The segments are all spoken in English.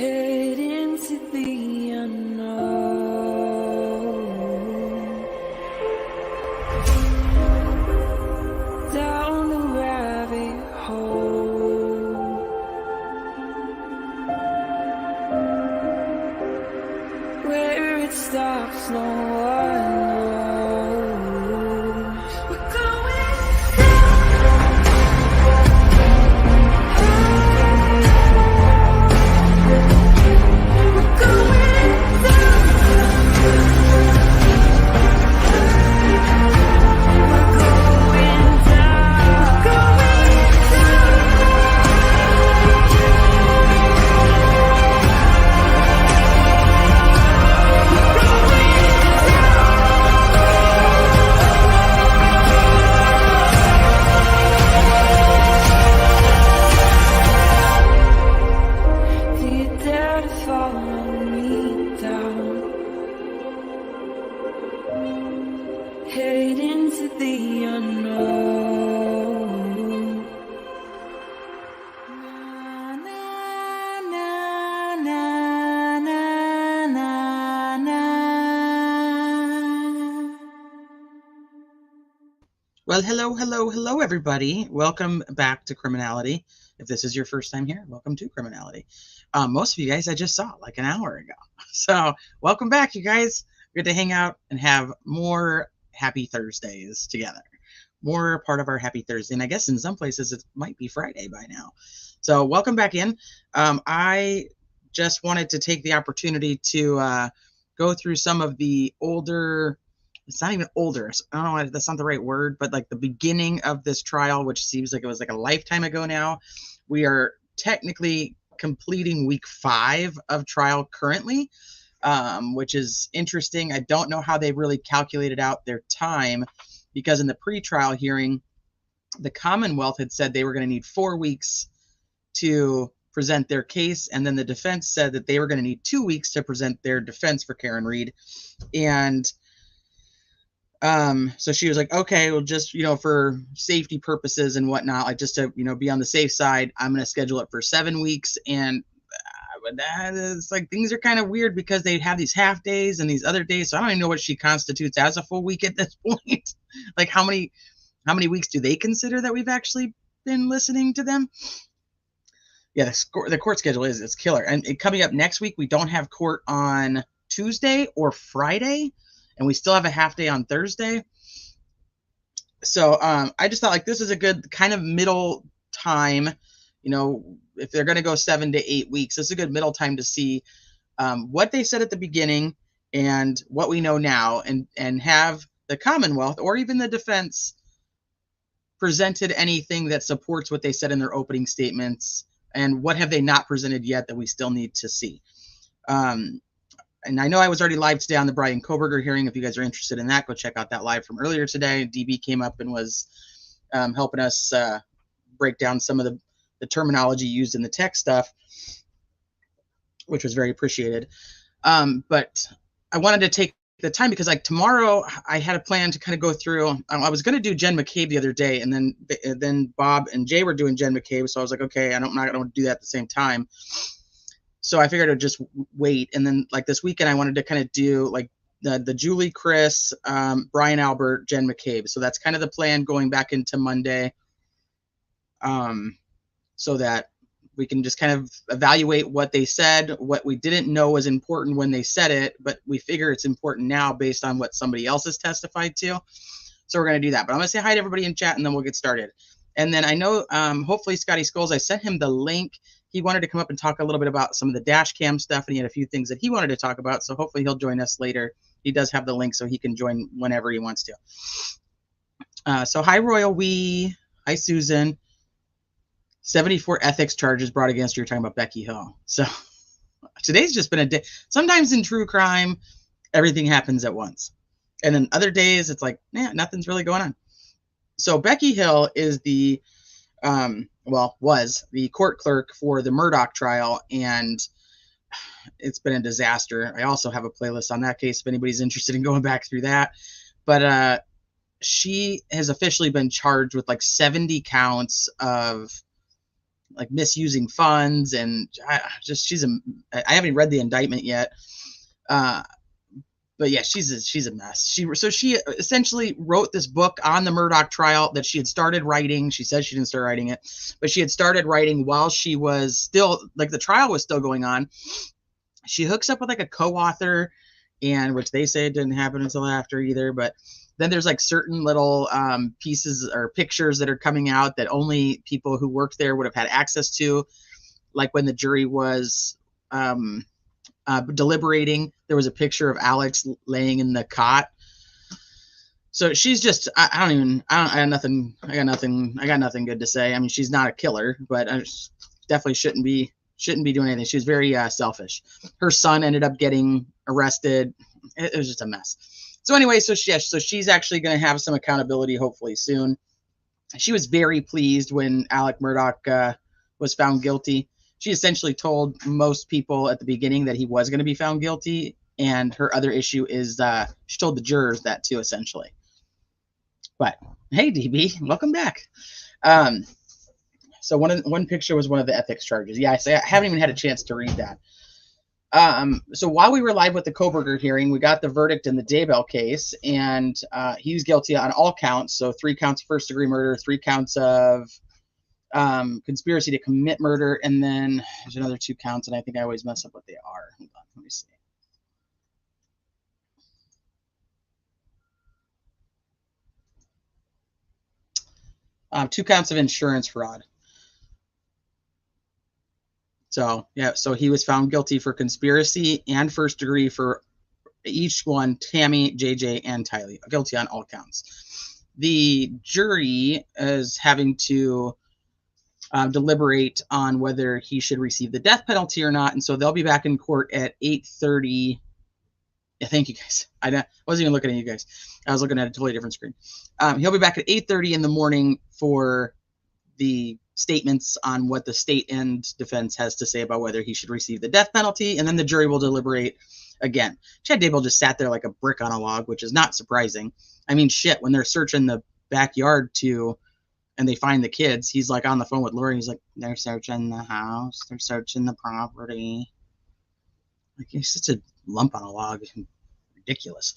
Head into the unknown, down the rabbit hole, where it stops no one knows. We're going head into the unknown. Na, na, na, na, na, na, na. Well, hello, everybody. Welcome back to Criminality. If this is your first time here, welcome to Criminality. Most of you guys I just saw like an hour ago. So welcome back, you guys. Good to hang out and have more Happy Thursdays together. More part of our Happy Thursday. And I guess in some places it might be Friday by now. So welcome back in. I just wanted to take the opportunity to go through some of the older, it's not even older, I don't know, that's not the right word, but like the beginning of this trial, which seems like it was like a lifetime ago now. We are technically completing week 5 of trial currently, which is interesting. I don't know how they really calculated out their time, because in the pre-trial hearing, the Commonwealth had said they were going to need 4 weeks to present their case, and then the defense said that they were going to need 2 weeks to present their defense for Karen Reed. And so she was like, okay, well, just, for safety purposes and whatnot, like just to, be on the safe side, I'm going to schedule it for 7 weeks. And that is like, things are kind of weird because they have these half days and these other days. So I don't even know what she constitutes as a full week at this point. Like how many weeks do they consider that we've actually been listening to them? Yeah, the court schedule it's killer. And coming up next week, we don't have court on Tuesday or Friday, and we still have a half day on Thursday. So I just thought like this is a good kind of middle time, if they're going to go 7 to 8 weeks, this is a good middle time to see what they said at the beginning and what we know now, and have the Commonwealth or even the defense presented anything that supports what they said in their opening statements, and what have they not presented yet that we still need to see. And I know I was already live today on the Brian Koberger hearing. If you guys are interested in that, go check out that live from earlier today. DB came up and was helping us break down some of the terminology used in the tech stuff, which was very appreciated. But I wanted to take the time because like tomorrow I had a plan to kind of go through. I was going to do Jen McCabe the other day, and then Bob and Jay were doing Jen McCabe. So I was like, okay, I'm not going to do that at the same time. So I figured I'd just wait. And then like this weekend, I wanted to kind of do like the Julie, Chris, Brian Albert, Jen McCabe. So that's kind of the plan going back into Monday. So that we can just kind of evaluate what they said, what we didn't know was important when they said it, but we figure it's important now based on what somebody else has testified to. So we're going to do that. But I'm going to say hi to everybody in chat, and then we'll get started. And then I know hopefully Scotty Scholes, I sent him the link. He wanted to come up and talk a little bit about some of the dash cam stuff, and he had a few things that he wanted to talk about. So hopefully he'll join us later. He does have the link, so he can join whenever he wants to. So hi, Royal Wee. Hi, Susan. 74 ethics charges brought against her. You're talking about Becky Hill. So today's just been a day. Sometimes in true crime, everything happens at once. And then other days, it's like, nothing's really going on. So Becky Hill is the was the court clerk for the Murdaugh trial, and it's been a disaster. I also have a playlist on that case if anybody's interested in going back through that. But she has officially been charged with like 70 counts of like misusing funds, and I haven't even read the indictment yet. But yeah, she's a mess. She essentially wrote this book on the Murdaugh trial that she had started writing. She says she didn't start writing it, but she had started writing while she was still, like, the trial was still going on. She hooks up with like a co-author, and which they say it didn't happen until after either. But then there's like certain little pieces or pictures that are coming out that only people who worked there would have had access to, like when the jury was deliberating, there was a picture of Alex laying in the cot. So she's just, I got nothing good to say. I mean, she's not a killer, but definitely shouldn't be doing anything. She was very selfish. Her son ended up getting arrested. It was just a mess. So anyway, so she's actually going to have some accountability hopefully soon. She was very pleased when Alec Murdaugh was found guilty. She essentially told most people at the beginning that he was going to be found guilty. And her other issue is she told the jurors that too, essentially. But hey, DB, welcome back. So one picture was one of the ethics charges. Yeah, I haven't even had a chance to read that. So while we were live with the Koberger hearing, we got the verdict in the Daybell case, and he was guilty on all counts. So 3 counts of first-degree murder, 3 counts of conspiracy to commit murder, and then there's another 2 counts, and I think I always mess up what they are. Hold on, let me see. 2 counts of insurance fraud. So yeah, so he was found guilty for conspiracy and first degree for each one, Tammy, JJ, and Tylee. Guilty on all counts. The jury is having to deliberate on whether he should receive the death penalty or not, and so they'll be back in court at 8:30. Yeah, thank you guys. I wasn't even looking at you guys. I was looking at a totally different screen. He'll be back at 8:30 in the morning for the statements on what the state and defense has to say about whether he should receive the death penalty, and then the jury will deliberate again. Chad Daybell just sat there like a brick on a log, which is not surprising. I mean, shit, when they're searching the backyard and they find the kids, he's like on the phone with Lori. He's like, they're searching the house, they're searching the property. Like, he's such a lump on a log. Ridiculous.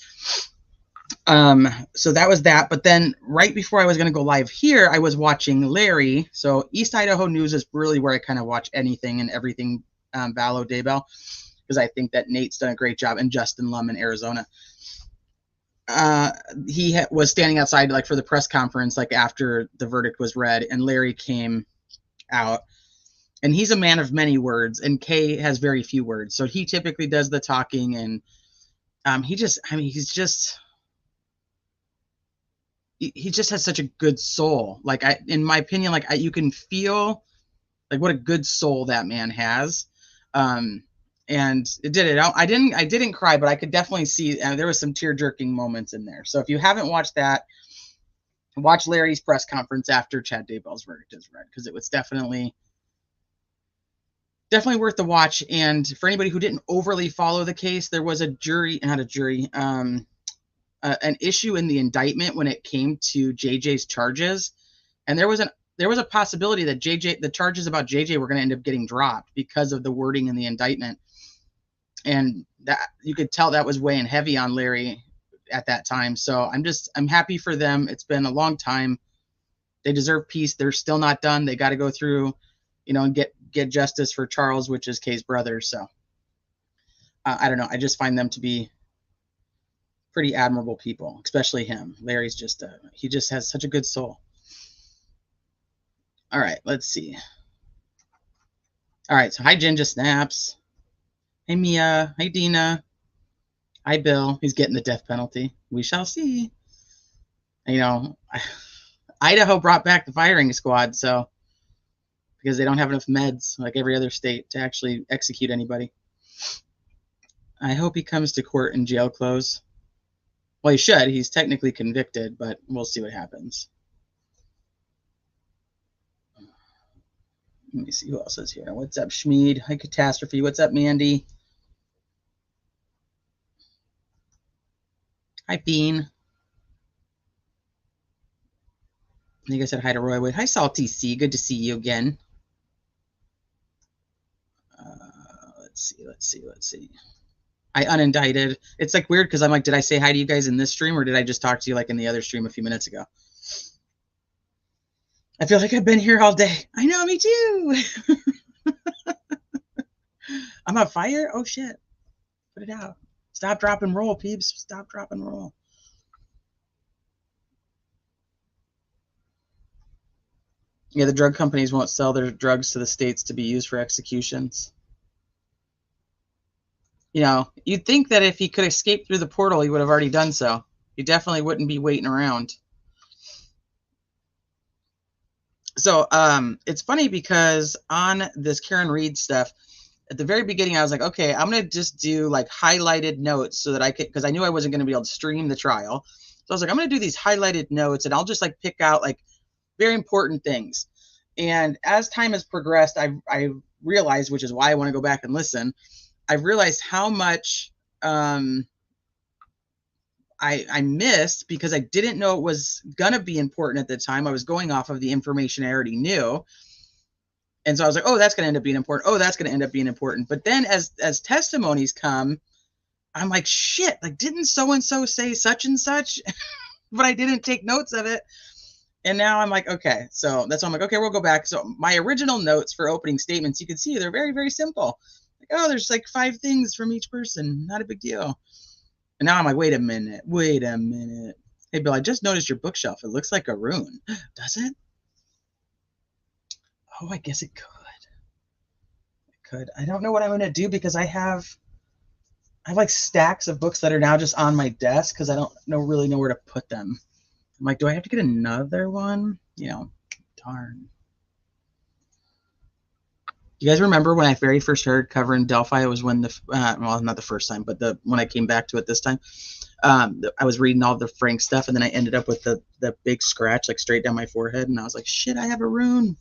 So that was that. But then right before I was going to go live here, I was watching Larry. So East Idaho News is really where I kind of watch anything and everything Vallow Daybell, because I think that Nate's done a great job, and Justin Lum in Arizona. He was standing outside like for the press conference, like after the verdict was read, and Larry came out. And he's a man of many words, and Kay has very few words. So he typically does the talking, and he just has such a good soul. Like, in my opinion, you can feel like what a good soul that man has. And it did it. I didn't cry, but I could definitely see there was some tear-jerking moments in there. So if you haven't watched that, watch Larry's press conference after Chad Daybell's verdict is read, because it was definitely worth the watch. And for anybody who didn't overly follow the case, there was an issue in the indictment when it came to JJ's charges, and there was a possibility that the charges about JJ were going to end up getting dropped because of the wording in the indictment, and that you could tell that was weighing heavy on Larry at that time. So I'm happy for them. It's been a long time. They deserve peace. They're still not done. They got to go through, and get justice for Charles, which is Kay's brother. So I don't know. I just find them to be pretty admirable people, especially him. Larry's he just has such a good soul. All right, let's see. All right, so hi Ginger Snaps. Hey Mia. Hey Dina. Hi Bill. He's getting the death penalty. We shall see. Idaho brought back the firing squad, so because they don't have enough meds like every other state to actually execute anybody. I hope he comes to court in jail clothes. Well, he should. He's technically convicted, but we'll see what happens. Let me see who else is here. What's up, Schmeed? Hi, Catastrophe. What's up, Mandy? Hi, Bean. I think I said hi to Roy Wade. Hi, Salty C. Good to see you again. Let's see. I unindicted. It's like weird because I'm like, did I say hi to you guys in this stream or did I just talk to you like in the other stream a few minutes ago? I feel like I've been here all day. I know, me too. I'm on fire? Oh shit. Put it out. Stop, drop, and roll, peeps. Stop, drop, and roll. Yeah, the drug companies won't sell their drugs to the states to be used for executions. You know, you'd think that if he could escape through the portal, he would have already done so. He definitely wouldn't be waiting around. So it's funny because on this Karen Reed stuff, at the very beginning, I was like, okay, I'm going to just do like highlighted notes so that I could, because I knew I wasn't going to be able to stream the trial. So I was like, I'm going to do these highlighted notes and I'll just like pick out like very important things. And as time has progressed, I realized, which is why I want to go back and listen, I've realized how much I missed because I didn't know it was going to be important at the time. I was going off of the information I already knew. And so I was like, oh, that's going to end up being important. Oh, that's going to end up being important. But then as testimonies come, I'm like, shit, like didn't so-and-so say such and such? But I didn't take notes of it. And now I'm like, okay, so that's why I'm like, okay, we'll go back. So my original notes for opening statements, you can see they're very, very simple. Like, oh, there's like 5 things from each person. Not a big deal. And now I'm like, wait a minute. Hey, Bill, I just noticed your bookshelf. It looks like a rune. Does it? Oh, I guess it could. It could. I don't know what I'm going to do because I have like stacks of books that are now just on my desk because I don't really know where to put them. I'm like, do I have to get another one? You know, darn. You guys remember when I very first started covering Delphi? It was when well, not the first time, but when I came back to it this time, I was reading all the Frank stuff, and then I ended up with the big scratch like straight down my forehead, and I was like, shit, I have a rune.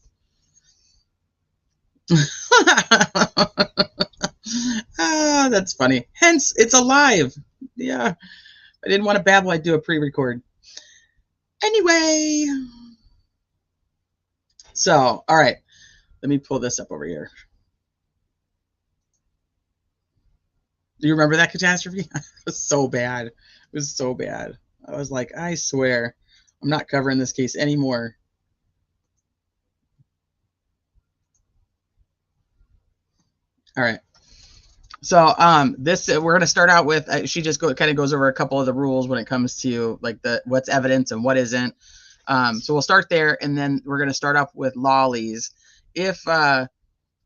Ah, that's funny. Hence, it's alive. Yeah, I didn't want to babble. I'd do a pre-record. Anyway, so all right, let me pull this up over here. Do you remember that catastrophe? It was so bad. It was so bad. I was like, I swear, I'm not covering this case anymore. All right. So this we're going to start out with she just kind of goes over a couple of the rules when it comes to like what's evidence and what isn't. So we'll start there, and then we're going to start off with lollies. If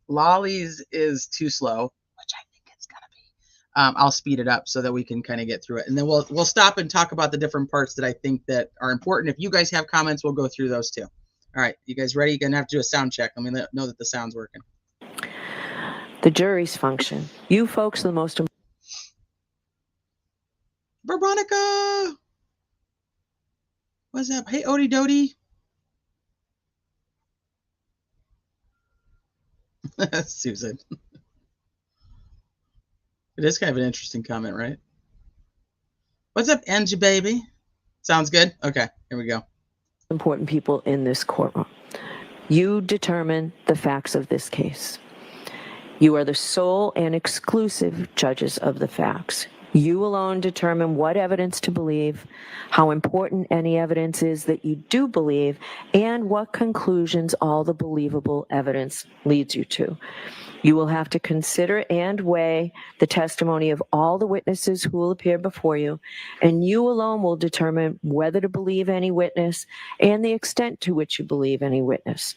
lollies is too slow, which I think it's going to be, I'll speed it up so that we can kind of get through it, and then we'll stop and talk about the different parts that I think that are important. If you guys have comments, we'll go through those too. All right, you guys ready? You're going to have to do a sound check. Let me know that the sound's working. The jury's function. You folks are the most important. Veronica! What's up? Hey, Odie Doty. Susan. It is kind of an interesting comment, right? What's up, Angie baby? Sounds good? Okay, here we go. Important people in this courtroom. You determine the facts of this case. You are the sole and exclusive judges of the facts. You alone determine what evidence to believe, how important any evidence is that you do believe, and what conclusions all the believable evidence leads you to. You will have to consider and weigh the testimony of all the witnesses who will appear before you, and you alone will determine whether to believe any witness and the extent to which you believe any witness.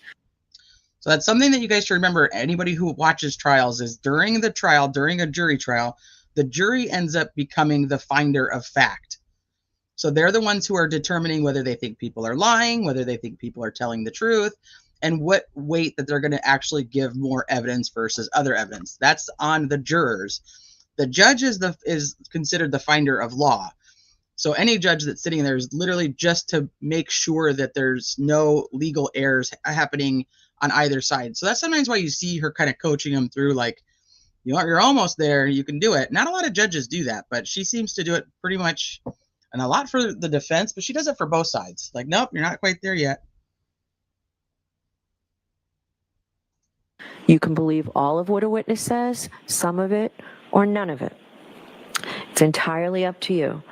So that's something that you guys should remember. Anybody who watches trials is during the trial, during a jury trial, the jury ends up becoming the finder of fact. So they're the ones who are determining whether they think people are lying, whether they think people are telling the truth, and what weight that they're going to actually give more evidence versus other evidence. That's on the jurors. The judge is considered the finder of law. So any judge that's sitting there is literally just to make sure that there's no legal errors happening on either side. So that's sometimes why you see her kind of coaching them through, like, you know, you're almost there, you can do it. Not a lot of judges do that, but she seems to do it pretty much, and a lot for the defense, but she does it for both sides. Like, nope, you're not quite there yet. You can believe all of what a witness says, some of it, or none of it. It's entirely up to you.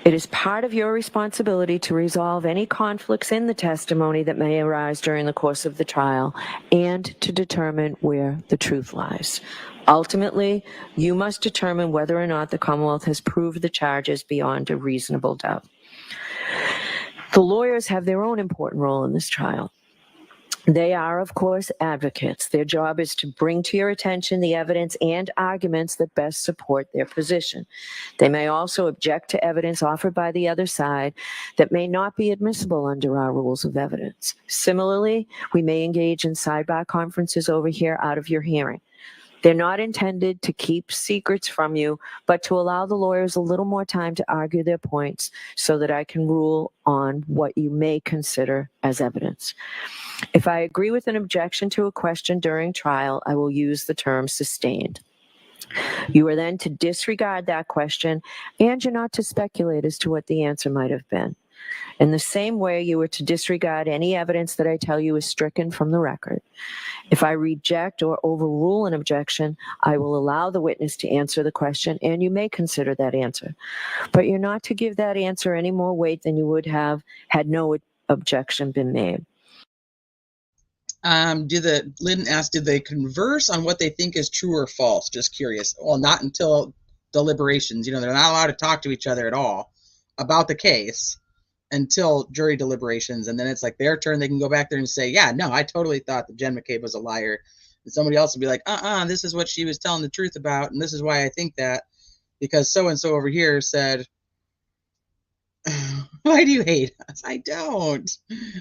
It is part of your responsibility to resolve any conflicts in the testimony that may arise during the course of the trial and to determine where the truth lies. Ultimately, you must determine whether or not the Commonwealth has proved the charges beyond a reasonable doubt. The lawyers have their own important role in this trial. They are, of course, advocates. Their job is to bring to your attention the evidence and arguments that best support their position. They may also object to evidence offered by the other side that may not be admissible under our rules of evidence. Similarly, we may engage in sidebar conferences over here out of your hearing. They're not intended to keep secrets from you, but to allow the lawyers a little more time to argue their points so that I can rule on what you may consider as evidence. If I agree with an objection to a question during trial, I will use the term sustained. You are then to disregard that question, and you're not to speculate as to what the answer might have been. In the same way, you are to disregard any evidence that I tell you is stricken from the record. If I reject or overrule an objection, I will allow the witness to answer the question, and you may consider that answer. But you're not to give that answer any more weight than you would have had no objection been made. Lynn asked, did they converse on what they think is true or false? Just curious. Well, not until deliberations. They're not allowed to talk to each other at all about the case until jury deliberations. And then it's like their turn. They can go back there and say, yeah, no, I totally thought that Jen McCabe was a liar. And somebody else will be like, this is what she was telling the truth about. And this is why I think that, because so-and-so over here said, why do you hate us? I don't.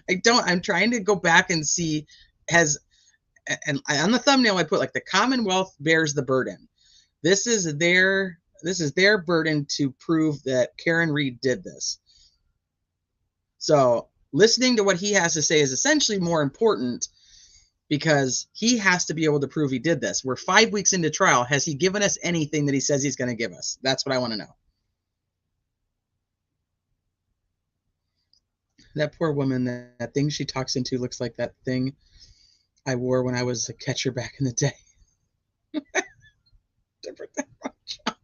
I'm trying to go back and see, and on the thumbnail I put, like, the Commonwealth bears the burden. This is their burden to prove that Karen Reed did this. So listening to what he has to say is essentially more important because he has to be able to prove he did this. We're 5 weeks into trial. Has he given us anything that he says he's going to give us? That's what I want to know. That poor woman, that thing she talks into looks like that thing I wore when I was a catcher back in the day. Different than Chuck.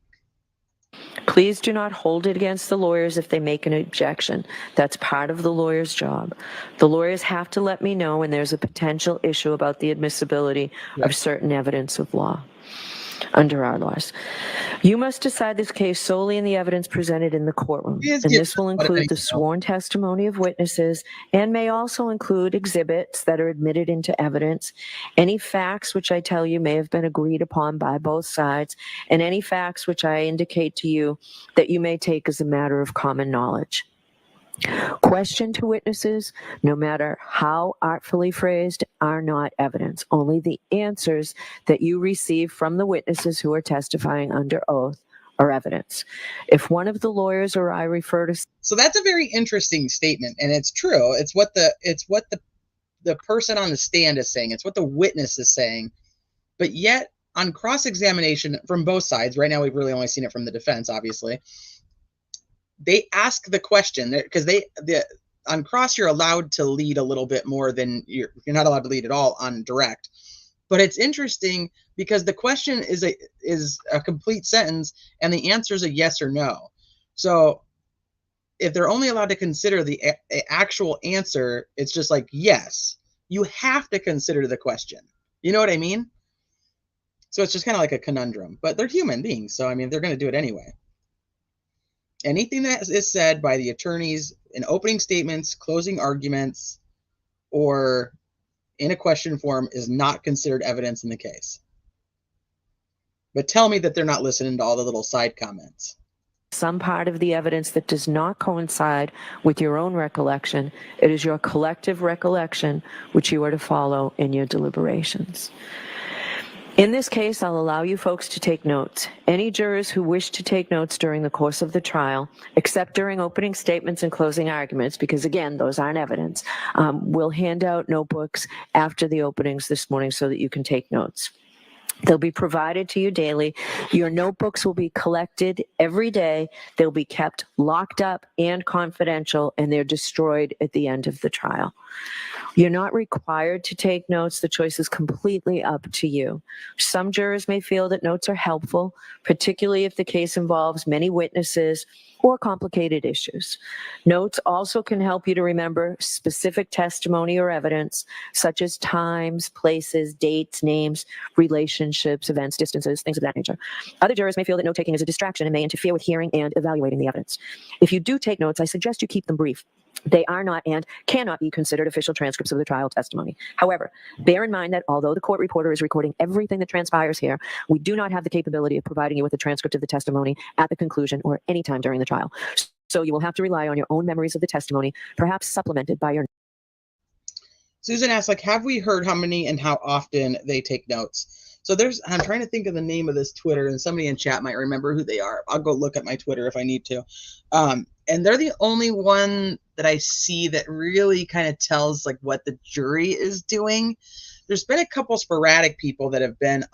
Please do not hold it against the lawyers if they make an objection. That's part of the lawyer's job. The lawyers have to let me know when there's a potential issue about the admissibility of certain evidence of law under our laws. You must decide this case solely in the evidence presented in the courtroom, and this will include the sworn testimony of witnesses and may also include exhibits that are admitted into evidence, any facts which I tell you may have been agreed upon by both sides, and any facts which I indicate to you that you may take as a matter of common knowledge. Question to witnesses, no matter how artfully phrased, are not evidence. Only the answers that you receive from the witnesses who are testifying under oath are evidence. If one of the lawyers or I refer to... So that's a very interesting statement, and it's true. It's what the person on the stand is saying. It's what the witness is saying. But yet, on cross-examination from both sides, right now we've really only seen it from the defense, obviously, they ask the question because on cross you're allowed to lead a little bit more than you're not allowed to lead at all on direct. But it's interesting because the question is a complete sentence and the answer is a yes or no. So if they're only allowed to consider the actual answer, it's just like yes. You have to consider the question. You know what I mean? So it's just kind of like a conundrum. But they're human beings, so I mean they're going to do it anyway. Anything that is said by the attorneys in opening statements, closing arguments, or in a question form is not considered evidence in the case. But tell me that they're not listening to all the little side comments. Some part of the evidence that does not coincide with your own recollection, it is your collective recollection which you are to follow in your deliberations. In this case, I'll allow you folks to take notes. Any jurors who wish to take notes during the course of the trial, except during opening statements and closing arguments, because again, those aren't evidence, we'll hand out notebooks after the openings this morning so that you can take notes. They'll be provided to you daily. Your notebooks will be collected every day. They'll be kept locked up and confidential, and they're destroyed at the end of the trial. You're not required to take notes. The choice is completely up to you. Some jurors may feel that notes are helpful, particularly if the case involves many witnesses or complicated issues. Notes also can help you to remember specific testimony or evidence, such as times, places, dates, names, relationships, events, distances, things of that nature. Other jurors may feel that note-taking is a distraction and may interfere with hearing and evaluating the evidence. If you do take notes, I suggest you keep them brief. They are not and cannot be considered official transcripts of the trial testimony. However, bear in mind that although the court reporter is recording everything that transpires here, we do not have the capability of providing you with a transcript of the testimony at the conclusion or any time during the trial. So you will have to rely on your own memories of the testimony, perhaps supplemented by your... Susan asks, like, have we heard how many and how often they take notes? So I'm trying to think of the name of this Twitter, and somebody in chat might remember who they are. I'll go look at my Twitter if I need to. And they're the only one that I see that really kind of tells like what the jury is doing. There's been a couple sporadic people that have been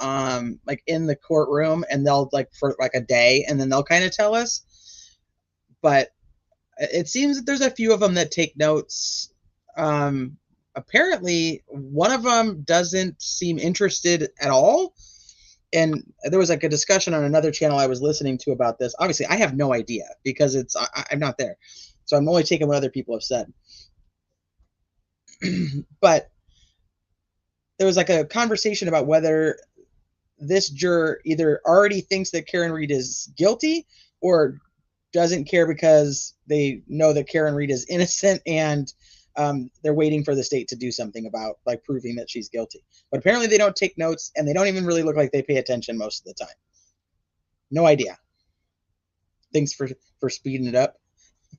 like in the courtroom, and they'll like for like a day, and then they'll kind of tell us. But it seems that there's a few of them that take notes. Apparently one of them doesn't seem interested at all. And there was like a discussion on another channel I was listening to about this. Obviously, I have no idea because I'm not there. So I'm only taking what other people have said. But there was like a conversation about whether this juror either already thinks that Karen Read is guilty or doesn't care because they know that Karen Read is innocent, and they're waiting for the state to do something about like proving that she's guilty. But apparently they don't take notes, and they don't even really look like they pay attention most of the time. No idea. Thanks for speeding it up.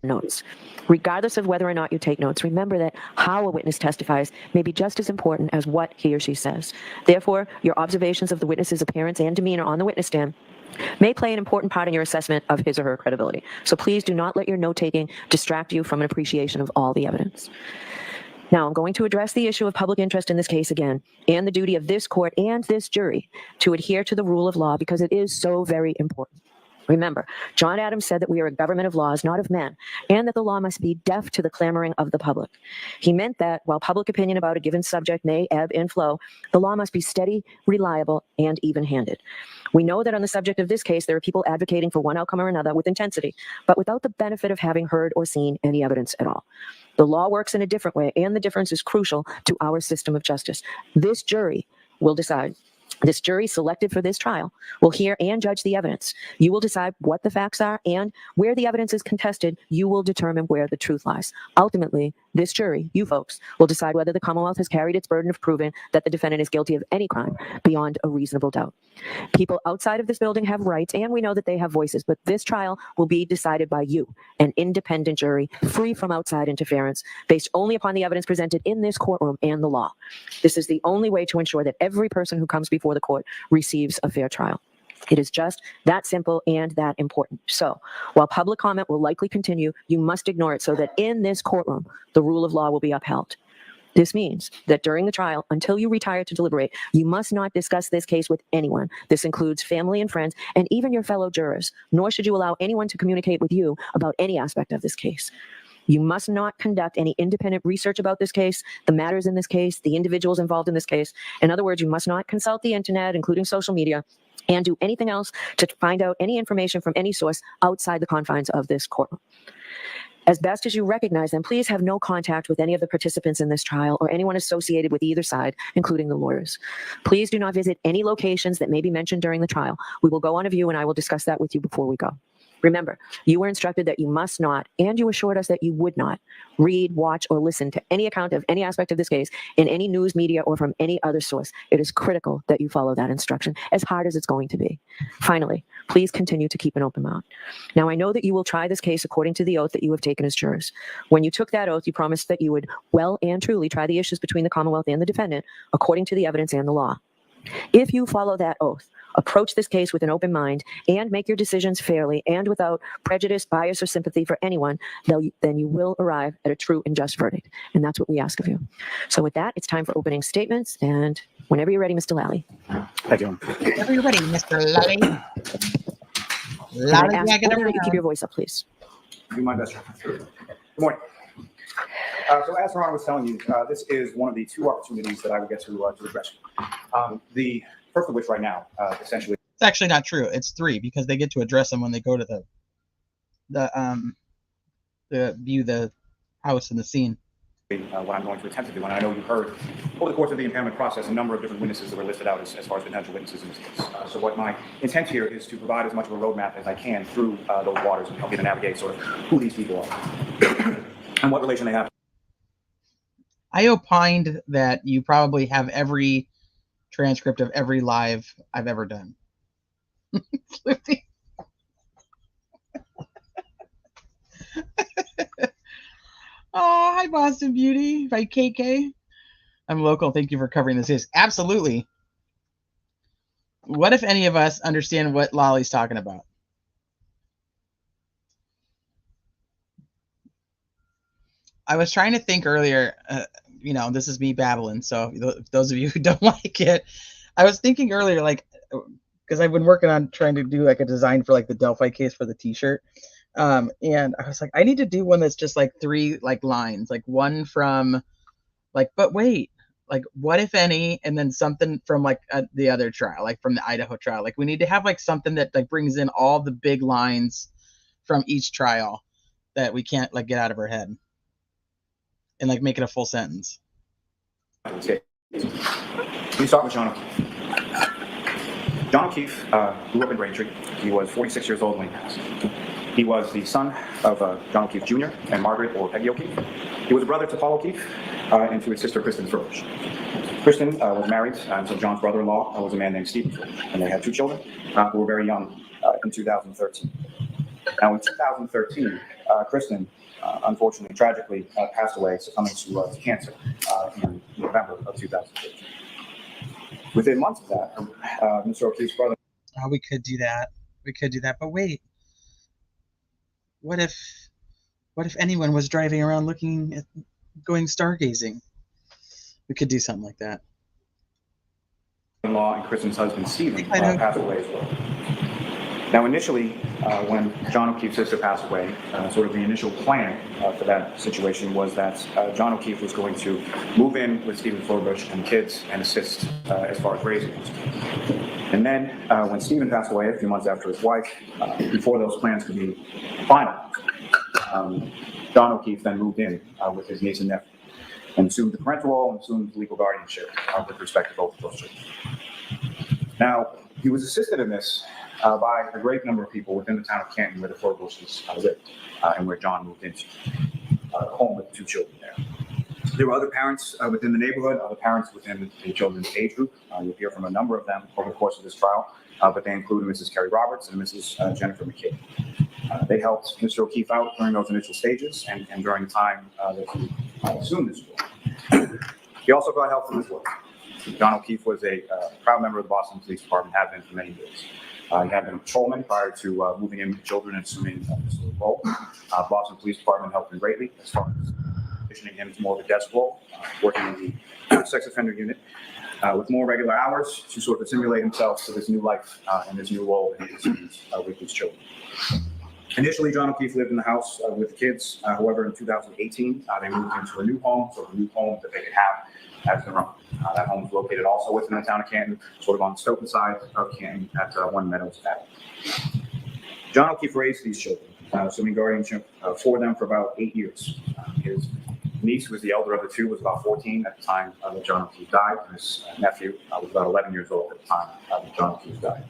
Notes. Regardless of whether or not you take notes, remember that how a witness testifies may be just as important as what he or she says. Therefore, your observations of the witness's appearance and demeanor on the witness stand may play an important part in your assessment of his or her credibility. So please do not let your note-taking distract you from an appreciation of all the evidence. Now, I'm going to address the issue of public interest in this case again, and the duty of this court and this jury to adhere to the rule of law, because it is so very important. Remember, John Adams said that we are a government of laws, not of men, and that the law must be deaf to the clamoring of the public. He meant that while public opinion about a given subject may ebb and flow, the law must be steady, reliable, and even-handed. We know that on the subject of this case, there are people advocating for one outcome or another with intensity, but without the benefit of having heard or seen any evidence at all. The law works in a different way, and the difference is crucial to our system of justice. This jury will decide. This jury selected for this trial will hear and judge the evidence. You will decide what the facts are, and where the evidence is contested, you will determine where the truth lies. Ultimately, this jury, you folks, will decide whether the Commonwealth has carried its burden of proving that the defendant is guilty of any crime beyond a reasonable doubt. People outside of this building have rights, and we know that they have voices, but this trial will be decided by you, an independent jury, free from outside interference, based only upon the evidence presented in this courtroom and the law. This is the only way to ensure that every person who comes before the court receives a fair trial. It is just that simple and that important. So, while public comment will likely continue, you must ignore it so that in this courtroom, the rule of law will be upheld. This means that during the trial, until you retire to deliberate, you must not discuss this case with anyone. This includes family and friends, and even your fellow jurors, nor should you allow anyone to communicate with you about any aspect of this case. You must not conduct any independent research about this case, the matters in this case, the individuals involved in this case. In other words, you must not consult the internet, including social media, and do anything else to find out any information from any source outside the confines of this courtroom. As best as you recognize them, please have no contact with any of the participants in this trial or anyone associated with either side, including the lawyers. Please do not visit any locations that may be mentioned during the trial. We will go on a view, and I will discuss that with you before we go. Remember, you were instructed that you must not, and you assured us that you would not, read, watch, or listen to any account of any aspect of this case in any news media or from any other source. It is critical that you follow that instruction, as hard as it's going to be. Finally, please continue to keep an open mouth. Now, I know that you will try this case according to the oath that you have taken as jurors. When you took that oath, you promised that you would well and truly try the issues between the Commonwealth and the defendant according to the evidence and the law. If you follow that oath, approach this case with an open mind, and make your decisions fairly and without prejudice, bias, or sympathy for anyone, then you will arrive at a true and just verdict. And that's what we ask of you. So with that, it's time for opening statements. And whenever you're ready, Mr. Lally. Thank you. Whenever you're ready, Mr. Lally. And I ask only that you keep your voice up, please. Do my best. Good morning. So as Ron was telling you, this is one of the two opportunities that I would get to address. The first of which right now, essentially. It's actually not true. It's 3 because they get to address them when they go to the view the house and the scene. What I'm going to attempt to do, and I know you heard over the course of the impoundment process a number of different witnesses that were listed out as far as potential witnesses in this case. So what my intent here is to provide as much of a roadmap as I can through those waters and help you to navigate sort of who these people are and what relation they have. I opined that you probably have every transcript of every live I've ever done. Oh, hi, Boston Beauty by KK. I'm local. Thank you for covering this case. Absolutely. What if any of us understand what Lolly's talking about? I was trying to think earlier, this is me babbling. So those of you who don't like it, I was thinking earlier, like, because I've been working on trying to do like a design for like the Delphi case for the t-shirt. And I was like, I need to do one that's just like 3 like lines, like one from like, but wait, like what if any, and then something from like the other trial, like from the Idaho trial. Like we need to have like something that like brings in all the big lines from each trial that we can't like get out of our head and like make it a full sentence. Okay. Let me start with John O'Keefe. John O'Keefe grew up in Braintree. He was 46 years old when he passed. He was the son of John O'Keefe Jr. and Margaret or Peggy O'Keefe. He was a brother to Paul O'Keefe and to his sister Kristen Furbish. Kristen was married to John's brother-in-law, was a man named Stephen Furbish, and they had 2 children who were very young in 2013. Now in 2013, Kristen unfortunately, tragically passed away, succumbing to cancer in November of 2013. Within months of that, Mr. O'Keefe's brother. Oh, we could do that. But wait. What if anyone was driving around going stargazing? We could do something like that. In-law and Kristen's husband, Stephen, passed away as well. Now, initially, when John O'Keefe's sister passed away, sort of the initial plan for that situation was that John O'Keefe was going to move in with Stephen Furbish and kids and assist as far as raising them. And then, when Stephen passed away a few months after his wife, before those plans could be finalized, John O'Keefe then moved in with his niece and nephew and assumed the parental role and assumed legal guardianship with respect to both of those children. Now, he was assisted in this by a great number of people within the town of Canton where the Furbishes lived and where John moved into a home with 2 children there. There were other parents within the neighborhood, other parents within the children's age group. You'll hear from a number of them over the course of this trial, but they include Mrs. Carrie Roberts and Mrs. Jennifer McKay. They helped Mr. O'Keefe out during those initial stages and during the time that he assumed this role. He also got help from his work. John O'Keefe was a proud member of the Boston Police Department, had been for many years. He had been a patrolman prior to moving in with children and assuming this role. Boston Police Department helped him greatly as far as positioning him to more of a desk role, working in the sex offender unit with more regular hours to sort of assimilate himself to this new life and this new role that he assumes with his children. Initially, John O'Keefe lived in the house with the kids. However, in 2018, they moved into a new home, so a new home that they could have as their own. That home is located also within the town of Canton, sort of on the Stoughton side of Canton at One Meadows Avenue. John O'Keefe raised these children, assuming guardianship for them for about 8 years. His niece, who was the elder of the 2, was about 14 at the time that John O'Keefe died. His nephew was about 11 years old at the time that John O'Keefe died.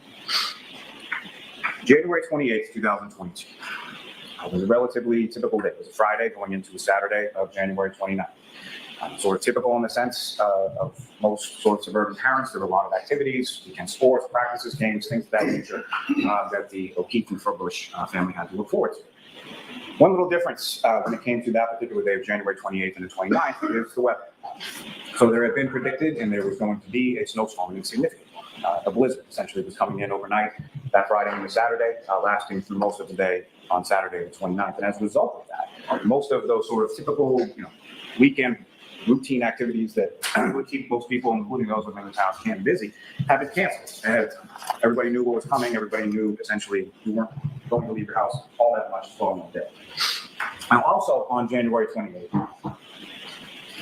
January 28th, 2022 was a relatively typical day. It was a Friday going into a Saturday of January 29th. Sort of typical in the sense of most sort of suburban parents. There were a lot of activities, weekend sports, practices, games, things of that nature that the O'Keefe and Furbish family had to look forward to. One little difference when it came to that particular day of January 28th and the 29th is the weather. So there had been predicted, and there was going to be a snowstorm, insignificant. A blizzard essentially was coming in overnight that Friday and Saturday, lasting through most of the day on Saturday the 29th. And as a result of that, most of those sort of typical, weekend routine activities that would keep most people, including those within the town, camp busy, have been canceled. And everybody knew what was coming. Everybody knew essentially you weren't going to leave your house all that much following the day. Now, also on January 28th,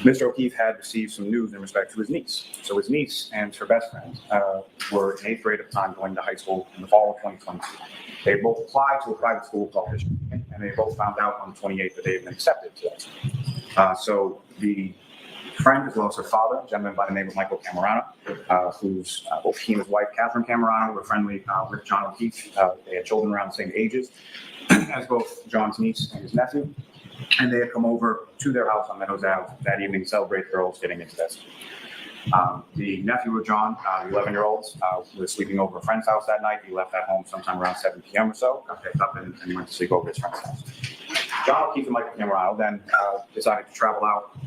Mr. O'Keefe had received some news in respect to his niece. So his niece and her best friend were in 8th grade at the time, going to high school in the fall of 2022. They both applied to a private school called Michigan, and they both found out on the 28th that they had been accepted to that school. So the friend, as well as her father, a gentleman by the name of Michael Camerano, who's both he and his wife, Catherine Camerano, were friendly with John O'Keefe. They had children around the same ages as both John's niece and his nephew. And they had come over to their house on Meadows Ave that evening to celebrate the girls getting into that school. The nephew of John, the 11-year-old, was sleeping over a friend's house that night. He left that home sometime around 7 p.m. or so, got picked up and went to sleep over at his friend's house. John O'Keefe and Michael Camerano then decided to travel out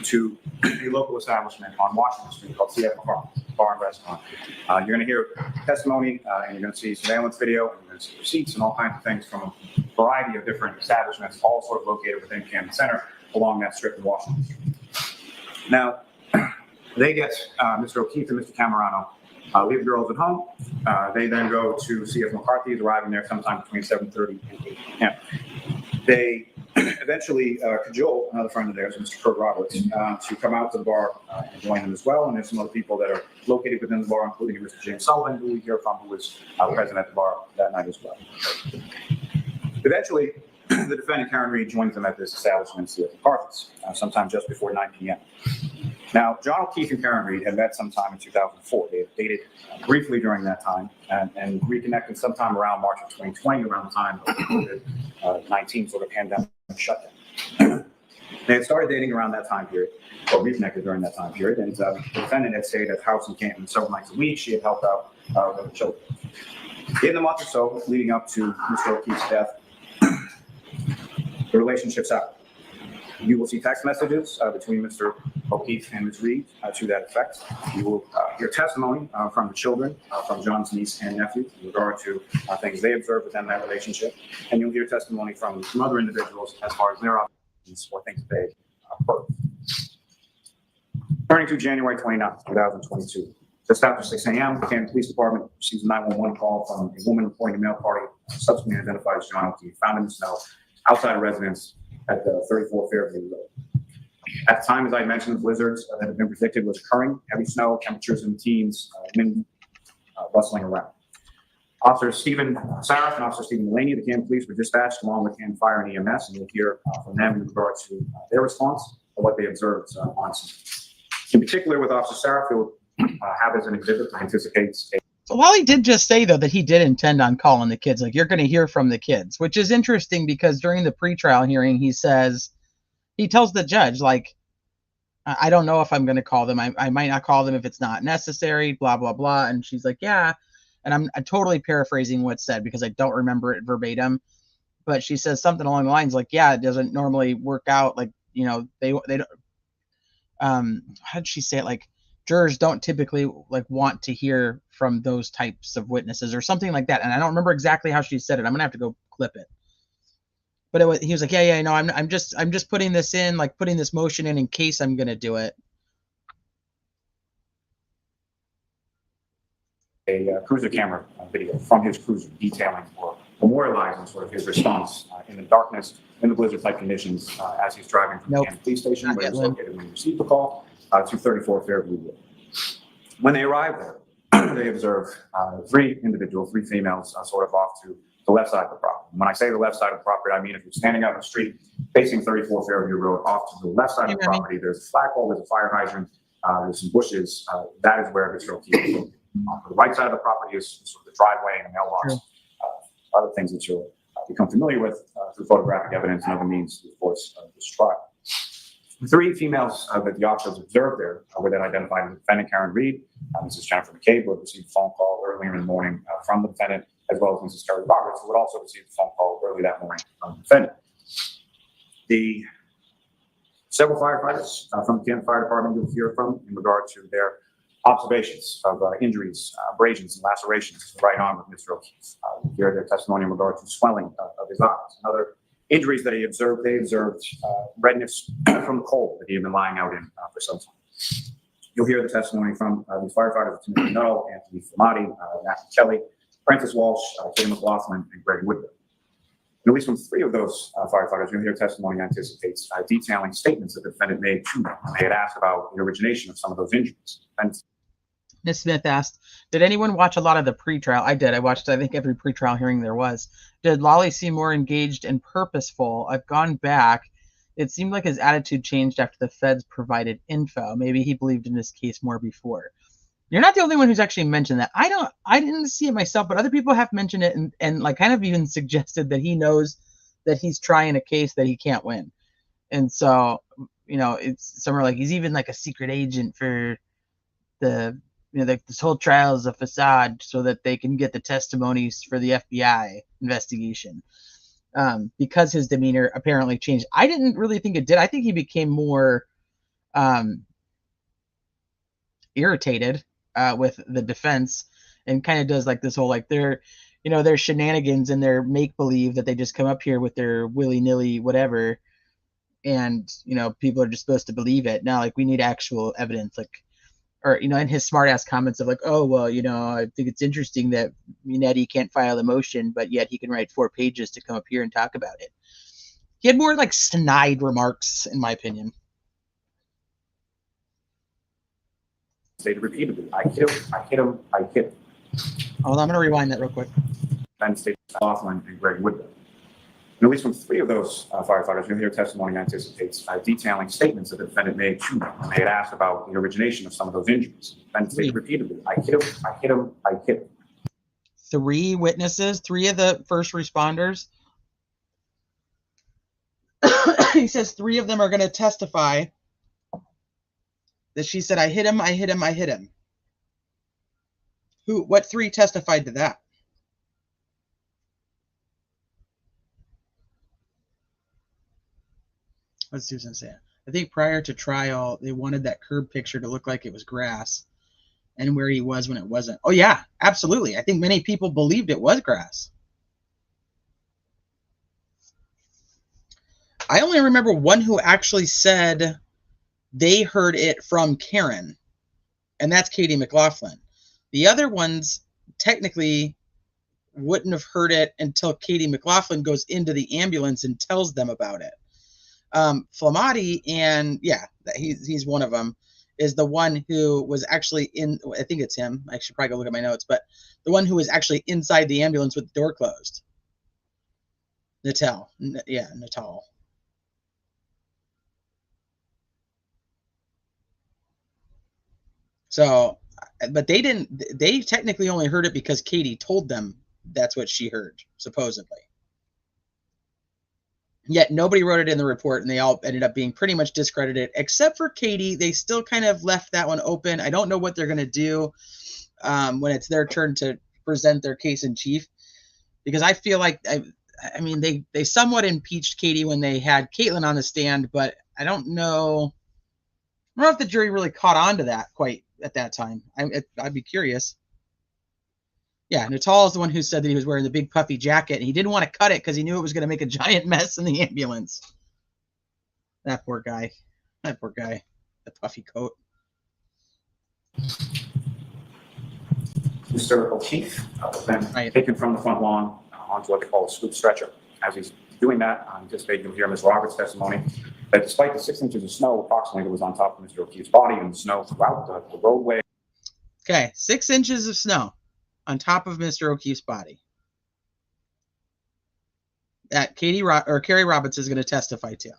to a local establishment on Washington Street called CF McCarthy's Bar and Restaurant. You're going to hear testimony, and you're going to see surveillance video, and you're going to see receipts and all kinds of things from a variety of different establishments, all sort of located within Camden Center along that strip of Washington Street. Now, they get Mr. O'Keefe and Mr. Camerano leave the girls at home. They then go to CF McCarthy's, arriving there sometime between 7:30 and 8 p.m. They eventually cajole another friend of theirs, Mr. Kurt Roberts, to come out to the bar and join them as well. And there's some other people that are located within the bar, including Mr. James Sullivan, who we hear from, who was present at the bar that night as well. Eventually, the defendant, Karen Reed, joins them at this establishment, CF McCarthy's, sometime just before 9 p.m. Now, John O'Keefe and Karen Reed had met sometime in 2004. They had dated briefly during that time and reconnected sometime around March of 2020, around the time of the COVID-19 sort of pandemic shutdown. They had started dating around that time period, or reconnected during that time period, and the defendant had stayed at the house in Canton several nights a week. She had helped out with the children. In the month or so leading up to Mr. O'Keefe's death, the relationship's out. You will see text messages between Mr. O'Keefe and Ms. Reed to that effect. You will hear testimony from the children, from John's niece and nephew, in regard to things they observed within that relationship. And you'll hear testimony from other individuals as far as their observations or things they heard. Turning to January 29th, 2022. Just after 6 a.m., the Canton Police Department receives a 911 call from a woman reporting a male party, subsequently identified as John O'Keefe, found in the snow outside a residence at the 34 Fairview Road. At the time, as I mentioned, the blizzards that had been predicted was occurring. Heavy snow, temperatures in the teens, wind rustling around. Officer Stephen Saraf and Officer Stephen Mulaney of the Canton Police were dispatched along with Canton Fire and EMS, and you'll hear from them in regard to their response to what they observed on scene. In particular, with Officer Saraf, who have as an exhibit that anticipates a So while he did just say, though, that he did intend on calling the kids, like, you're going to hear from the kids, which is interesting because during the pretrial hearing, he tells the judge, like, I don't know if I'm going to call them. I might not call them if it's not necessary, blah, blah, blah. And she's like, yeah. And I'm totally paraphrasing what's said because I don't remember it verbatim. But she says something along the lines like, yeah, it doesn't normally work out. Like, they don't, how did she say it? Like, jurors don't typically want to hear from those types of witnesses or something like that. And I don't remember exactly how she said it. I'm gonna have to go clip it. But he was like, yeah, no, I'm just putting this in, like putting this motion in case I'm gonna do it. A cruiser camera video from his cruiser detailing or memorializing sort of his response in the darkness, in the blizzard-type conditions as he's driving from the Canton Police Station, where he was located when he received the call, to 34 Fairview Road. When they arrived there, they observed three females, sort of off to the left side of the property. When I say the left side of the property, I mean if you're standing out in the street facing 34 Fairview Road, off to the left side of the property, there's a flagpole, there's a fire hydrant, there's some bushes. That is where Mr. O'Keefe is located. On the right side of the property is sort of the driveway and the mailbox, other things that you'll become familiar with through photographic evidence and other means, of course, of this trial. The three females that the officers observed there were then identified as defendant Karen Reed, Mrs. Jennifer McCabe, who had received a phone call earlier in the morning from the defendant, as well as Mrs. Terry Roberts, who had also received a phone call early that morning from the defendant. The Several firefighters from the Canton Fire Department you'll hear from in regard to their observations of injuries, abrasions, and lacerations to the right arm of Mr. O'Keefe. You'll hear their testimony in regard to swelling of his eyes and other injuries that he observed. They observed redness from the cold that he had been lying out in for some time. You'll hear the testimony from these firefighters: Timothy Nuttall, Anthony Flamati, Matthew Kelly, Francis Walsh, Katie McLaughlin, and Greg Woodward. And at least from 3 of those firefighters, you'll hear testimony anticipates detailing statements that the defendant made to them. They had asked about the origination of some of those injuries. And Ms. Smith asked, did anyone watch a lot of the pretrial? I did. I watched, I think, every pretrial hearing there was. Did Lolly seem more engaged and purposeful? I've gone back. It seemed like his attitude changed after the feds provided info. Maybe he believed in this case more before. You're not the only one who's actually mentioned that. I didn't see it myself, but other people have mentioned it and like kind of even suggested that he knows that he's trying a case that he can't win. And so, you know, it's somewhere like he's even like a secret agent for the, you know, like this whole trial is a facade so that they can get the testimonies for the FBI investigation. Because his demeanor apparently changed. I didn't really think it did. I think he became more irritated with the defense and kind of does like this whole like their shenanigans and their make-believe that they just come up here with their willy-nilly whatever, and you know people are just supposed to believe it. Now like we need actual evidence, like, or you know, and his smart-ass comments of like, oh well, you know, I think it's interesting that Minetti can't file a motion but yet he can write 4 pages to come up here and talk about it. He had more like snide remarks in my opinion. stated repeatedly, I hit him, I hit him, I hit him. Hold on, I'm going to rewind that real quick. Defendant stated McLaughlin and Greg Woodward. And at least from 3 of those firefighters, you'll hear testimony anticipates detailing statements that the defendant made to them. They had asked about the origination of some of those injuries. Defendant stated repeatedly, I hit him, I hit him, I hit him. 3 witnesses, 3 of the first responders. He says 3 of them are going to testify that she said, I hit him, I hit him, I hit him. What 3 testified to that? Let's see what's going to say. I think prior to trial, they wanted that curb picture to look like it was grass and where he was when it wasn't. Oh, yeah, absolutely. I think many people believed it was grass. I only remember one who actually said they heard it from Karen, and that's Katie McLaughlin. The other ones technically wouldn't have heard it until Katie McLaughlin goes into the ambulance and tells them about it. Flamati, and yeah, he's one of them, is the one who was actually in, I think it's him. I should probably go look at my notes, but the one who was actually inside the ambulance with the door closed. Natal. Yeah, Natal. So, but they technically only heard it because Katie told them that's what she heard, supposedly. Yet nobody wrote it in the report, and they all ended up being pretty much discredited, except for Katie. They still kind of left that one open. I don't know what they're going to do when it's their turn to present their case in chief, because I feel like, I mean, they somewhat impeached Katie when they had Caitlin on the stand, but I don't know if the jury really caught on to that quite at that time. I'd be curious. Yeah, Natal is the one who said that he was wearing the big puffy jacket, and he didn't want to cut it because he knew it was going to make a giant mess in the ambulance. That poor guy. That poor guy. The puffy coat. Mr. O'Keefe was then taken from the front lawn onto what they call a scoop stretcher. As he's doing that, I anticipate you'll hear Ms. Roberts' testimony that despite the 6 inches of snow approximately that was on top of Mr. O'Keefe's body and the snow throughout the roadway. Okay, 6 inches of snow on top of Mr. O'Keefe's body that Carrie Roberts is going to testify to.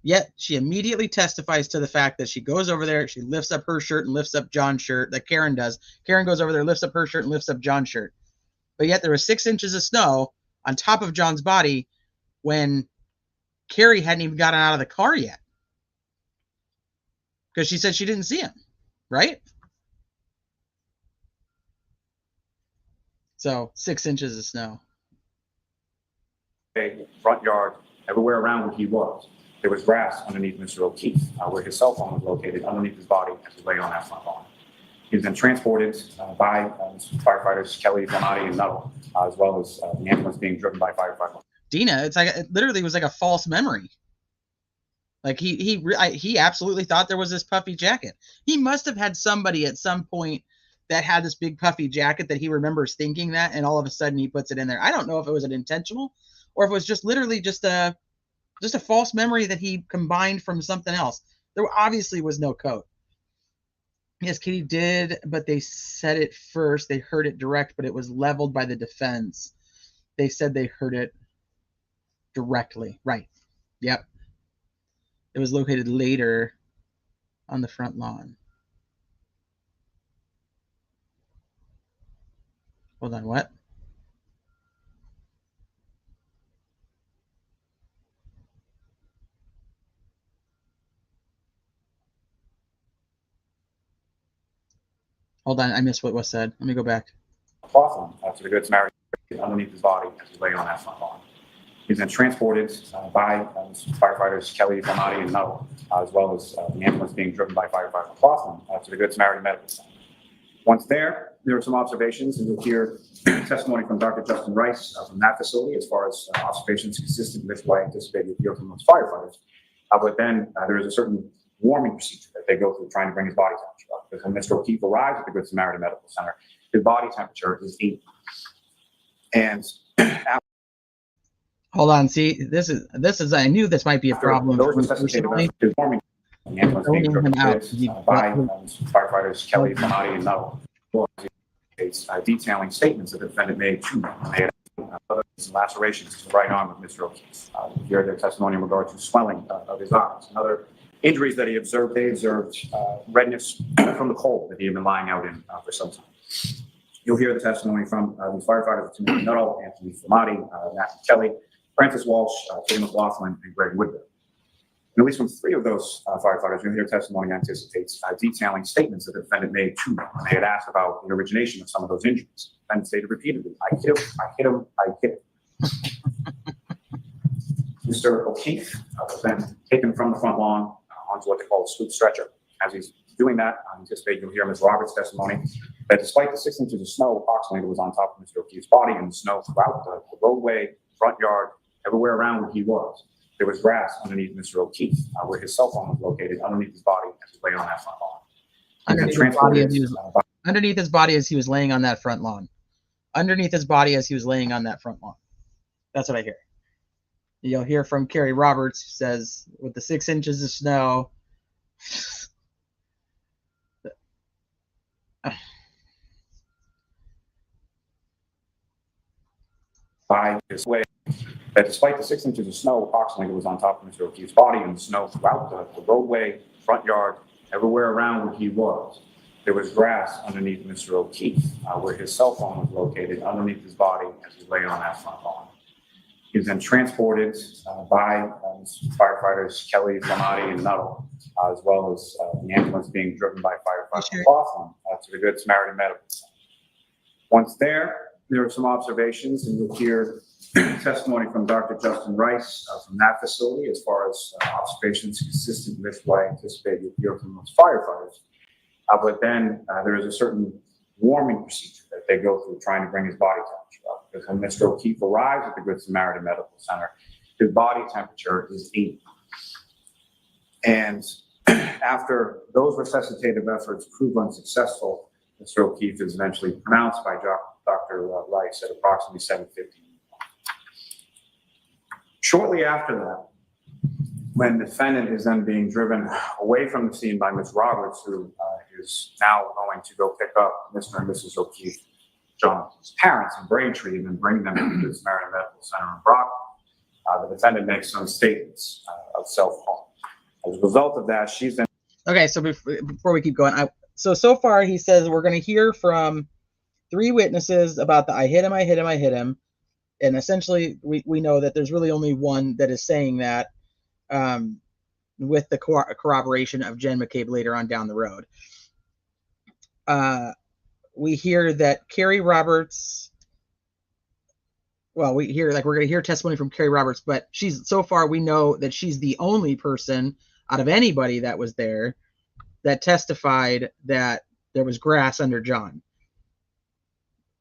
Yet she immediately testifies to the fact that she goes over there, she lifts up her shirt and lifts up John's shirt, that Karen does. Karen goes over there, lifts up her shirt and lifts up John's shirt. But yet there was 6 inches of snow on top of John's body when Carrie hadn't even gotten out of the car yet. Because she said she didn't see him, right? So 6 inches of snow. Front yard, everywhere around where he was. There was grass underneath Mr. O'Keefe, where his cell phone was located underneath his body as he lay on that front lawn. He was then transported by firefighters Kelly, Flamati, and Nuttall, as well as the ambulance being driven by firefighters. Dina, it's like it literally was like a false memory. Like he absolutely thought there was this puffy jacket. He must have had somebody at some point that had this big puffy jacket that he remembers thinking that, and all of a sudden he puts it in there. I don't know if it was an intentional or if it was just literally just a false memory that he combined from something else. There obviously was no coat. Yes, Katie did, but they said it first. They heard it direct, but it was leveled by the defense. They said they heard it directly. Right. Yep. It was located later on the front lawn. Hold on, what? Hold on, I missed what was said. Let me go back. Cloth to the Good Samaritan underneath his body as he lay on that front lawn. He was then transported by firefighters Kelly, Flamati, and Nuttall, as well as the ambulance being driven by firefighter Cloughlin to the Good Samaritan Medical Center. Once there were some observations, and you'll hear testimony from Dr. Justin Rice from that facility as far as observations consistent with what I anticipated you'd hear from those firefighters. But then there is a certain warming procedure that they go through trying to bring his body temperature up. Because when Mr. O'Keefe arrives at the Good Samaritan Medical Center, his body temperature is 80. And hold on, see, this is I knew this might be a problem. Personally, warming him out by firefighters Kelly, Flamati, and Nuttall. Detailing statements that the defendant made to them. They had lacerations to the right arm of Mr. O'Keefe. You heard their testimony in regard to swelling of his arms and other injuries that he observed. They observed redness from the cold that he had been lying out in for some time. You'll hear the testimony from the firefighters Timothy Nuttall, Anthony Flamati, Matthew Kelly, Francis Walsh, Tim McLaughlin, and Greg Woodbury. And at least from 3 of those firefighters, you'll hear testimony anticipates detailing statements that the defendant made to them. They had asked about the origination of some of those injuries. The defendant stated repeatedly, I hit him, I hit him, I hit him. Mr. O'Keefe was then taken from the front lawn onto what they call a scoop stretcher. As he's doing that, I anticipate you'll hear Ms. Roberts' testimony that despite the 6 inches of snow approximately that was on top of Mr. O'Keefe's body and the snow throughout the roadway, front yard, everywhere around where he was, there was grass underneath Mr. O'Keefe, where his cell phone was located underneath his body as he lay on that front lawn. Underneath his body as he was laying on that front lawn. Underneath his body as he was laying on that front lawn. That's what I hear. You'll hear from Carrie Roberts, who says, with the 6 inches of snow, by his way, that despite the 6 inches of snow approximately that was on top of Mr. O'Keefe's body and the snow throughout the roadway, front yard, everywhere around where he was, there was grass underneath Mr. O'Keefe, where his cell phone was located underneath his body as he lay on that front lawn. He was then transported by firefighters Kelly, Flamati, and Nuttall, as well as the ambulance being driven by firefighter Cloughlin to the Good Samaritan Medical Center. Once there were some observations, and you'll hear testimony from Dr. Justin Rice from that facility as far as observations consistent with what I anticipate you'll hear from those firefighters. But then there is a certain warming procedure that they go through trying to bring his body temperature up. Because when Mr. O'Keefe arrives at the Good Samaritan Medical Center, his body temperature is 80. And after those resuscitative efforts prove unsuccessful, Mr. O'Keefe is eventually pronounced by Dr. Rice at approximately 7:50. Shortly after that, when the defendant is then being driven away from the scene by Ms. Roberts, who is now going to go pick up Mr. and Mrs. O'Keefe, Jonathan's parents in Braintree, and then bring them to the Samaritan Medical Center in Brockton, the defendant makes some statements of self-harm. As a result of that, she's then... Okay, so before we keep going, so far he says we're going to hear from 3 witnesses about the I hit him. And essentially, we know that there's really only one that is saying that, with the corroboration of Jen McCabe later on down the road. We hear that Carrie Roberts well, we're going to hear testimony from Carrie Roberts, but so far we know that she's the only person out of anybody that was there that testified that there was grass under John.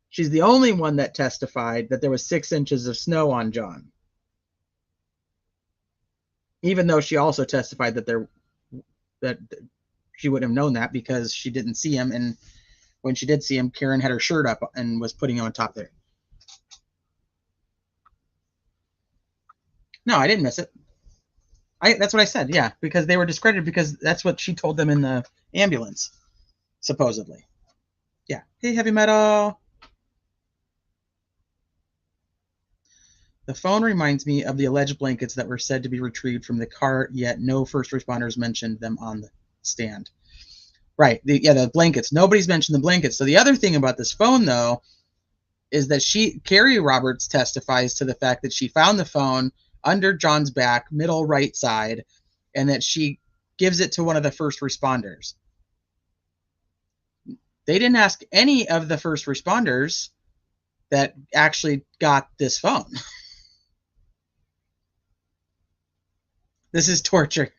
She's the only one that testified that there was 6 inches of snow on John. Even though she also testified that she wouldn't have known that because she didn't see him, and when she did see him, Karen had her shirt up and was putting him on top there. No, I didn't miss it. That's what I said, yeah, because they were discredited because that's what she told them in the ambulance, supposedly. Yeah. Hey, heavy metal. The phone reminds me of the alleged blankets that were said to be retrieved from the car, yet no first responders mentioned them on the stand. Right. The blankets. Nobody's mentioned the blankets. So the other thing about this phone, though, is that Carrie Roberts testifies to the fact that she found the phone under John's back, middle right side, and that she gives it to one of the first responders. They didn't ask any of the first responders that actually got this phone. This is torture.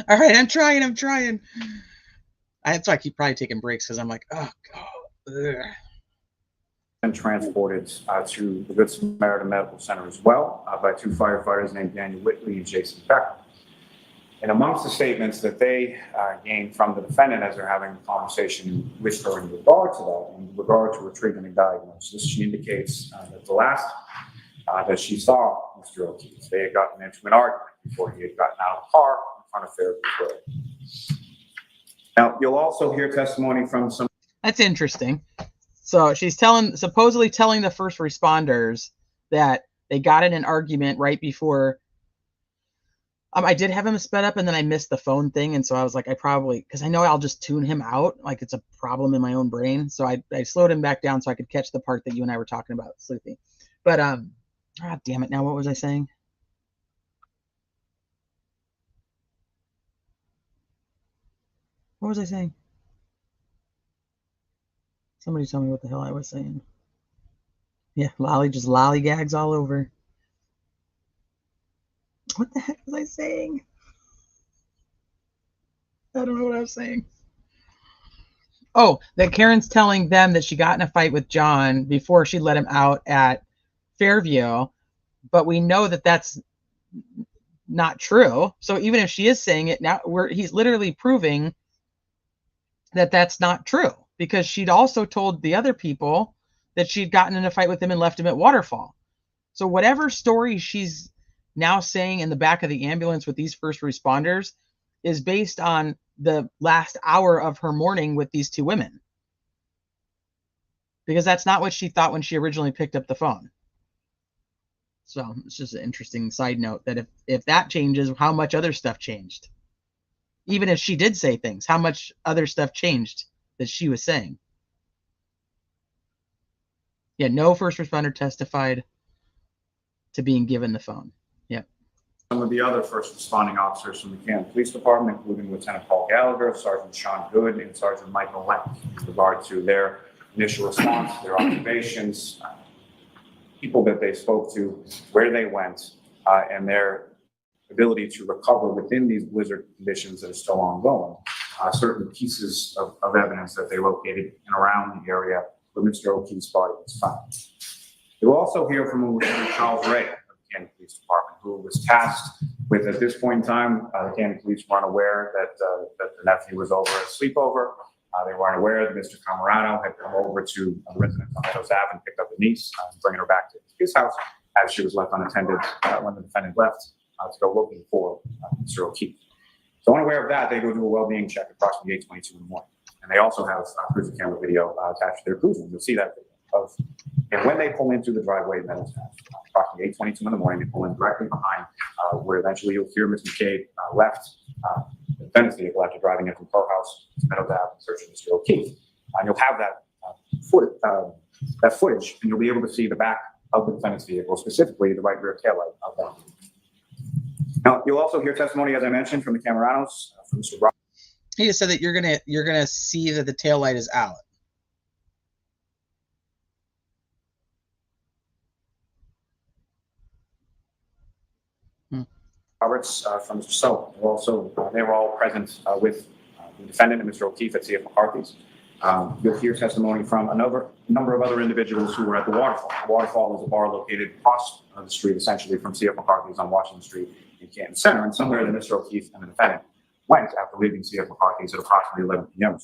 All right, I'm trying. That's why I keep probably taking breaks, because I'm like, oh, God. Ugh. And transported to the Good Samaritan Medical Center as well by 2 firefighters named Daniel Whitley and Jason Becker. And amongst the statements that they gained from the defendant as they're having a conversation with her in regard to that, in regard to her treatment and diagnosis, she indicates that the last that she saw Mr. O'Keefe, they had gotten into an argument before he had gotten out of the car in front of Fairview Road. Now, you'll also hear testimony from some. That's interesting. So she's supposedly telling the first responders that they got in an argument right before. I did have him sped up, and then I missed the phone thing, and so I was like, because I know I'll just tune him out, like it's a problem in my own brain. So I slowed him back down so I could catch the part that you and I were talking about, Sleepy. But damn it! Now what was I saying? What was I saying? Somebody tell me what the hell I was saying. Yeah, lollygags all over. What the heck was I saying? I don't know what I was saying. Oh, that Karen's telling them that she got in a fight with John before she let him out at Fairview, but we know that that's not true. So even if she is saying it now, he's literally proving that that's not true, because she'd also told the other people that she'd gotten in a fight with him and left him at Waterfall. So whatever story she's now saying in the back of the ambulance with these first responders is based on the last hour of her morning with these 2 women. Because that's not what she thought when she originally picked up the phone. So it's just an interesting side note that if that changes, how much other stuff changed? Even if she did say things, how much other stuff changed that she was saying? Yeah, no first responder testified to being given the phone. Yep. Some of the other first responding officers from the Canton Police Department, including Lieutenant Paul Gallagher, Sergeant Sean Good, and Sergeant Michael Lenk, in regard to their initial response, their observations, people that they spoke to, where they went, and their ability to recover within these blizzard conditions that are still ongoing, certain pieces of evidence that they located in and around the area where Mr. O'Keefe's body was found. You'll also hear from Lieutenant Charles Ray of the Canton Police Department, who was tasked with, at this point in time, the Canton Police were unaware that the nephew was over at a sleepover. They were unaware that Mr. Camarano had come over to a residence on Meadows Ave and picked up a niece, bringing her back to his house as she was left unattended when the defendant left to go looking for Mr. O'Keefe. So unaware of that, they go do a well-being check approximately 8:22 in the morning. And they also have cruiser camera video attached to their cruiser. You'll see that video and when they pull into the driveway at Meadows Ave, approximately 8:22 in the morning, they pull in directly behind where eventually you'll hear Ms. McCabe left the defendant's vehicle after driving in from her house to Meadows Ave and searching Mr. O'Keefe. And you'll have that footage, and you'll be able to see the back of the defendant's vehicle, specifically the right rear taillight of that. Now, you'll also hear testimony, as I mentioned, from the Camaranos, from Mr. Rob. He just said that you're gonna see that the taillight is out. Roberts from Mr. Sullivan. They were all present with the defendant and Mr. O'Keefe at C.F. McCarthy's. You'll hear testimony from a number of other individuals who were at the Waterfall. The Waterfall is a bar located across the street, essentially, from C.F. McCarthy's on Washington Street in Canton Center, and somewhere that Mr. O'Keefe and the defendant went after leaving C.F. McCarthy's at approximately 11 p.m.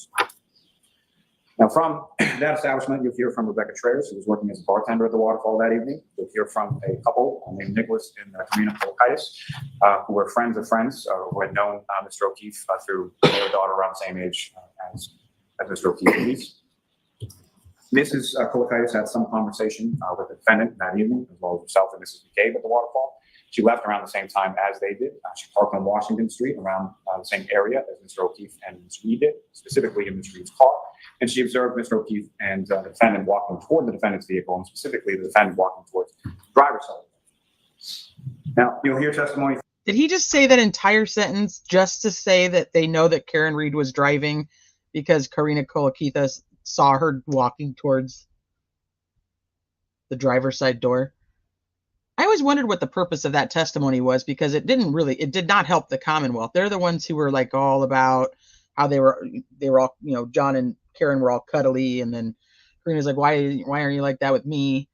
Now, from that establishment, you'll hear from Rebecca Traers, who was working as a bartender at the Waterfall that evening. You'll hear from a couple named Nicholas and Karina Polakaitis, who were friends of friends, who had known Mr. O'Keefe through their daughter around the same age as Mr. O'Keefe. Mrs. Polakaitis had some conversation with the defendant that evening, as well as herself and Mrs. McCabe at the Waterfall. She left around the same time as they did. She parked on Washington Street around the same area as Mr. O'Keefe and Ms. Reed did, specifically in Ms. Reed's car. And she observed Mr. O'Keefe and the defendant walking toward the defendant's vehicle, and specifically the defendant walking towards the driver's side. Now, you'll hear testimony. Did he just say that entire sentence just to say that they know that Karen Reed was driving because Karina Kolakithas saw her walking towards the driver's side door? I always wondered what the purpose of that testimony was, because it did not help the Commonwealth. They're the ones who were like all about how they were all, John and Karen were all cuddly, and then Karina's like, why aren't you like that with me?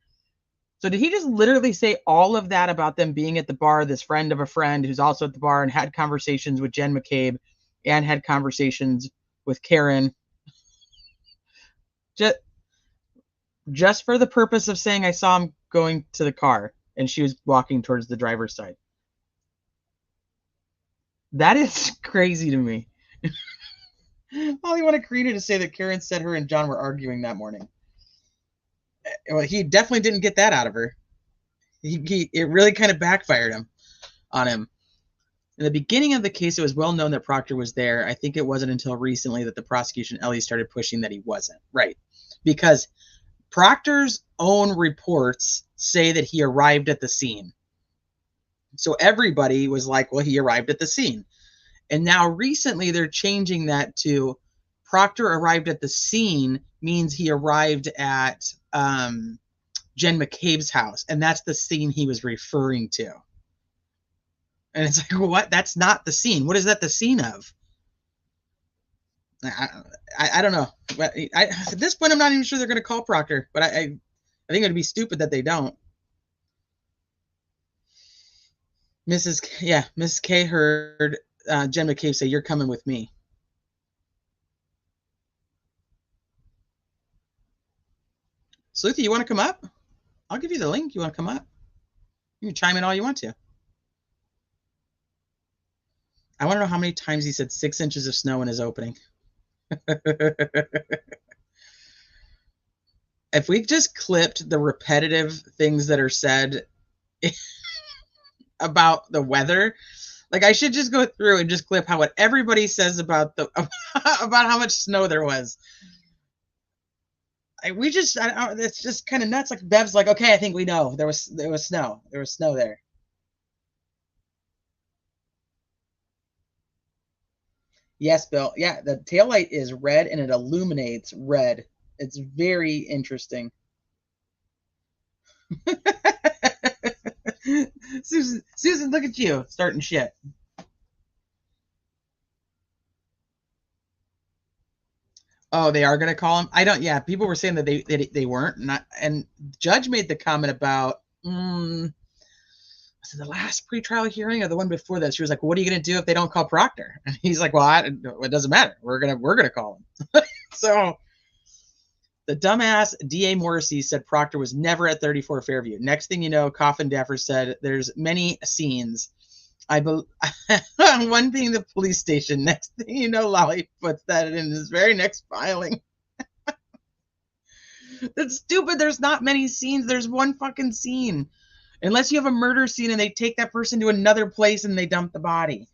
So did he just literally say all of that about them being at the bar, this friend of a friend who's also at the bar, and had conversations with Jen McCabe and had conversations with Karen, just for the purpose of saying I saw him going to the car and she was walking towards the driver's side? That is crazy to me. Well, he wanted Karina to say that Karen said her and John were arguing that morning. Well, he definitely didn't get that out of her. It really kind of backfired on him. In the beginning of the case, it was well known that Proctor was there. I think it wasn't until recently that the prosecution, Ellie, started pushing that he wasn't. Right. Because Proctor's own reports say that he arrived at the scene. So everybody was like, well, he arrived at the scene. And now recently they're changing that to Proctor arrived at the scene means he arrived at Jen McCabe's house. And that's the scene he was referring to. And it's like, what? That's not the scene. What is that the scene of? I don't know. But at this point, I'm not even sure they're going to call Proctor. But I think it would be stupid that they don't. Mrs. K heard Jen McCabe say, "You're coming with me." Sleuthie, you want to come up? I'll give you the link. You want to come up? You can chime in all you want to. I want to know how many times he said 6 inches of snow in his opening. If we just clipped the repetitive things that are said about the weather, like I should just go through and just clip what everybody says about about how much snow there was. It's just kind of nuts. Like Bev's like, okay, I think we know there was snow. There was snow there. Yes, Bill. Yeah, the taillight is red and it illuminates red. It's very interesting. Susan, look at you starting shit. Oh, they are going to call him? Yeah, people were saying that they weren't. And Judge made the comment about, was it the last pretrial hearing or the one before that? She was like, what are you going to do if they don't call Proctor? And he's like, well, it doesn't matter. We're going to call him. So the dumbass D.A. Morrissey said Proctor was never at 34 Fairview. Next thing you know, Coffin Daffer said there's many scenes. One being the police station. Next thing you know, Lolly puts that in his very next filing. That's stupid. There's not many scenes. There's one fucking scene. Unless you have a murder scene and they take that person to another place and they dump the body.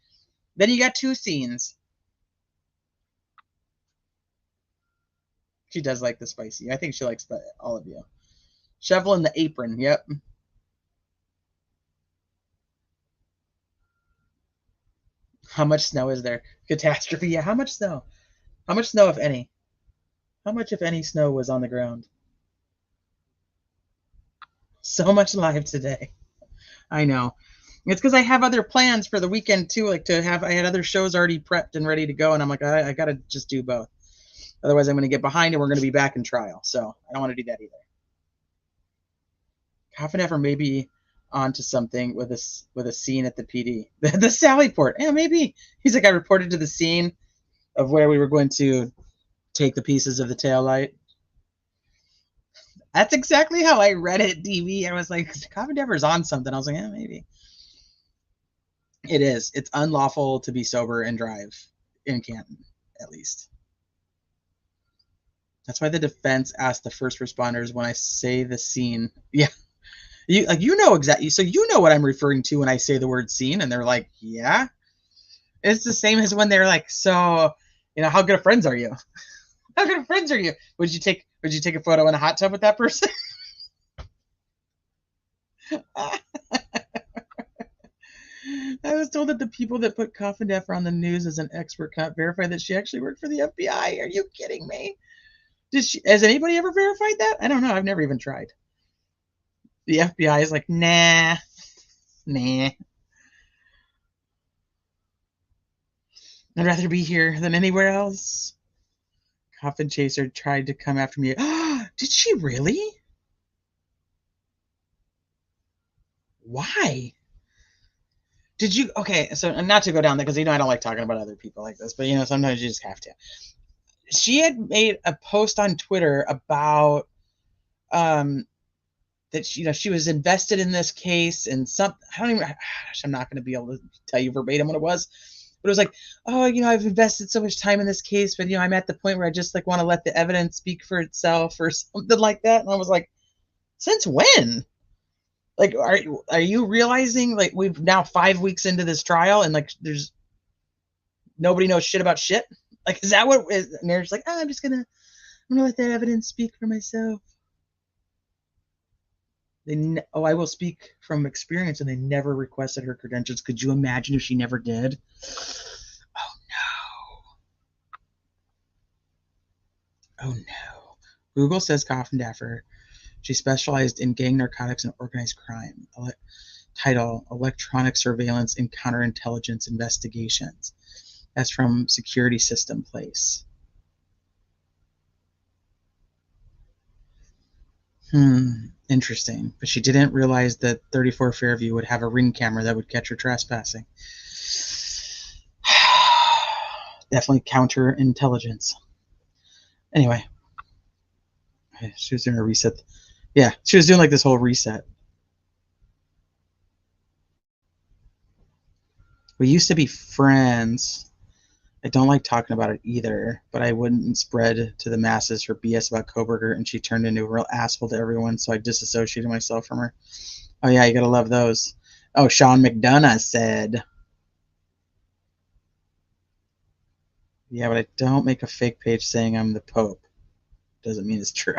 Then you got 2 scenes. She does like the spicy. I think she likes all of you. Shovel in the apron. Yep. How much snow is there? Catastrophe. Yeah, how much snow? How much snow, if any? How much, if any, snow was on the ground? So much live today. I know. It's because I have other plans for the weekend too. Like I had other shows already prepped and ready to go, and I'm like, I got to just do both. Otherwise, I'm going to get behind, and we're going to be back in trial. So I don't want to do that either. Coffin Effer may be onto something with a scene at the PD, the Sally Port. Yeah, maybe. He's like, I reported to the scene of where we were going to take the pieces of the taillight. That's exactly how I read it, DV. I was like, Coffin Effer's on something. I was like, yeah, maybe. It is. It's unlawful to be sober and drive in Canton, at least. That's why the defense asked the first responders when I say the scene. Yeah. You know exactly. So you know what I'm referring to when I say the word scene, and they're like, yeah. It's the same as when they're like, so, how good of friends are you? How good of friends are you? Would you take a photo in a hot tub with that person? I was told that the people that put Coffin Effer on the news as an expert cannot verify that she actually worked for the FBI. Are you kidding me? Has anybody ever verified that? I don't know. I've never even tried. The FBI is like, nah. I'd rather be here than anywhere else. Coffin Chaser tried to come after me. Did she really? Why? Did you? Okay, so not to go down there, because I don't like talking about other people like this, but sometimes you just have to. She had made a post on Twitter about that she was invested in this case, and I'm not going to be able to tell you verbatim what it was, but it was like, I've invested so much time in this case, but I'm at the point where I just want to let the evidence speak for itself or something like that. And I was like, since when? Like, are you realizing, like, we've now 5 weeks into this trial, and like there's nobody knows shit about shit? Like, is that what? And they're just like, I'm gonna let that evidence speak for myself. I will speak from experience, and they never requested her credentials. Could you imagine if she never did? Oh no. Google says Coffin Effer. She specialized in gang narcotics and organized crime. Title: Electronic Surveillance and Counterintelligence Investigations. That's from Security System Place. Interesting. But she didn't realize that 34 Fairview would have a ring camera that would catch her trespassing. Definitely counterintelligence. Anyway. She was doing a reset. Yeah, she was doing like this whole reset. We used to be friends. I don't like talking about it either, but I wouldn't spread to the masses her BS about Koberger, and she turned into a real asshole to everyone, so I disassociated myself from her. Oh yeah, you gotta love those. Oh, Sean McDonough said. Yeah, but I don't make a fake page saying I'm the Pope. Doesn't mean it's true.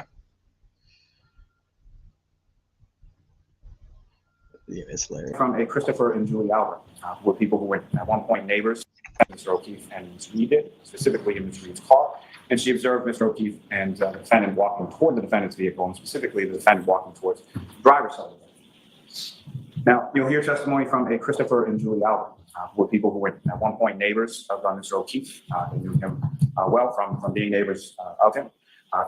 Yeah, it's hilarious. From a Christopher and Julie Albert, who were people who were at one point neighbors, Mr. O'Keefe and Ms. Reed did, specifically in Ms. Reed's car. And she observed Mr. O'Keefe and the defendant walking toward the defendant's vehicle, and specifically the defendant walking towards the driver's side of the vehicle. Now, you'll hear testimony from a Christopher and Julie Albert, who were people who were at one point neighbors of Mr. O'Keefe. They knew him well from being neighbors of him.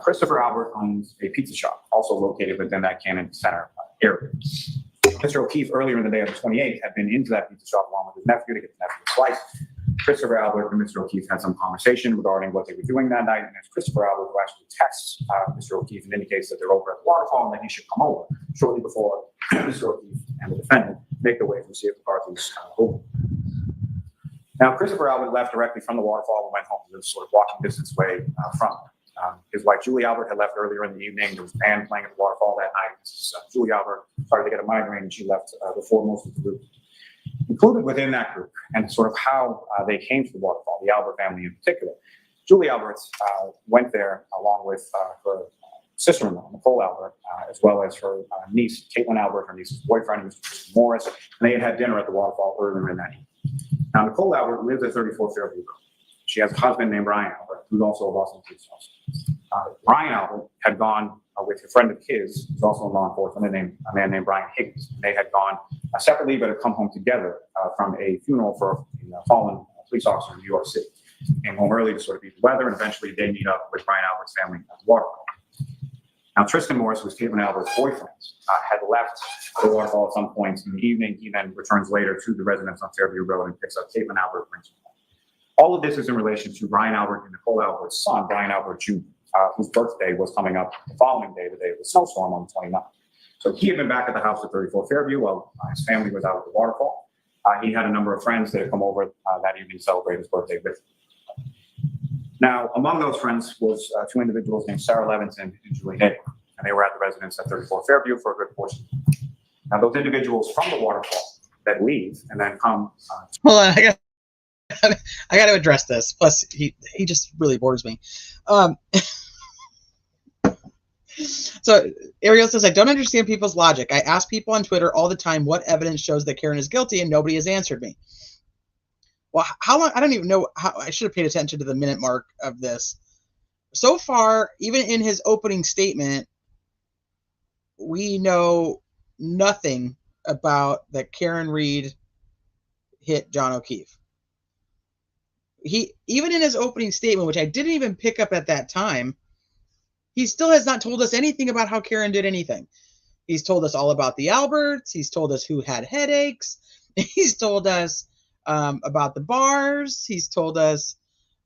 Christopher Albert owns a pizza shop, also located within that Cannon Center area. Mr. O'Keefe, earlier in the day of the 28th, had been into that pizza shop along with his nephew to get the nephew a slice. Christopher Albert and Mr. O'Keefe had some conversation regarding what they were doing that night, and it's Christopher Albert who actually texts Mr. O'Keefe and indicates that they're over at the waterfall and that he should come over shortly before Mr. O'Keefe and the defendant make their way from C.F. McCarthy's home. Now, Christopher Albert left directly from the waterfall and went home. He was sort of walking distance away from it. His wife, Julie Albert, had left earlier in the evening. There was a band playing at the waterfall that night. Julie Albert started to get a migraine, and she left before most of the group. Included within that group, and sort of how they came to the waterfall, the Albert family in particular, Julie Albert went there along with her sister-in-law, Nicole Albert, as well as her niece, Caitlin Albert, her niece's boyfriend, Mr. Morris, and they had had dinner at the waterfall earlier in that evening. Now, Nicole Albert lives at 34 Fairview Road. She has a husband named Brian Albert, who's also a Boston police officer. Brian Albert had gone with a friend of his, who's also in law enforcement, a man named Brian Higgins. They had gone separately, but had come home together from a funeral for a fallen police officer in New York City. Came home early to sort of beat the weather, and eventually they meet up with Brian Albert's family at the waterfall. Now, Tristan Morris, who was Caitlin Albert's boyfriend, had left the waterfall at some point in the evening. He then returns later to the residence on Fairview Road and picks up Caitlin Albert, brings her home. All of this is in relation to Brian Albert and Nicole Albert's son, Brian Albert Jr., whose birthday was coming up the following day, the day of the snowstorm on the 29th. So he had been back at the house at 34 Fairview while his family was out at the waterfall. He had a number of friends that had come over that evening to celebrate his birthday with him. Now, among those friends was two individuals named Sarah Levinson and Julie Nagle, and they were at the residence at 34 Fairview for a good portion. Now, those individuals from the waterfall that leave and then come. Hold on, I got to address this. Plus, he just really bores me. So Ariel says, I don't understand people's logic. I ask people on Twitter all the time what evidence shows that Karen is guilty, and nobody has answered me. Well, how long? I don't even know how. I should have paid attention to the minute mark of this. So far, even in his opening statement, we know nothing about that Karen Reed hit John O'Keefe. He, even in his opening statement, which I didn't even pick up at that time, he still has not told us anything about how Karen did anything. He's told us all about the Alberts. He's told us who had headaches. He's told us about the bars. He's told us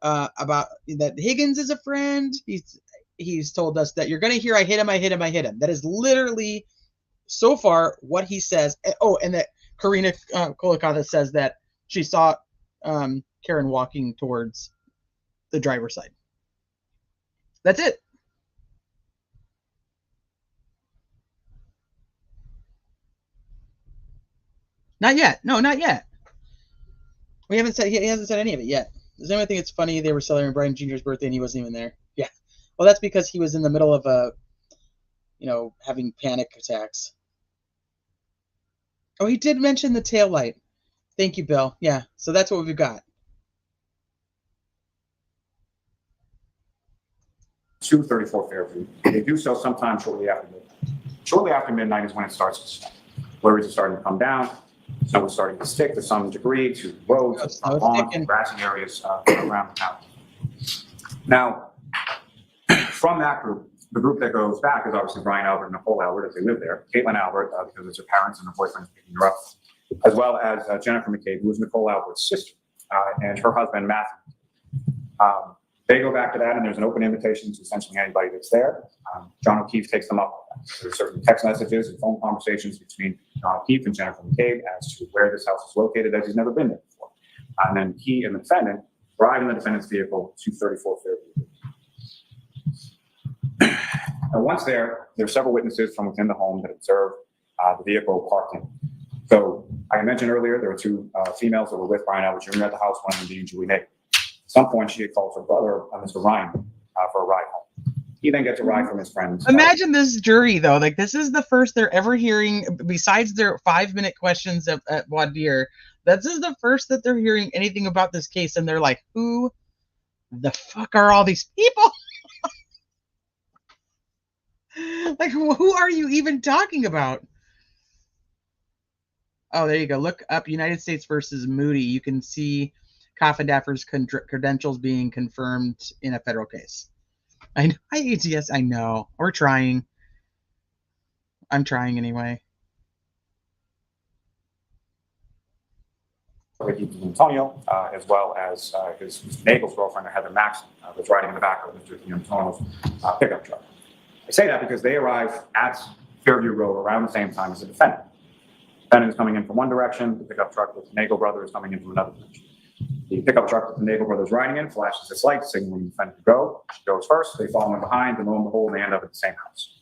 about that Higgins is a friend. He's told us that you're going to hear I hit him, I hit him, I hit him. That is literally so far what he says. Oh, and that Karina Kolakata says that she saw Karen walking towards the driver's side. That's it. Not yet. No, not yet. He hasn't said any of it yet. Does anyone think it's funny they were celebrating Brian Jr.'s birthday and he wasn't even there? Yeah. Well, that's because he was in the middle of having panic attacks. Oh, he did mention the taillight. Thank you, Bill. Yeah. So that's what we've got. 234 Fairview. They do so sometime shortly after midnight. Shortly after midnight is when it starts to snow. Flurries are starting to come down. Snow is starting to stick to some degree to roads, lawns, and grassy areas around the town. Now, from that group, the group that goes back is obviously Brian Albert and Nicole Albert, as they live there. Caitlin Albert, because it's her parents and her boyfriend picking her up, as well as Jennifer McCabe, who is Nicole Albert's sister, and her husband, Matthew. They go back to that, and there's an open invitation to essentially anybody that's there. John O'Keefe takes them up. There's certain text messages and phone conversations between John O'Keefe and Jennifer McCabe as to where this house is located, as he's never been there before. And then he and the defendant drive in the defendant's vehicle to 34 Fairview. And once there are several witnesses from within the home that observe the vehicle parked in. So I mentioned earlier there were two females that were with Brian Albert Jr. at the house, one of them being Julie Nagle. At some point, she had called her brother, Mr. Ryan, for a ride home. He then gets a ride from his friends. Imagine this jury, though. Like, this is the first they're ever hearing, besides their 5-minute questions at voir dire, this is the first that they're hearing anything about this case, and they're like, who the fuck are all these people? Like, who are you even talking about? Oh, there you go. Look up United States versus Moody. You can see Coffindaffer's credentials being confirmed in a federal case. I know. Yes, I know. We're trying. I'm trying anyway. Ricky Antonio, as well as his Nagle's girlfriend, Heather Maxson, was riding in the back of Mr. Antonio's pickup truck. I say that because they arrive at Fairview Road around the same time as the defendant. The defendant is coming in from one direction. The pickup truck with the Nagle brother is coming in from another direction. The pickup truck that the Nagle brothers riding in flashes its light, signaling the defendant to go. She goes first. They follow in behind, and lo and behold, they end up at the same house.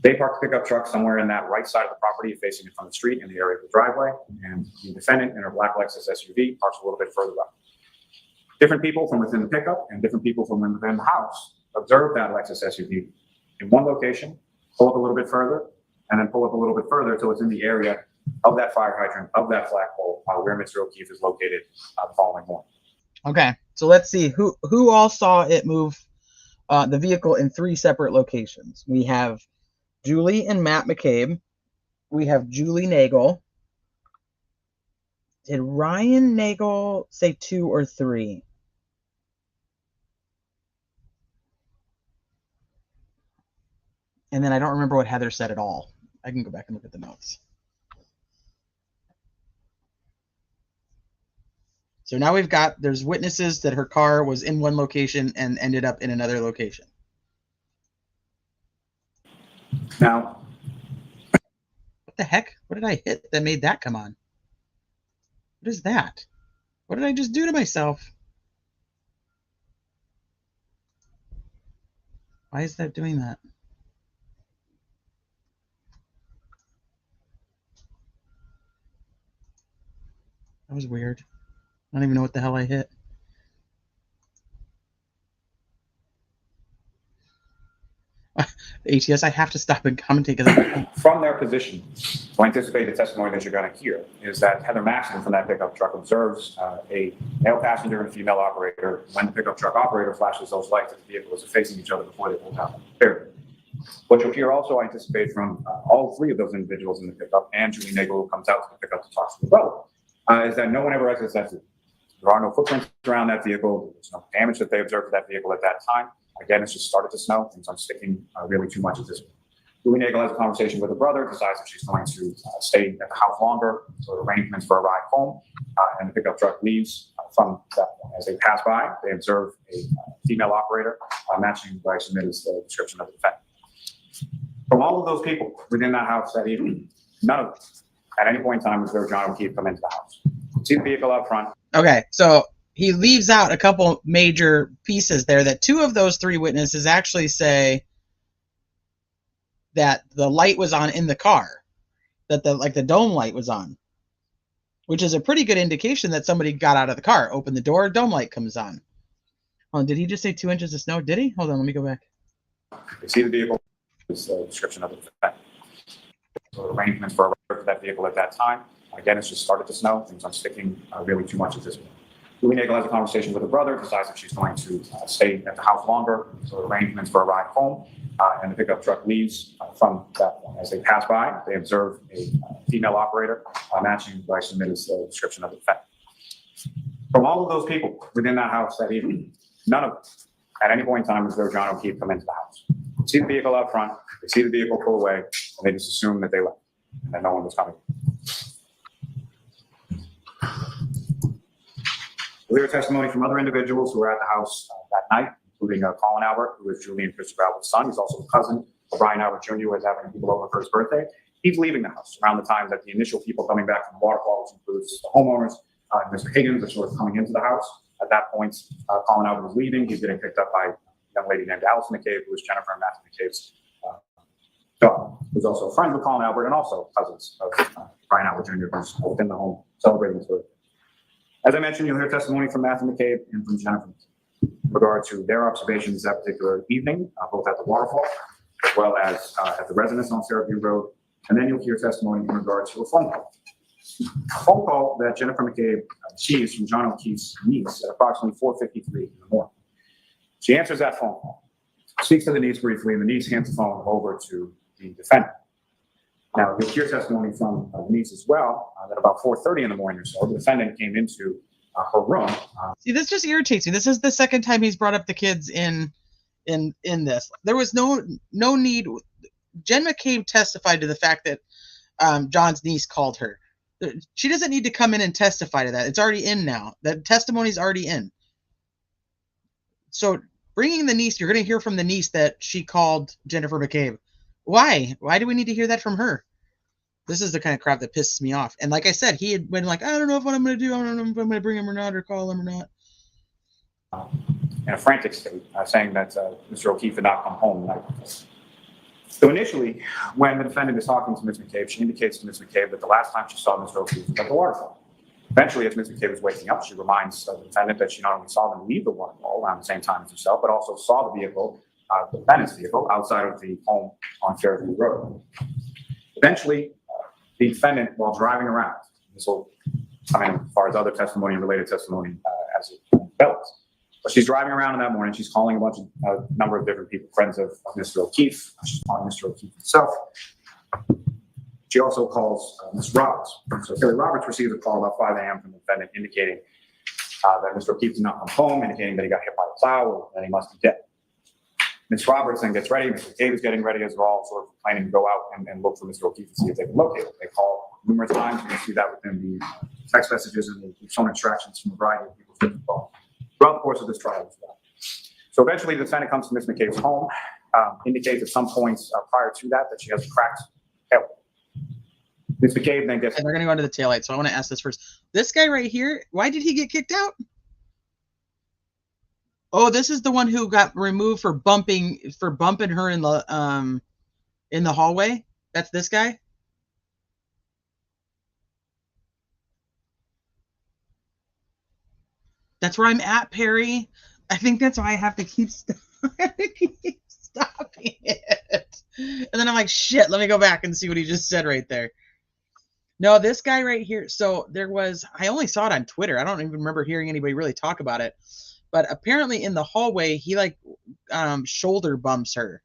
They park the pickup truck somewhere in that right side of the property, facing it from the street in the area of the driveway, and the defendant in her black Lexus SUV parks a little bit further up. Different people from within the pickup and different people from within the house observe that Lexus SUV in one location, pull up a little bit further, and then pull up a little bit further until it's in the area of that fire hydrant, of that flagpole, where Mr. O'Keefe is located the following morning. Okay, so let's see who all saw it move the vehicle in 3 separate locations. We have Julie and Matt McCabe. We have Julie Nagle. Did Ryan Nagel say 2 or 3? And then I don't remember what Heather said at all. I can go back and look at the notes. So now there's witnesses that her car was in one location and ended up in another location. Now, what the heck? What did I hit that made that come on? What is that? What did I just do to myself? Why is that doing that? That was weird. I don't even know what the hell I hit. ATS, I have to stop and commentate because from their position, so I anticipate the testimony that you're going to hear is that Heather Maxson from that pickup truck observes a male passenger and a female operator when the pickup truck operator flashes those lights that the vehicles are facing each other before they pull down. Period. What you'll hear also, I anticipate, from all three of those individuals in the pickup and Julie Nagel, who comes out to the pickup to talk to the brother, is that no one ever exits that vehicle. There are no footprints around that vehicle. There's no damage that they observed to that vehicle at that time. Again, it's just started to snow. Things aren't sticking really too much at this point. Julie Nagel has a conversation with her brother, decides that she's going to stay at the house longer, so arrangements for a ride home, and the pickup truck leaves from that point. As they pass by, they observe a female operator, matching what I submit as the description of the defendant. From all of those people within that house that evening, none of them at any point in time observed John O'Keefe come into the house. See the vehicle out front. Okay, so he leaves out a couple major pieces there that 2 of those 3 witnesses actually say that the light was on in the car, that the dome light was on, which is a pretty good indication that somebody got out of the car, opened the door, dome light comes on. Oh, did he just say 2 inches of snow? Did he? Hold on, let me go back. You see the vehicle, is the description of the defendant. So arrangements for that vehicle at that time. Again, it's just started to snow. Things aren't sticking really too much at this point. Julie Nagel has a conversation with her brother, decides that she's going to stay at the house longer, so arrangements for a ride home, and the pickup truck leaves from that point. As they pass by, they observe a female operator, matching what I submit as the description of the defendant. From all of those people within that house that evening, none of them at any point in time observed John O'Keefe come into the house. They see the vehicle out front, they see the vehicle pull away, and they just assume that they left, and that no one was coming. We'll hear testimony from other individuals who were at the house that night, including Colin Albert, who is Julie and Christopher Albert's son. He's also the cousin of Brian Albert Jr., who was having people over for his birthday. He's leaving the house around the time that the initial people coming back from the waterfall, which includes the homeowners, Mr. Higgins, are sort of coming into the house. At that point, Colin Albert was leaving. He's getting picked up by a young lady named Allison McCabe, who is Jennifer and Matthew McCabe's daughter, who's also friends with Colin Albert and also cousins of Brian Albert Jr., who's within the home celebrating his birthday. As I mentioned, you'll hear testimony from Matthew McCabe and from Jennifer in regard to their observations that particular evening, both at the waterfall as well as at the residence on Fairview Road. And then you'll hear testimony in regard to a phone call. A phone call that Jennifer McCabe receives from John O'Keefe's niece at approximately 4:53 in the morning. She answers that phone call, speaks to the niece briefly, and the niece hands the phone over to the defendant. Now, you'll hear testimony from the niece as well, that about 4:30 in the morning or so, the defendant came into her room. See, this just irritates me. This is the second time he's brought up the kids in this. There was no need. Jen McCabe testified to the fact that John's niece called her. She doesn't need to come in and testify to that. It's already in now. The testimony's already in. So bringing the niece, you're going to hear from the niece that she called Jennifer McCabe. Why? Why do we need to hear that from her? This is the kind of crap that pisses me off. And like I said, he had been like, I don't know what I'm going to do. I don't know if I'm going to bring him or not, or call him or not. In a frantic state, saying that Mr. O'Keefe did not come home the night before. So initially, when the defendant is talking to Ms. McCabe, she indicates to Ms. McCabe that the last time she saw Mr. O'Keefe was at the waterfall. Eventually, as Ms. McCabe was waking up, she reminds the defendant that she not only saw them leave the waterfall around the same time as herself, but also saw the vehicle, the defendant's vehicle, outside of the home on Fairview Road. Eventually, the defendant, while driving around, this will come in as far as other testimony and related testimony as it develops. But she's driving around in that morning. She's calling a number of different people, friends of Mr. O'Keefe. She's calling Mr. O'Keefe himself. She also calls Ms. Roberts. So Kelly Roberts receives a call about 5 a.m. from the defendant indicating that Mr. O'Keefe did not come home, indicating that he got hit by a plow or that he must be dead. Ms. Roberts then gets ready. Mr. O'Keefe is getting ready as they're all sort of planning to go out and look for Mr. O'Keefe to see if they can locate him. They call numerous times. You can see that within the text messages and the phone extractions from a variety of people's different phones throughout the course of this trial as well. So eventually the defendant comes to Ms. McCabe's home, indicates at some points prior to that she has a cracked taillight. Ms. McCabe then gets... And they're going to go into the taillight, so I want to ask this first. This guy right here, why did he get kicked out? Oh, this is the one who got removed for bumping her in the hallway. That's this guy. That's where I'm at, Perry. I think that's why I have to keep stopping it. And then I'm like, shit, let me go back and see what he just said right there. No, this guy right here. So there was, I only saw it on Twitter. I don't even remember hearing anybody really talk about it. But apparently in the hallway, he like shoulder bumps her.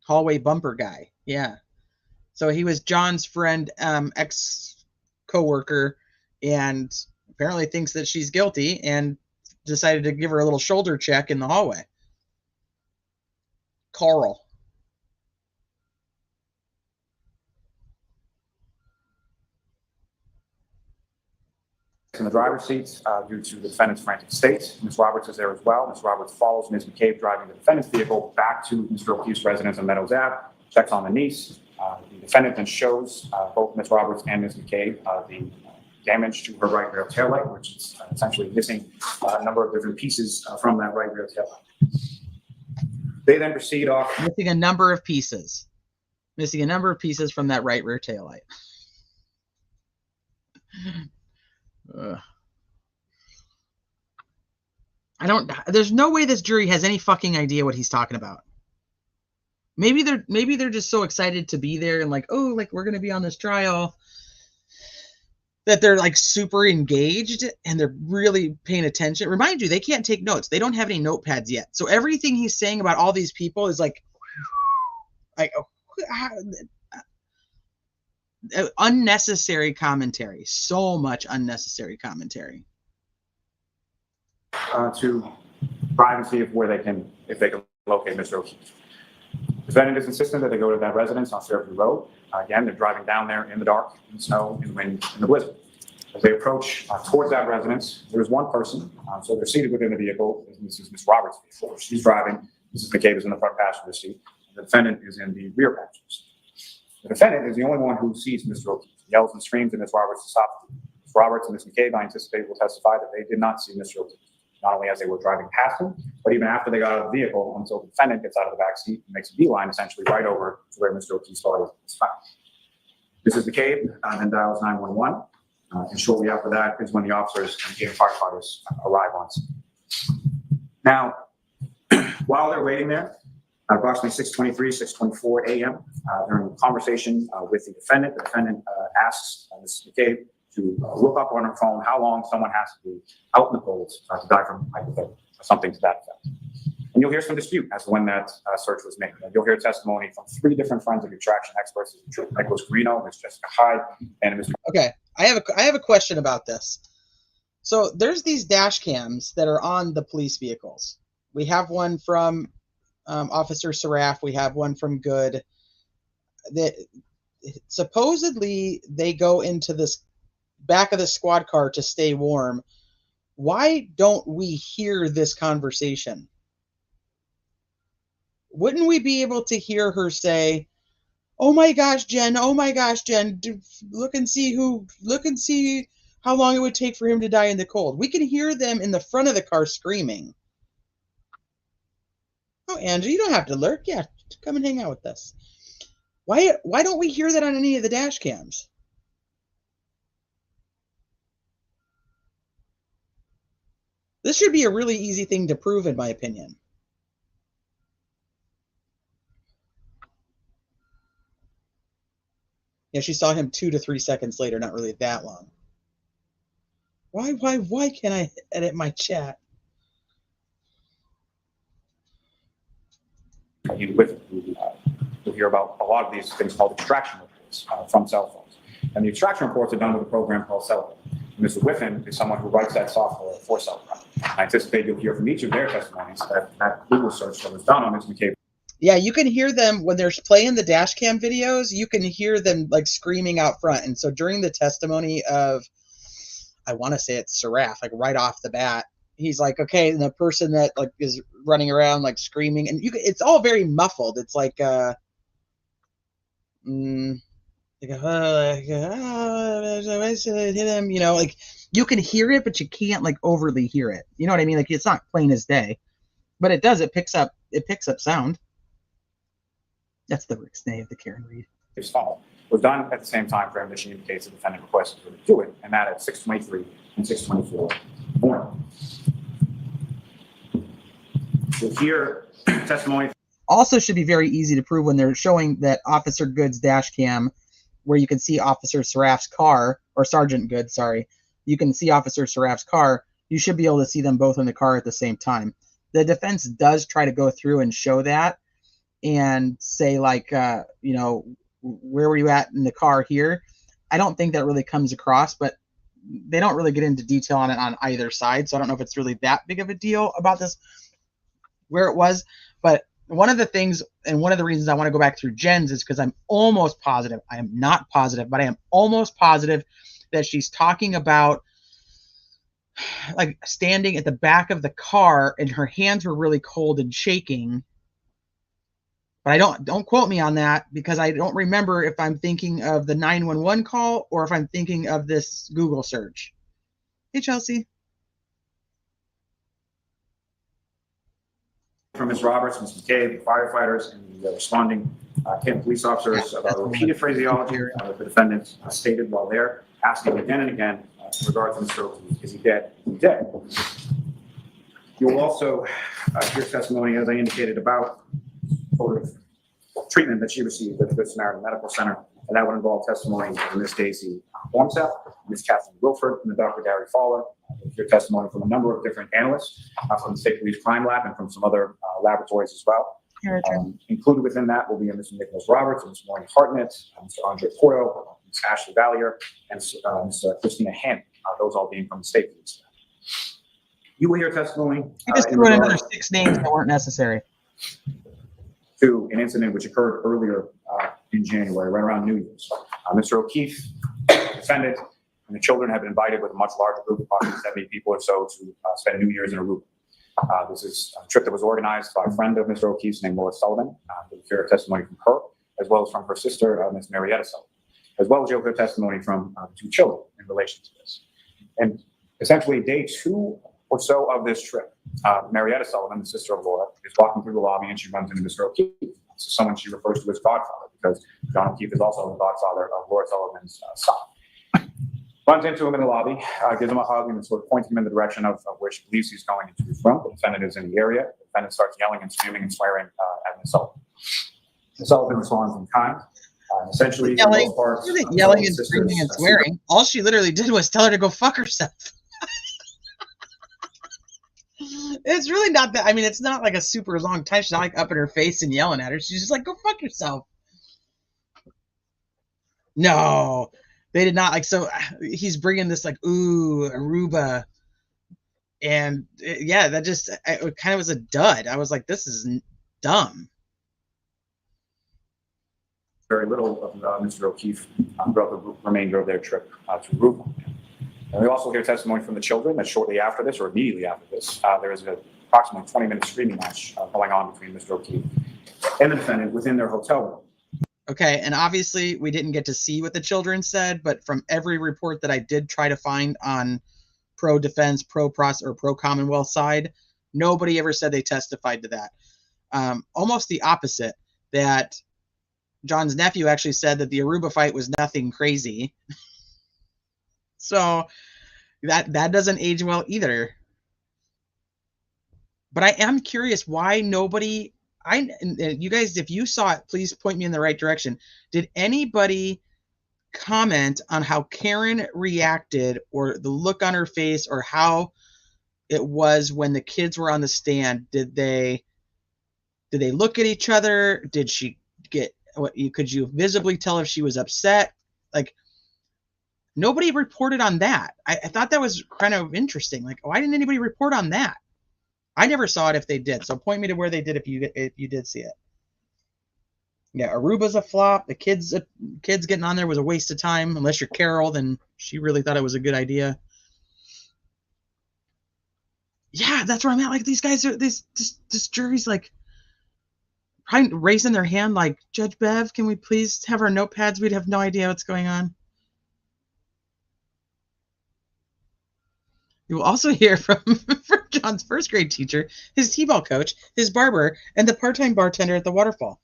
Hallway bumper guy. Yeah. So he was John's friend, ex-coworker, and apparently thinks that she's guilty and decided to give her a little shoulder check in the hallway. Carl. In the driver's seat due to the defendant's frantic state. Ms. Roberts is there as well. Ms. Roberts follows Ms. McCabe driving the defendant's vehicle back to Mr. O'Keefe's residence on Meadows Ave, checks on the niece. The defendant then shows both Ms. Roberts and Ms. McCabe the damage to her right rear taillight, which is essentially missing a number of different pieces from that right rear taillight. They then proceed off. Missing a number of pieces. Missing a number of pieces from that right rear taillight. There's no way this jury has any fucking idea what he's talking about. Maybe they're just so excited to be there and like, oh, like we're going to be on this trial, that they're like super engaged and they're really paying attention. Remind you, they can't take notes. They don't have any notepads yet. So everything he's saying about all these people is like unnecessary commentary. So much unnecessary commentary. To try and see if they can locate Mr. O'Keefe. The defendant is insistent that they go to that residence on Fairview Road. Again, they're driving down there in the dark, in the snow, in the wind, in the blizzard. As they approach towards that residence, there's one person. So they're seated within the vehicle. This is Ms. Roberts' vehicle. She's driving. Mrs. McCabe is in the front passenger seat. The defendant is in the rear passenger seat. The defendant is the only one who sees Mr. O'Keefe. He yells and screams at Ms. Roberts to stop. Ms. Roberts and Ms. McCabe, I anticipate, will testify that they did not see Mr. O'Keefe, not only as they were driving past him, but even after they got out of the vehicle until the defendant gets out of the back seat and makes a beeline essentially right over to where Mr. O'Keefe's body is found. Mrs. McCabe then dials 911, and shortly after that is when the officers and the firefighters arrive on scene. Now, while they're waiting there, at approximately 6:23, 6:24 a.m., during a conversation with the defendant asks Mrs. McCabe to look up on her phone how long someone has to be out in the cold to die from hypothermia, or something to that effect. And you'll hear some dispute as to when that search was made. And you'll hear testimony from 3 different forensic extraction experts: Nicholas Guarino, Ms. Jessica Hyde, and Ms. Okay, I have a question about this. So there's these dash cams that are on the police vehicles. We have one from Officer Saraf. We have one from Good. That supposedly they go into this back of the squad car to stay warm. Why don't we hear this conversation? Wouldn't we be able to hear her say, oh my gosh, Jen, look and see how long it would take for him to die in the cold. We can hear them in the front of the car screaming. Oh, Andrew, you don't have to lurk. Yeah, come and hang out with us. Why don't we hear that on any of the dash cams? This should be a really easy thing to prove, in my opinion. Yeah, she saw him 2 to 3 seconds later, not really that long. Why can't I edit my chat? With the hear about a lot of these things called extraction reports from cell phones. And the extraction reports are done with a program called Cell. Mr. Whiffen is someone who writes that software for Cell. I anticipate you'll hear from each of their testimonies that Google search that was done on Ms. McCabe. Yeah, you can hear them when they're playing the dash cam videos. You can hear them like screaming out front. And so during the testimony of, I want to say it's Saraf, like right off the bat, he's like, okay, and the person that like is running around like screaming, and it's all very muffled. It's like hit him, you know, like you can hear it, but you can't like overly hear it. You know what I mean? Like it's not plain as day, but it does. It picks up sound. That's the Rick Snay of the Karen Reed. His fault was done at the same time frame that she indicates the defendant requested her to do it, and that at 6:23 and 6:24 morning. We'll hear testimony. Also should be very easy to prove when they're showing that Officer Good's dash cam, where you can see Officer Saraf's car, or Sergeant Good, sorry. You can see Officer Saraf's car. You should be able to see them both in the car at the same time. The defense does try to go through and show that and say like, you know, where were you at in the car here? I don't think that really comes across, but they don't really get into detail on it on either side. So I don't know if it's really that big of a deal about this, where it was. But one of the things, and one of the reasons I want to go back through Jen's is because I'm almost positive, I am not positive, but I am almost positive that she's talking about like standing at the back of the car and her hands were really cold and shaking. But I don't quote me on that because I don't remember if I'm thinking of the 911 call or if I'm thinking of this Google search. Hey, Chelsea. From Ms. Roberts, Ms. McCabe, the firefighters, and the responding police officers about repeated phraseology that the defendant stated while there, asking again and again in regards to Mr. O'Keefe, is he dead? Is he dead? You will also hear testimony, as I indicated, about sort of treatment that she received at the Good Samaritan Medical Center, and that would involve testimony from Ms. Daisy Ormseth, Ms. Kathleen Wilford, and Dr. Gary Fowler. Your testimony from a number of different analysts from the State Police Crime Lab and from some other laboratories as well. Included within that will be Mr. Nicholas Roberts, Ms. Maureen Hartnett, Mr. Andre Porto, Ms. Ashley Valier, and Ms. Christina Hannon, those all being from the State Police. You will hear testimony. You just threw in another 6 names that weren't necessary. To an incident which occurred earlier in January, right around New Year's. Mr. O'Keefe, defendant, and the children have been invited with a much larger group, approximately 70 people or so, to spend New Year's in Aruba. This is a trip that was organized by a friend of Mr. O'Keefe's named Laura Sullivan. You'll hear testimony from her, as well as from her sister, Ms. Marietta Sullivan, as well as you'll hear testimony from the 2 children in relation to this. And essentially, day 2 or so of this trip, Marietta Sullivan, the sister of Laura, is walking through the lobby and she runs into Mr. O'Keefe. This is someone she refers to as godfather because John O'Keefe is also the godfather of Laura Sullivan's son. Runs into him in the lobby, gives him a hug, and sort of points him in the direction of where she believes he's going into his room. The defendant is in the area. The defendant starts yelling and screaming and swearing at Ms. Sullivan. Ms. Sullivan responds in kind. Essentially, for the most part, yelling and screaming and swearing. All she literally did was tell her to go fuck herself. It's really not that. I mean, it's not like a super long time. She's not like up in her face and yelling at her. She's just like, go fuck yourself. No, they did not. Like, so he's bringing this like, ooh, Aruba. And yeah, that just it kind of was a dud. I was like, this is dumb. Very little of Mr. O'Keefe throughout the remainder of their trip to Aruba. And we also hear testimony from the children that shortly after this, or immediately after this, there is an approximately 20-minute screaming match going on between Mr. O'Keefe and the defendant within their hotel room. Okay, and obviously we didn't get to see what the children said, but from every report that I did try to find on pro-defense, pro-Commonwealth side, nobody ever said they testified to that. Almost the opposite, that John's nephew actually said that the Aruba fight was nothing crazy. So that doesn't age well either. But I am curious why nobody, you guys, if you saw it, please point me in the right direction. Did anybody comment on how Karen reacted or the look on her face or how it was when the kids were on the stand? Did they look at each other? Did she get Could you visibly tell if she was upset? Like, nobody reported on that. I thought that was kind of interesting. Like, why didn't anybody report on that? I never saw it if they did. So point me to where they did if you did see it. Yeah, Aruba's a flop. The kids getting on there was a waste of time. Unless you're Carol, then she really thought it was a good idea. Yeah, that's where I'm at. Like, these guys are this jury's like probably raising their hand like, Judge Bev, can we please have our notepads? We'd have no idea what's going on. You will also hear from John's first grade teacher, his t-ball coach, his barber, and the part-time bartender at the waterfall.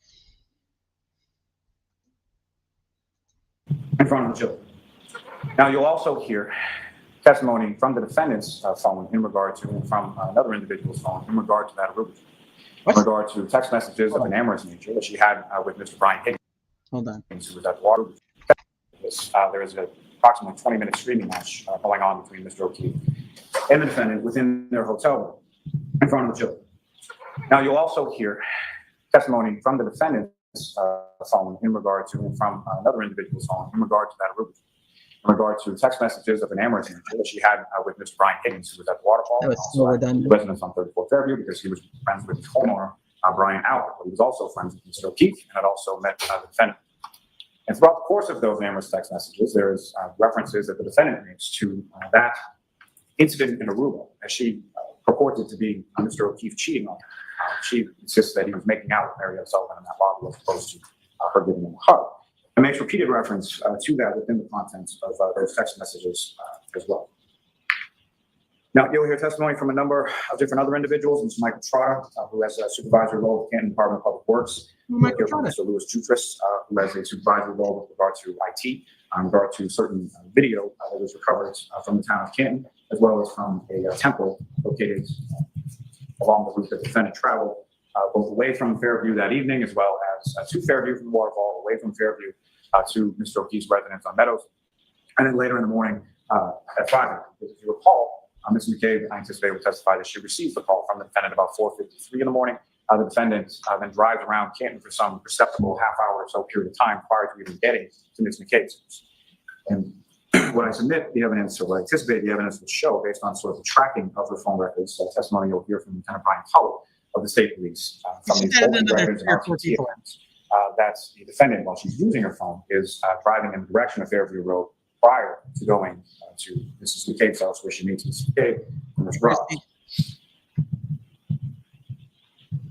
In front of the children. Now, you'll also hear testimony from the defendant's phone in regard to, and from another individual's phone in regard to that Aruba. In regard to text messages of an amorous nature that she had with Mr. Brian Higgins. Hold on. Who was at the water. There is approximately 20-minute screaming match going on between Mr. O'Keefe and the defendant within their hotel room in front of the children. Now, you'll also hear testimony from the defendant's phone in regard to, and from another individual's phone in regard to that Aruba. In regard to text messages of an amorous nature that she had with Mr. Brian Higgins, who was at the waterfall. That was so redundant. Residence on 34th Fairview, because he was friends with his homeowner, Brian Albert, but he was also friends with Mr. O'Keefe and had also met the defendant. And throughout the course of those amorous text messages, there is references that the defendant makes to that incident in Aruba, as she purported to be Mr. O'Keefe cheating on her. She insists that he was making out with Mary Sullivan in that lobby as opposed to her giving him a hug. And makes repeated reference to that within the contents of those text messages as well. Now, you'll hear testimony from a number of different other individuals. Mr. Michael Trotta, who has a supervisory role with the Canton Department of Public Works. You'll hear from Mr. Louis Jutras, who has a supervisory role with regard to IT, in regard to certain video that was recovered from the town of Canton, as well as from a temple located along the route that the defendant traveled, both away from Fairview that evening, as well as to Fairview from the waterfall, away from Fairview to Mr. O'Keefe's residence on Meadows. And then later in the morning at 5. If you recall, Ms. McCabe, I anticipate, will testify that she receives the call from the defendant about 4:53 in the morning. The defendant then drives around Canton for some perceptible half-hour or so period of time prior to even getting to Ms. McCabe's house. And what I submit the evidence, or what I anticipate the evidence would show, based on sort of the tracking of her phone records, testimony you'll hear from Lieutenant Brian Powell of the state police, from these phone records and RTT events, that the defendant, while she's using her phone, is driving in the direction of Fairview Road prior to going to Mrs. McCabe's house, where she meets Mrs. McCabe and Ms. Ross.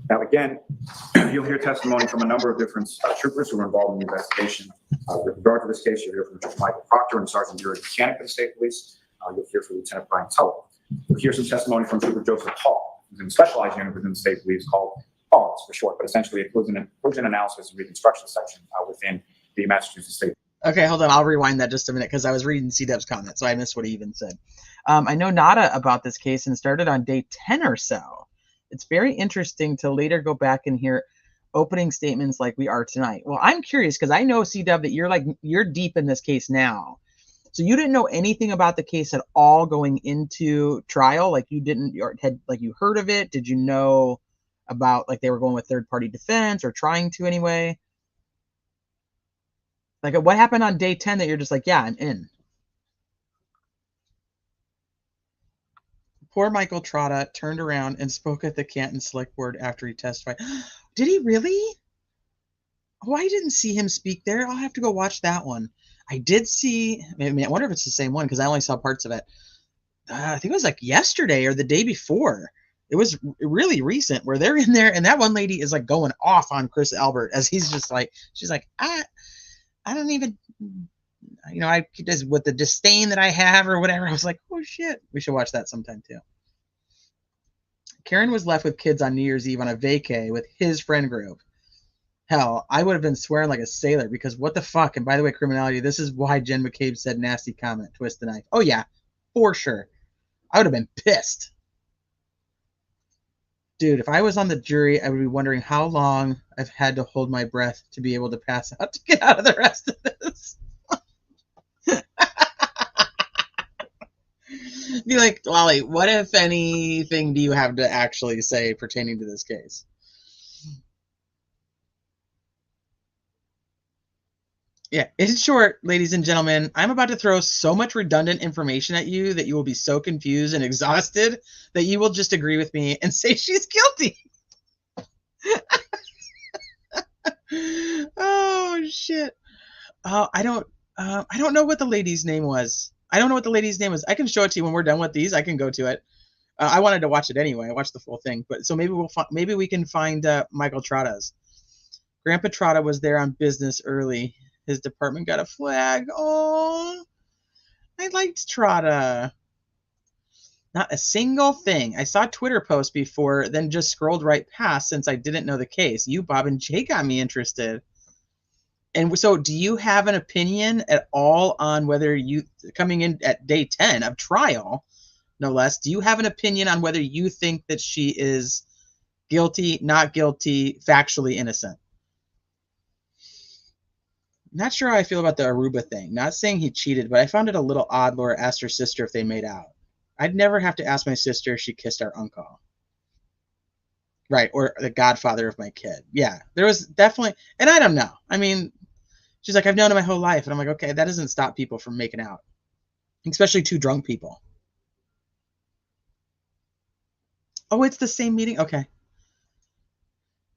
Now, again, you'll hear testimony from a number of different troopers who were involved in the investigation. With regard to this case, you'll hear from Chief Michael Proctor and Sergeant Yuri Mechanic of the State Police. You'll hear from Lieutenant Brian Tulloch. You'll hear some testimony from Trooper Joseph Hall, who's in a specialized unit within the State Police called PAWS for short, but essentially a collision analysis and reconstruction section within the Massachusetts State. Okay, hold on. I'll rewind that just a minute because I was reading C-Dub's comment, so I missed what he even said. I know nada about this case and started on day 10 or so. It's very interesting to later go back and hear opening statements like we are tonight. Well, I'm curious because I know, C-Dub, that you're deep in this case now. So you didn't know anything about the case at all going into trial? Like you didn't, or had, like you heard of it? Did you know about, like, they were going with third-party defense or trying to anyway? Like, what happened on day 10 that you're just like, yeah, I'm in? Poor Michael Trotta turned around and spoke at the Canton Select Board after he testified. Did he really? Oh, I didn't see him speak there. I'll have to go watch that one. I did see, I wonder if it's the same one because I only saw parts of it. I think it was like yesterday or the day before. It was really recent where they're in there and that one lady is like going off on Chris Albert as he's just like, she's like, I don't even, you know, I just with the disdain that I have or whatever. I was like, oh shit, we should watch that sometime too. Karen was left with kids on New Year's Eve on a vacay with his friend group. Hell, I would have been swearing like a sailor because what the fuck? And by the way, criminality, this is why Jen McCabe said nasty comment, twist the knife. Oh yeah, for sure. I would have been pissed. Dude, if I was on the jury, I would be wondering how long I've had to hold my breath to be able to pass out to get out of the rest of this. Be like, Lolly, what if anything do you have to actually say pertaining to this case? Yeah, in short, ladies and gentlemen, I'm about to throw so much redundant information at you that you will be so confused and exhausted that you will just agree with me and say she's guilty. Oh shit. I don't know what the lady's name was. I don't know what the lady's name was. I can show it to you when we're done with these. I can go to it. I wanted to watch it anyway. I watched the full thing, but so maybe maybe we can find Michael Trotta's. Grandpa Trotta was there on business early. His department got a flag. Oh, I liked Trotta. Not a single thing. I saw a Twitter post before, then just scrolled right past since I didn't know the case. You, Bob, and Jay got me interested. And so, do you have an opinion at all on whether you, coming in at day 10 of trial, no less, do you have an opinion on whether you think that she is guilty, not guilty, factually innocent? Not sure how I feel about the Aruba thing. Not saying he cheated, but I found it a little odd Laura asked her sister if they made out. I'd never have to ask my sister if she kissed our uncle. Right, or the godfather of my kid. Yeah, there was definitely, and I don't know. I mean, she's like, I've known him my whole life. And I'm like, okay, that doesn't stop people from making out, especially two drunk people. Oh, it's the same meeting? Okay.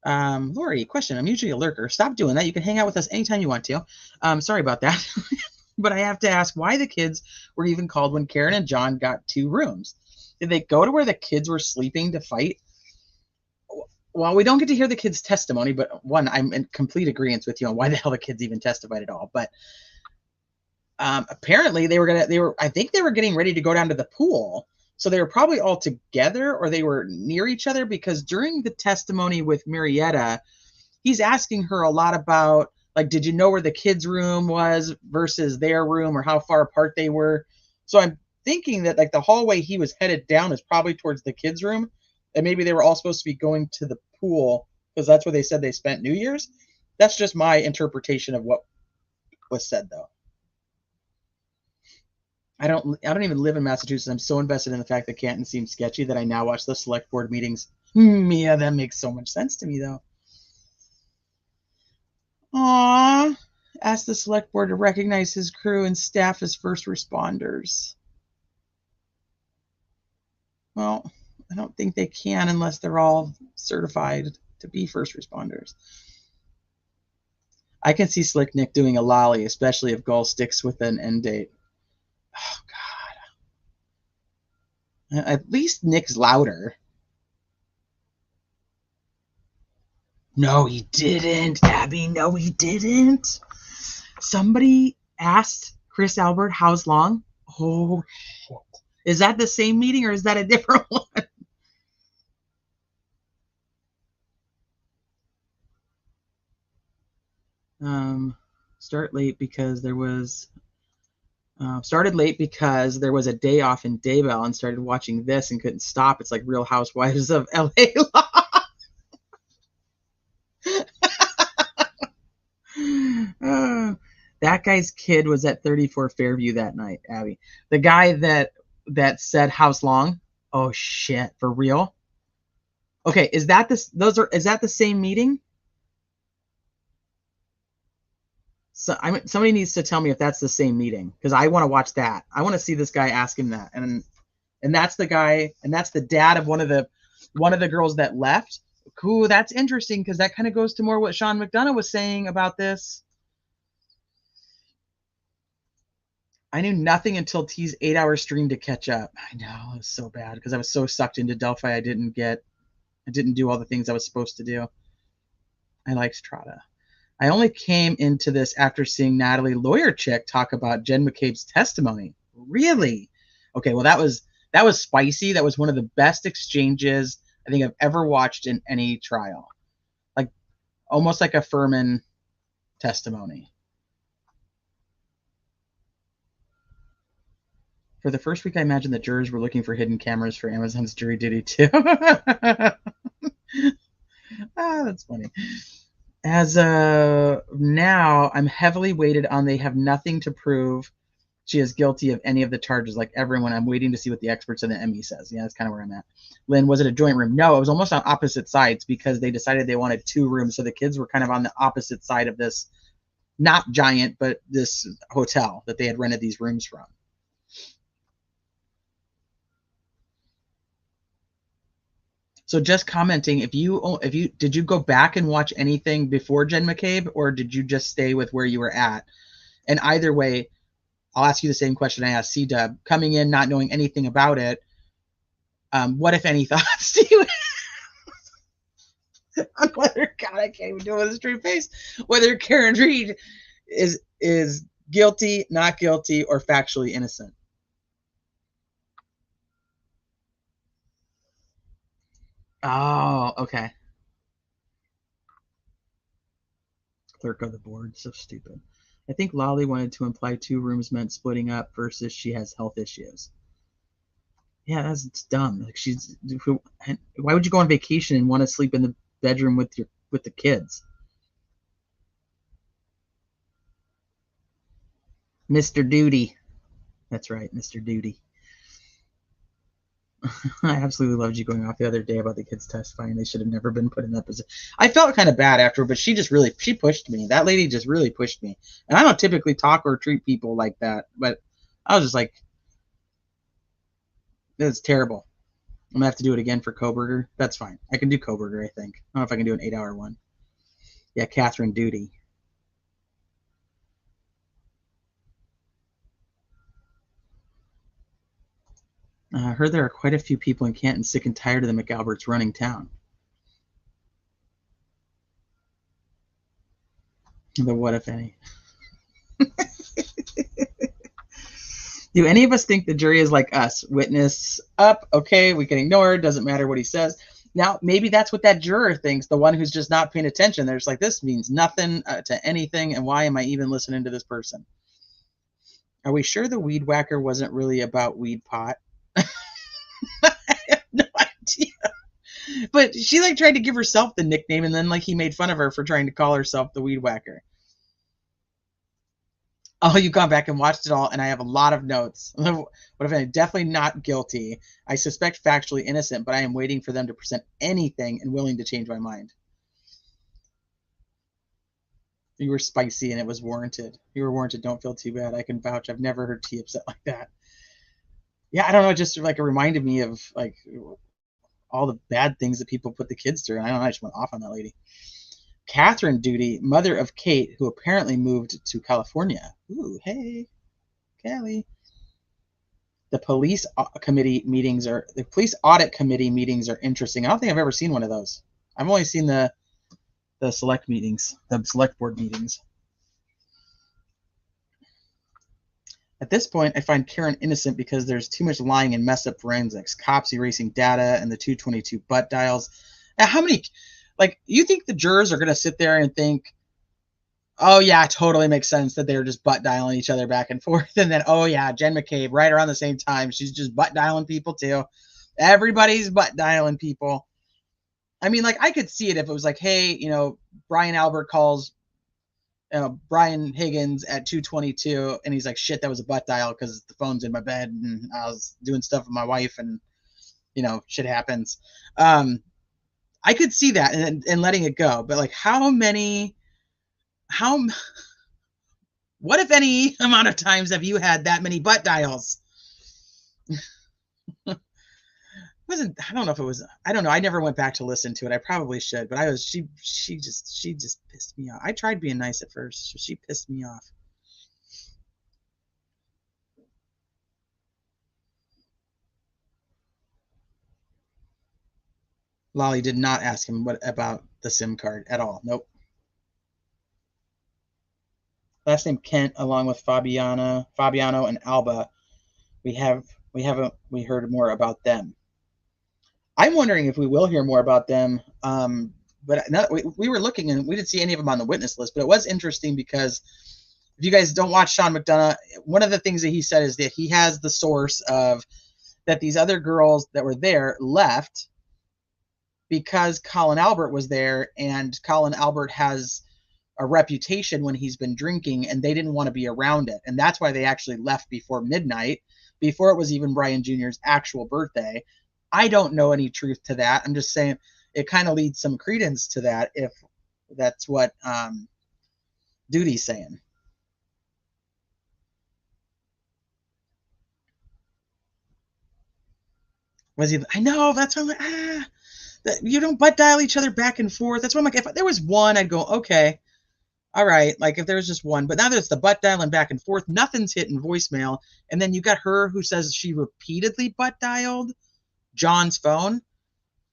Lori, question. I'm usually a lurker. Stop doing that. You can hang out with us anytime you want to. Sorry about that. But I have to ask why the kids were even called when Karen and John got 2 rooms. Did they go to where the kids were sleeping to fight? Well, we don't get to hear the kids' testimony, but one, I'm in complete agreement with you on why the hell the kids even testified at all. But apparently I think they were getting ready to go down to the pool. So they were probably all together or they were near each other, because during the testimony with Marietta, he's asking her a lot about, like, did you know where the kids' room was versus their room or how far apart they were? So I'm thinking that, like, the hallway he was headed down is probably towards the kids' room. And maybe they were all supposed to be going to the pool because that's where they said they spent New Year's. That's just my interpretation of what was said, though. I don't even live in Massachusetts. I'm so invested in the fact that Canton seems sketchy that I now watch the select board meetings. Yeah, that makes so much sense to me, though. Aww. Ask the select board to recognize his crew and staff as first responders. Well, I don't think they can unless they're all certified to be first responders. I can see Slick Nick doing a lolly, especially if Gull sticks with an end date. Oh, God. At least Nick's louder. No, he didn't, Abby. No, he didn't. Somebody asked Chris Albert, how's long? Oh, shit. Is that the same meeting or is that a different one? Started late because there was a day off in Daybell and started watching this and couldn't stop. It's like Real Housewives of LA Law. That guy's kid was at 34 Fairview that night, Abby. The guy that said house long. Oh shit, for real? Okay, is that the same meeting? So somebody needs to tell me if that's the same meeting, because I want to watch that. I want to see this guy ask him that, and that's the guy, and that's the dad of one of the girls that left. Cool, that's interesting because that kind of goes to more what Sean McDonough was saying about this. I knew nothing until T's 8-hour stream to catch up. I know, it was so bad because I was so sucked into Delphi. I didn't do all the things I was supposed to do. I liked Trotta. I only came into this after seeing Natalie Lawyer Chick talk about Jen McCabe's testimony. Really? Okay, well that was spicy. That was one of the best exchanges I think I've ever watched in any trial. Like almost like a Furman testimony. For the first week, I imagine the jurors were looking for hidden cameras for Amazon's jury duty too. That's funny. As now, I'm heavily weighted on they have nothing to prove she is guilty of any of the charges. Like everyone, I'm waiting to see what the experts in the ME says. Yeah, that's kind of where I'm at. Lynn, was it a joint room? No, it was almost on opposite sides because they decided they wanted 2 rooms. So the kids were kind of on the opposite side of this not Giant, but this hotel that they had rented these rooms from. So just commenting, if you did you go back and watch anything before Jen McCabe, or did you just stay with where you were at? And either way, I'll ask you the same question I asked C-Dub. Coming in, not knowing anything about it, what, if any, thoughts do you have on whether, God, I can't even do it with a straight face, whether Karen Reed is guilty, not guilty, or factually innocent? Oh, okay. Clerk of the board, so stupid. I think Lolly wanted to imply 2 rooms meant splitting up versus she has health issues. Yeah, it's dumb. Like, why would you go on vacation and want to sleep in the bedroom with the kids? Mr. Duty. That's right, Mr. Duty. I absolutely loved you going off the other day about the kids testifying. They should have never been put in that position. I felt kind of bad after, but she pushed me. That lady just really pushed me. And I don't typically talk or treat people like that, but I was just like, it's terrible. I'm gonna have to do it again for Koberger. That's fine. I can do Koberger, I think. I don't know if I can do an 8-hour one. Yeah, Catherine Duty. I heard there are quite a few people in Canton sick and tired of the McAlberts running town. The what, if any? Do any of us think the jury is like us? Witness up, okay, we can ignore, doesn't matter what he says. Now, maybe that's what that juror thinks, the one who's just not paying attention. They're just like, this means nothing to anything, and why am I even listening to this person? Are we sure the weed whacker wasn't really about weed pot? I have no idea. But she like tried to give herself the nickname, and then like he made fun of her for trying to call herself the weed whacker. Oh, you've gone back and watched it all, and I have a lot of notes. What if I'm definitely not guilty? I suspect factually innocent, but I am waiting for them to present anything and willing to change my mind. You were spicy, and it was warranted. You were warranted. Don't feel too bad. I can vouch. I've never heard T upset like that. Yeah, I don't know. It just like it reminded me of like all the bad things that people put the kids through. And I don't know. I just went off on that lady. Catherine Duty, mother of Kate, who apparently moved to California. Ooh, hey, Callie. The police audit committee meetings are interesting. I don't think I've ever seen one of those. I've only seen the select meetings, the select board meetings. At this point, I find Karen innocent because there's too much lying and messed up forensics, cops erasing data, and the 222 butt dials. Now, how many? Like, you think the jurors are going to sit there and think, oh, yeah, it totally makes sense that they're just butt dialing each other back and forth. And then, oh, yeah, Jen McCabe, right around the same time, she's just butt dialing people, too. Everybody's butt dialing people. I mean, like, I could see it if it was like, hey, Brian Albert calls Brian Higgins at 2:22, and he's like, shit, that was a butt dial because the phone's in my bed, and I was doing stuff with my wife, and, shit happens. I could see that and letting it go, but like what if any amount of times have you had that many butt dials? I don't know if it was, I don't know. I never went back to listen to it. I probably should, but she just pissed me off. I tried being nice at first, so she pissed me off. Lolly did not ask him about the SIM card at all. Nope. Last name Kent, along with Fabiano and Alba. We haven't heard more about them. I'm wondering if we will hear more about them. But we were looking and we didn't see any of them on the witness list. But it was interesting because if you guys don't watch Sean McDonough, one of the things that he said is that he has the source of that these other girls that were there left because Colin Albert was there, and Colin Albert has a reputation when he's been drinking, and they didn't want to be around it. And that's why they actually left before midnight, before it was even Brian Jr.'s actual birthday. I don't know any truth to that. I'm just saying it kind of leads some credence to that if that's what Duty's saying. Was he? I know. That's why I'm like, you don't butt dial each other back and forth. That's why I'm like, if there was one, I'd go, okay, all right. Like if there was just one, but now there's the butt dialing back and forth. Nothing's hitting voicemail, and then you got her who says she repeatedly butt dialed John's phone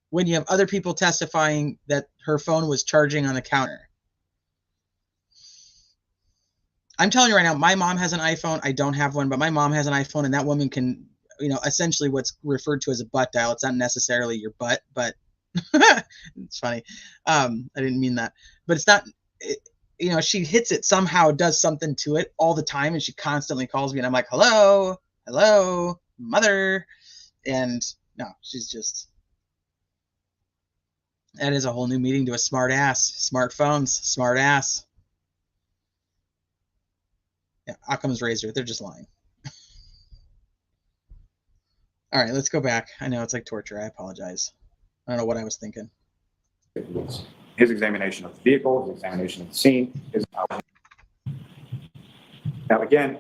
when you have other people testifying that her phone was charging on the counter. I'm telling you right now, my mom has an iPhone. I don't have one, but my mom has an iPhone, and that woman can, essentially what's referred to as a butt dial. It's not necessarily your butt, but it's funny. I didn't mean that, but it's not. She hits it somehow, does something to it all the time, and she constantly calls me, and I'm like, hello, mother, and no, she's just. That is a whole new meaning to a smart ass. Smartphones, smart ass. Yeah, Occam's razor. They're just lying. All right, let's go back. I know it's like torture. I apologize. I don't know what I was thinking. His examination of the vehicle, his examination of the scene. Now, again,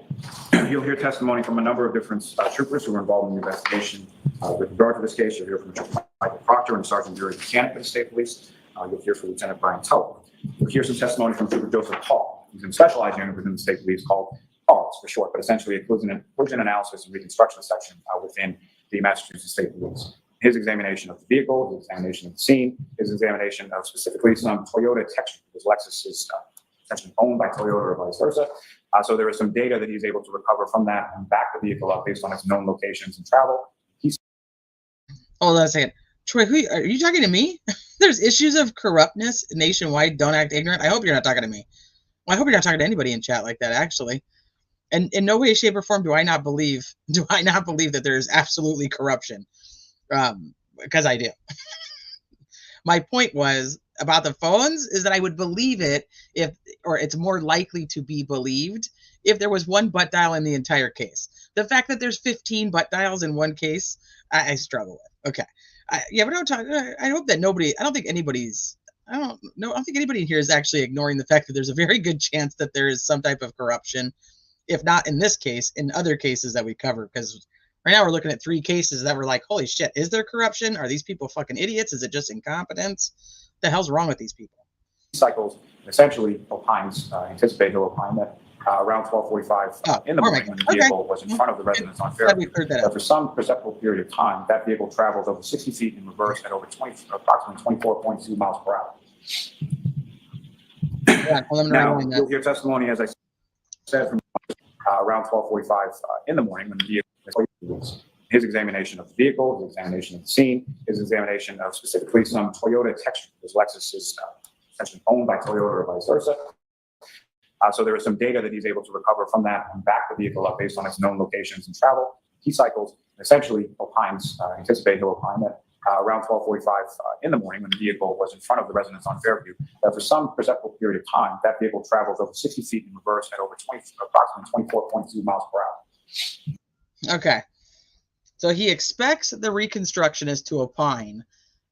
you'll hear testimony from a number of different troopers who were involved in the investigation. With regard to this case, you'll hear from Trooper Michael Proctor and Sergeant Jerry Buchanan of the State Police. You'll hear from Lieutenant Brian Tulloch. You'll hear some testimony from Trooper Joseph Hall, who's in a specialized unit within the State Police called PARS for short, but essentially a collision analysis and reconstruction section within the Massachusetts State Police. His examination of the vehicle, his examination of the scene, his examination of specifically some Toyota texture, because Lexus is essentially owned by Toyota or vice versa. So there is some data that he's able to recover from that and back the vehicle up based on its known locations and travel. Hold on a second. Troy, are you talking to me? There's issues of corruptness nationwide. Don't act ignorant. I hope you're not talking to me. Well, I hope you're not talking to anybody in chat like that, actually. And in no way, shape, or form do I not believe that there is absolutely corruption. Because I do. My point was about the phones is that I would believe it or it's more likely to be believed if there was one butt dial in the entire case. The fact that there's 15 butt dials in one case, I struggle with. Okay. But I hope that nobody, I don't think anybody in here is actually ignoring the fact that there's a very good chance that there is some type of corruption, if not in this case, in other cases that we cover, because right now we're looking at 3 cases that we're like, holy shit, is there corruption? Are these people fucking idiots? Is it just incompetence? What the hell's wrong with these people? Cycles essentially anticipate he'll opine that around 12:45 in the morning when the vehicle was in front of the residence on Fairview. For some perceptible period of time, that vehicle traveled over 60 feet in reverse at over approximately 24.2 miles per hour. Now, you'll hear testimony, as I said, from around 12:45 in the morning when the vehicle was. His examination of the vehicle, his examination of the scene, his examination of specifically some Toyota texture, because Lexus is essentially owned by Toyota or vice versa. So there is some data that he's able to recover from that and back the vehicle up based on its known locations and travel. He cycles, essentially anticipate he'll opine that around 12:45 in the morning when the vehicle was in front of the residence on Fairview, that for some perceptible period of time, that vehicle travels over 60 feet in reverse at over approximately 24.2 miles per hour. Okay. So he expects the reconstructionist to opine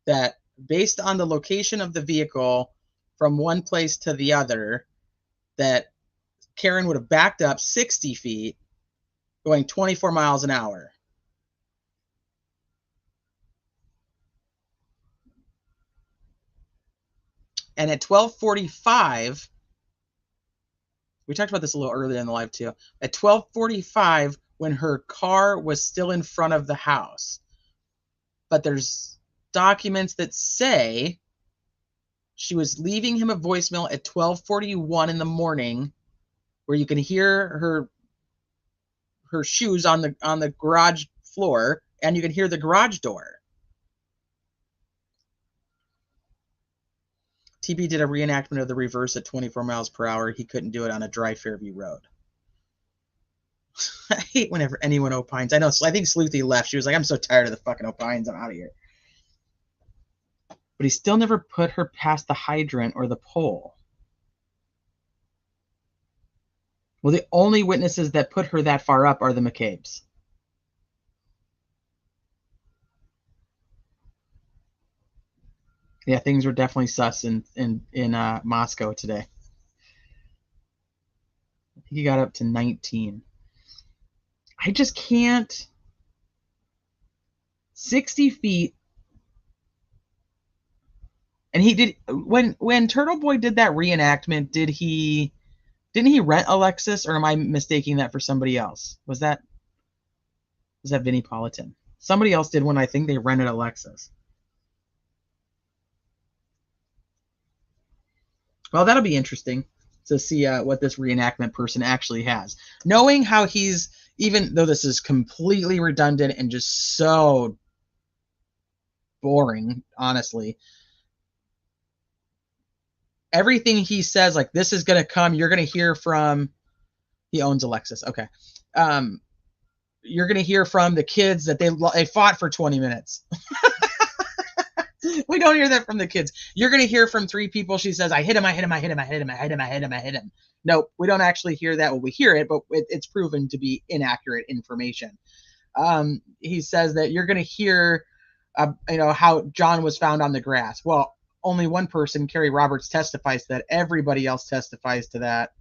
that based on the location of the vehicle from one place to the other, that Karen would have backed up 60 feet going 24 miles an hour. And at 12:45, we talked about this a little earlier in the live too, at 12:45 when her car was still in front of the house. But there's documents that say she was leaving him a voicemail at 12:41 in the morning where you can hear her shoes on the garage floor and you can hear the garage door. TB did a reenactment of the reverse at 24 miles per hour. He couldn't do it on a dry Fairview road. I hate whenever anyone opines. I know, I think Sleuthy left. She was like, I'm so tired of the fucking opines. I'm out of here. But he still never put her past the hydrant or the pole. Well, the only witnesses that put her that far up are the McCabe's. Yeah, things were definitely sus in Moscow today. 12:45 in the morning when the vehicle was in front of the residence on Fairview. That for some perceptible period of time, that vehicle traveled over 60 feet in reverse at over 24.2 miles per hour. He got up to 19. I just can't. 60 feet. And he did, when Turtle Boy did that reenactment, didn't he rent a Lexus, or am I mistaking that for somebody else? Was that Vinnie Politan? Somebody else did one. I think they rented a Lexus. Well, that'll be interesting to see what this reenactment person actually has. Knowing how he's, even though this is completely redundant and just so boring, honestly, everything he says, like, this is going to come, you're going to hear from, he owns a Lexus, okay. You're going to hear from the kids that they fought for 20 minutes. We don't hear that from the kids. You're going to hear from 3 people. She says, I hit him, I hit him, I hit him, I hit him, I hit him, I hit him, I hit him. Nope, we don't actually hear that. Well, we hear it, but it's proven to be inaccurate information. He says that you're going to hear, how John was found on the grass. Well, only one person, Carrie Roberts, testifies to that. Everybody else testifies to that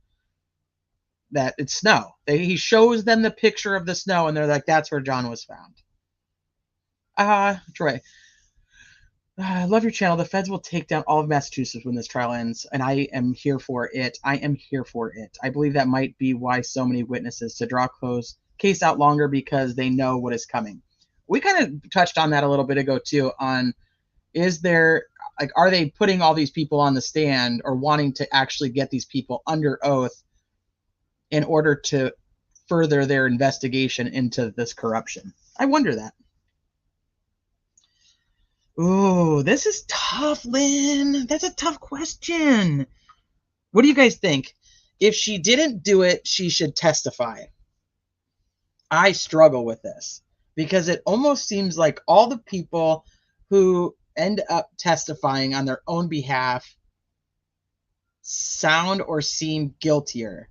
it's snow. He shows them the picture of the snow, and they're like, that's where John was found. Troy. I love your channel. The feds will take down all of Massachusetts when this trial ends, and I am here for it. I am here for it. I believe that might be why so many witnesses to draw case out longer, because they know what is coming. We kind of touched on that a little bit ago too, on are they putting all these people on the stand, or wanting to actually get these people under oath in order to further their investigation into this corruption? I wonder that. Ooh, this is tough, Lynn. That's a tough question. What do you guys think? If she didn't do it, she should testify. I struggle with this, because it almost seems like all the people who end up testifying on their own behalf sound or seem guiltier.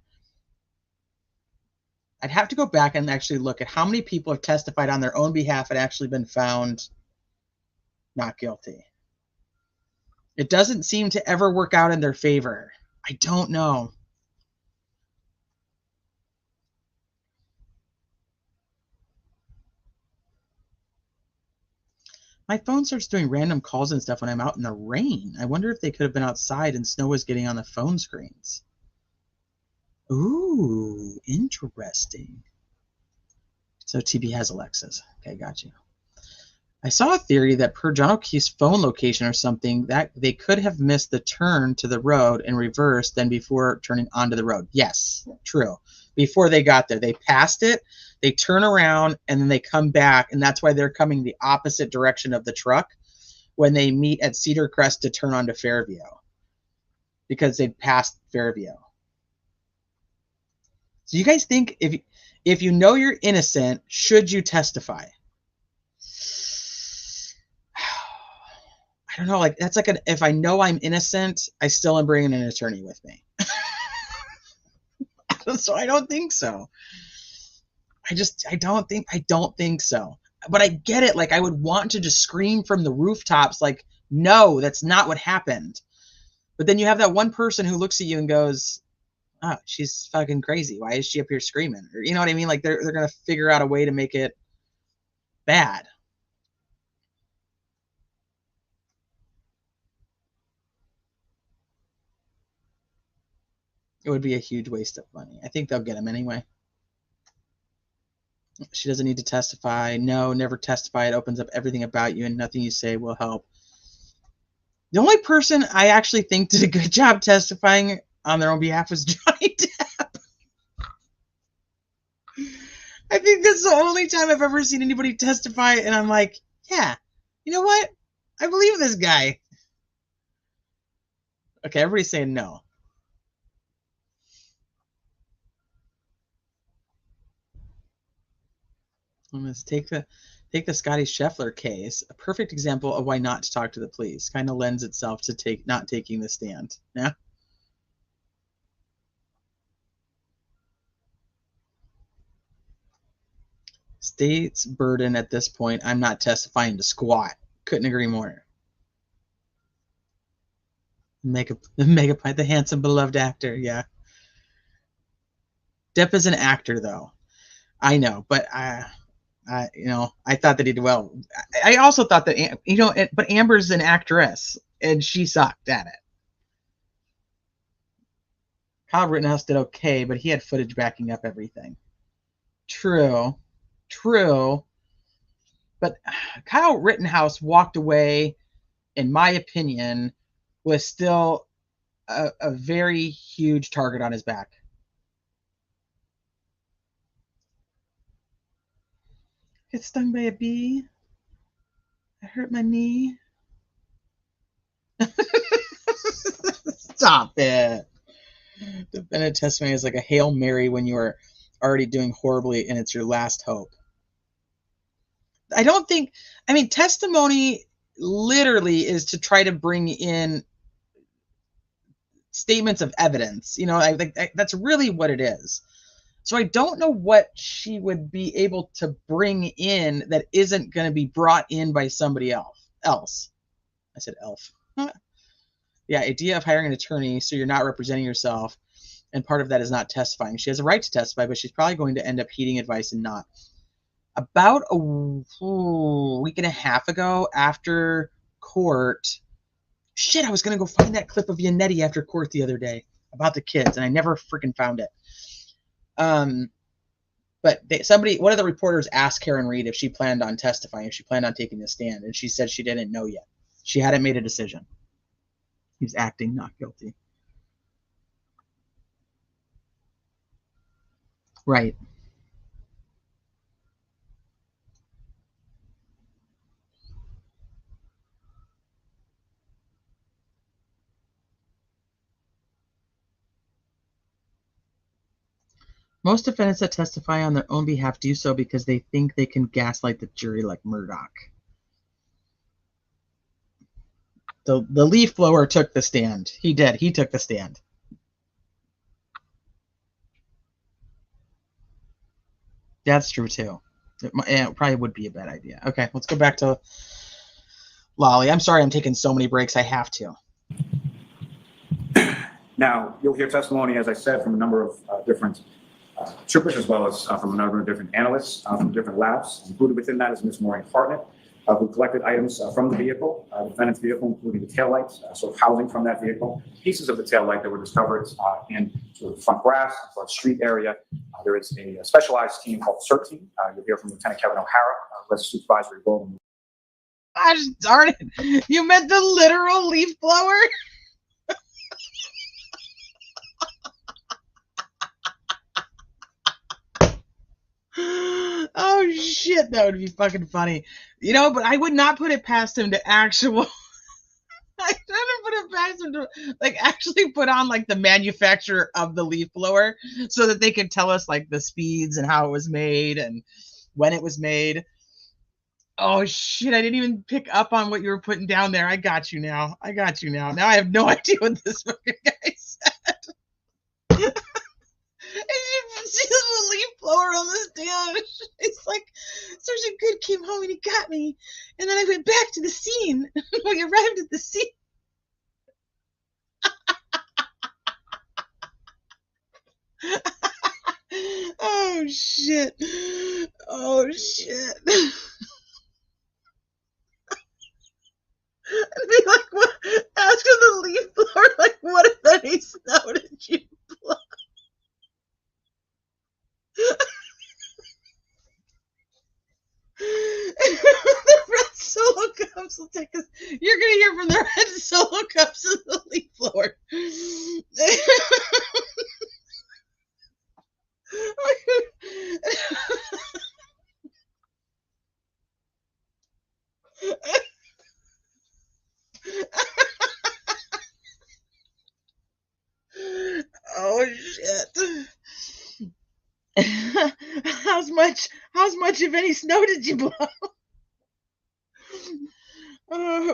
I'd have to go back and actually look at how many people have testified on their own behalf and actually been found not guilty. It doesn't seem to ever work out in their favor. I don't know. My phone starts doing random calls and stuff when I'm out in the rain. I wonder if they could have been outside and snow was getting on the phone screens. Ooh, interesting. So TB has a Lexus. Okay, got you. I saw a theory that per John O'Keefe's phone location or something, that they could have missed the turn to the road in reverse than before turning onto the road. Yes, true. Before they got there, they passed it, they turn around, and then they come back, and that's why they're coming the opposite direction of the truck when they meet at Cedar Crest to turn onto Fairview, because they passed Fairview. So you guys think, if you know you're innocent, should you testify? I don't know, like, that's like if I know I'm innocent, I still am bringing an attorney with me. So I don't think so. I don't think so. But I get it. Like, I would want to just scream from the rooftops, like, no, that's not what happened. But then you have that one person who looks at you and goes, oh, she's fucking crazy. Why is she up here screaming? Or, you know what I mean? Like, they're going to figure out a way to make it bad. It would be a huge waste of money. I think they'll get him anyway. She doesn't need to testify. No, never testify. It opens up everything about you, and nothing you say will help. The only person I actually think did a good job testifying on their own behalf was Johnny Depp. I think that's the only time I've ever seen anybody testify, and I'm like, yeah, you know what? I believe this guy. Okay, everybody's saying no. Let's take the Scotty Scheffler case, a perfect example of why not to talk to the police. Kind of lends itself to not taking the stand. Yeah. State's burden at this point. I'm not testifying to squat. Couldn't agree more. Megapint, the handsome beloved actor. Yeah. Depp is an actor, though. I know, but I thought that he did well. I also thought that, but Amber's an actress, and she sucked at it. Kyle Rittenhouse did okay, but he had footage backing up everything. True. But Kyle Rittenhouse walked away, in my opinion, with still a very huge target on his back. Get stung by a bee. I hurt my knee. Stop it. Defendant testimony is like a Hail Mary when you are already doing horribly and it's your last hope. Testimony literally is to try to bring in statements of evidence. I think that's really what it is. So I don't know what she would be able to bring in that isn't going to be brought in by somebody else. I said elf. Yeah, idea of hiring an attorney so you're not representing yourself, and part of that is not testifying. She has a right to testify, but she's probably going to end up heeding advice and not. About a week and a half ago, after court, I was going to go find that clip of Yannetti after court the other day about the kids, and I never freaking found it. But one of the reporters asked Karen Reed if she planned on testifying, if she planned on taking the stand, and she said she didn't know yet. She hadn't made a decision. He's acting not guilty. Right. Most defendants that testify on their own behalf do so because they think they can gaslight the jury like Murdoch. The leaf blower took the stand. He did. He took the stand. That's true, too. It probably would be a bad idea. Okay, let's go back to Lolly. I'm sorry I'm taking so many breaks. I have to. Now, you'll hear testimony, as I said, from a number of different troopers, as well as from a number of different analysts from different labs. Included within that is Ms. Maureen Hartnett, who collected items from the vehicle, the defendant's vehicle, including the taillights, sort of housing from that vehicle, pieces of the taillight that were discovered in sort of front grass, front street area. There is a specialized team called the CERT team. You'll hear from Lieutenant Kevin O'Hara, who has a supervisory role. Gosh darn it. You meant the literal leaf blower? Oh shit, that would be fucking funny. But I would not put it past him to actual I wouldn't put it past him to actually put on the manufacturer of the leaf blower so that they could tell us the speeds and how it was made and when it was made. Oh shit, I didn't even pick up on what you were putting down there. I got you now. Now I have no idea what this fucking guy said. And she sees the leaf blower on the stand. It's like, Sergeant Good came home and he got me. And then I went back to the scene. We arrived at the scene. Oh, shit. And be like, what? Ask him the leaf blower, what if any snow did you blow? The red solo cups will take us. You're gonna hear from the red solo cups of the leaf blower. Oh shit. How much if any snow did you blow?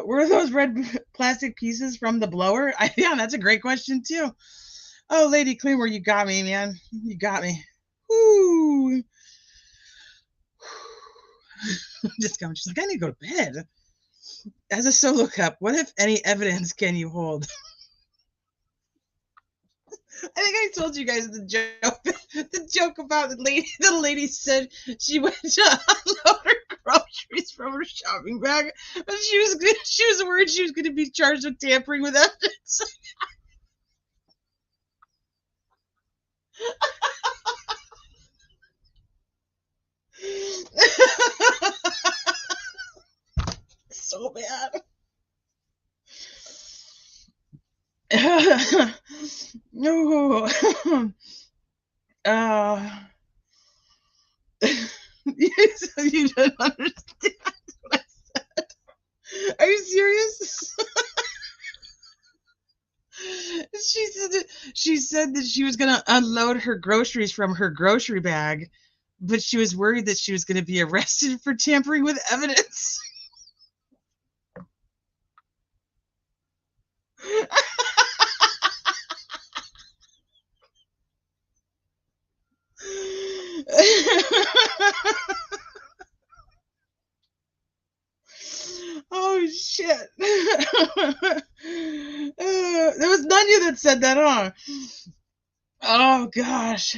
Were those red plastic pieces from the blower? Yeah, that's a great question too. Oh, Lady Cleaner, you got me, man. You got me. Woo. Just going. She's like, I need to go to bed. As a solo cup, what if any evidence can you hold? I think I told you guys the joke. The joke about the lady. The lady said she went to unload her groceries from her shopping bag, and she was worried she was going to be charged with tampering with evidence. So bad. No. You don't understand what I said. Are you serious? She said that she was going to unload her groceries from her grocery bag, but she was worried that she was going to be arrested for tampering with evidence. Oh shit. There was none of you that said that, huh? Oh gosh.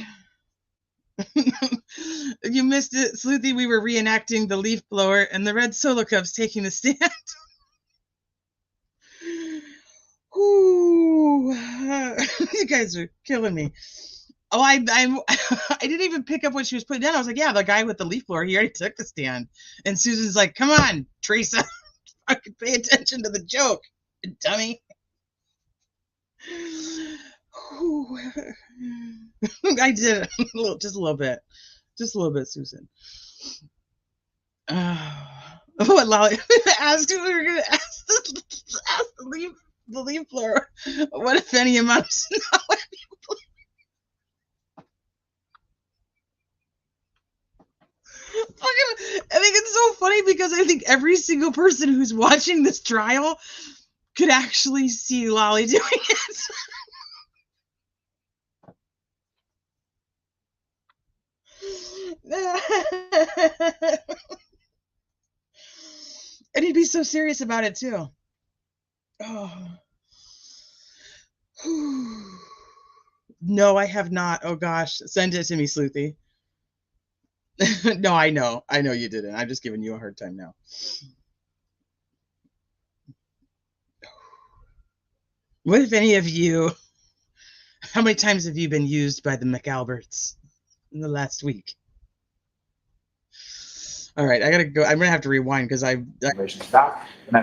You missed it, Sleuthy. We were reenacting the leaf blower and the red solo cups taking the stand. Ooh. You guys are killing me. Oh, I didn't even pick up what she was putting down. I was like, yeah, the guy with the leaf blower, he already took the stand. And Susan's like, come on, Teresa. I could pay attention to the joke, dummy. I did just a little bit, Susan. What Lolly asked? We were gonna ask the leaf blower. What if any amount of snow? I think it's so funny because I think every single person who's watching this trial could actually see Lolly doing it. And he'd be so serious about it too. Oh. No, I have not. Oh gosh, send it to me, Sleuthy. No, I know you didn't. I'm just giving you a hard time now. What if any of you, how many times have you been used by the McAlberts in the last week? All right, I gotta go. I'm gonna have to rewind because And then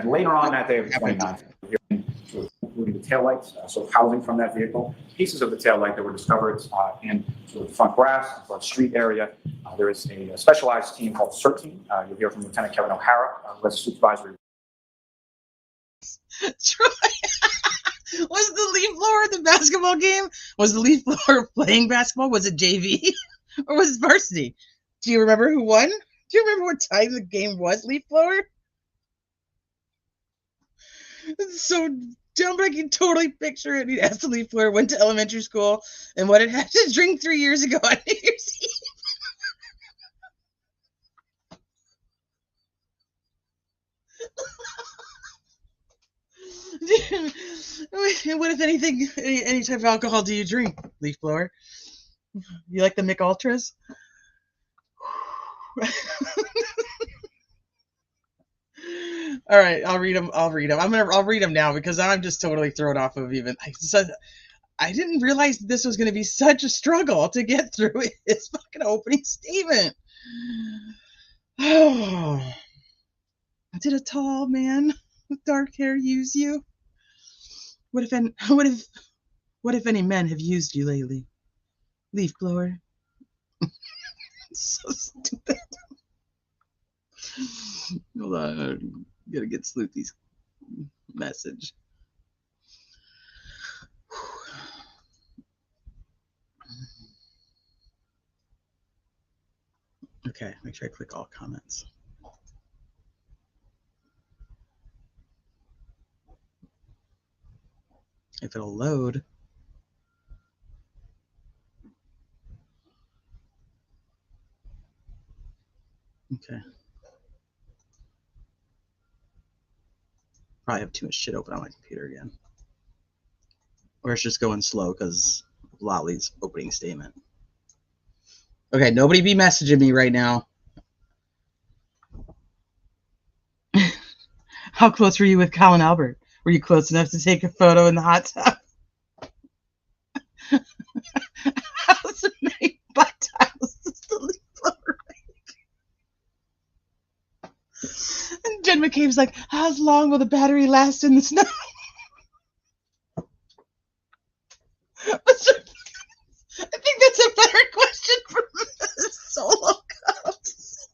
later on that day of the 29th, including the taillights, so housing from that vehicle, pieces of the taillight that were discovered in sort of the front grass, front street area. There is a specialized team called CERT team. You'll hear from Lieutenant Kevin O'Hara, who has a supervisory. Troy, was the leaf blower at the basketball game? Was the leaf blower playing basketball? Was it JV or was it varsity? Do you remember who won? Do you remember what time the game was, leaf blower? It's so dumb, but I can totally picture it. He asked the leaf blower, went to elementary school, and what it had to drink 3 years ago on New Year's Eve. What, if anything, any type of alcohol do you drink, leaf blower? You like the Mick Ultras? All right, I'll read them. I'll read them now because I'm just totally thrown off of even. I didn't realize this was going to be such a struggle to get through his fucking opening statement. Oh, did a tall man with dark hair use you? What if any men have used you lately, leaf blower? So stupid. Hold on, I gotta get Sleuthy's message. Okay, make sure I click all comments. If it'll load. Okay. Probably have too much shit open on my computer again. Or it's just going slow because of Lolly's opening statement. Okay, nobody be messaging me right now. How close were you with Colin Albert? Were you close enough to take a photo in the hot tub? How's many butt tiles does the leaf blower make? And Jen McCabe's like, how long will the battery last in the snow? I think that's a better question for solo cups.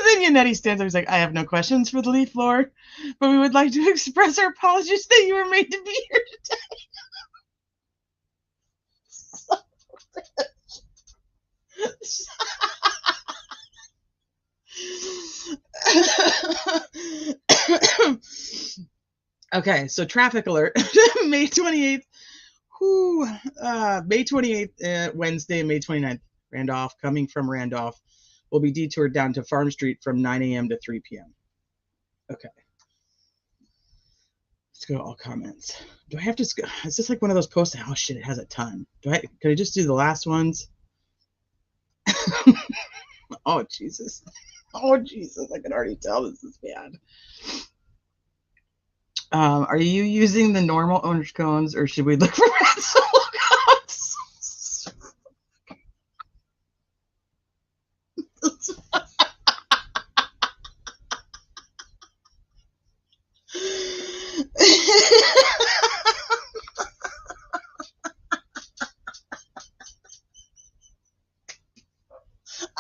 Then Yannetti stands there. He's like, I have no questions for the leaf blower, but we would like to express our apologies that you were made to be here today. Okay, so traffic alert. May 28th. May 28th, Wednesday, May 29th. Randolph, coming from Randolph, will be detoured down to Farm Street from 9 a.m. to 3 p.m. Okay. Let's go to all comments. Do I have to? Is this like one of those posts? Oh shit! It has a ton. Can I just do the last ones? Oh Jesus! Oh Jesus! I can already tell this is bad. Are you using the normal orange cones, or should we look for red solo cups?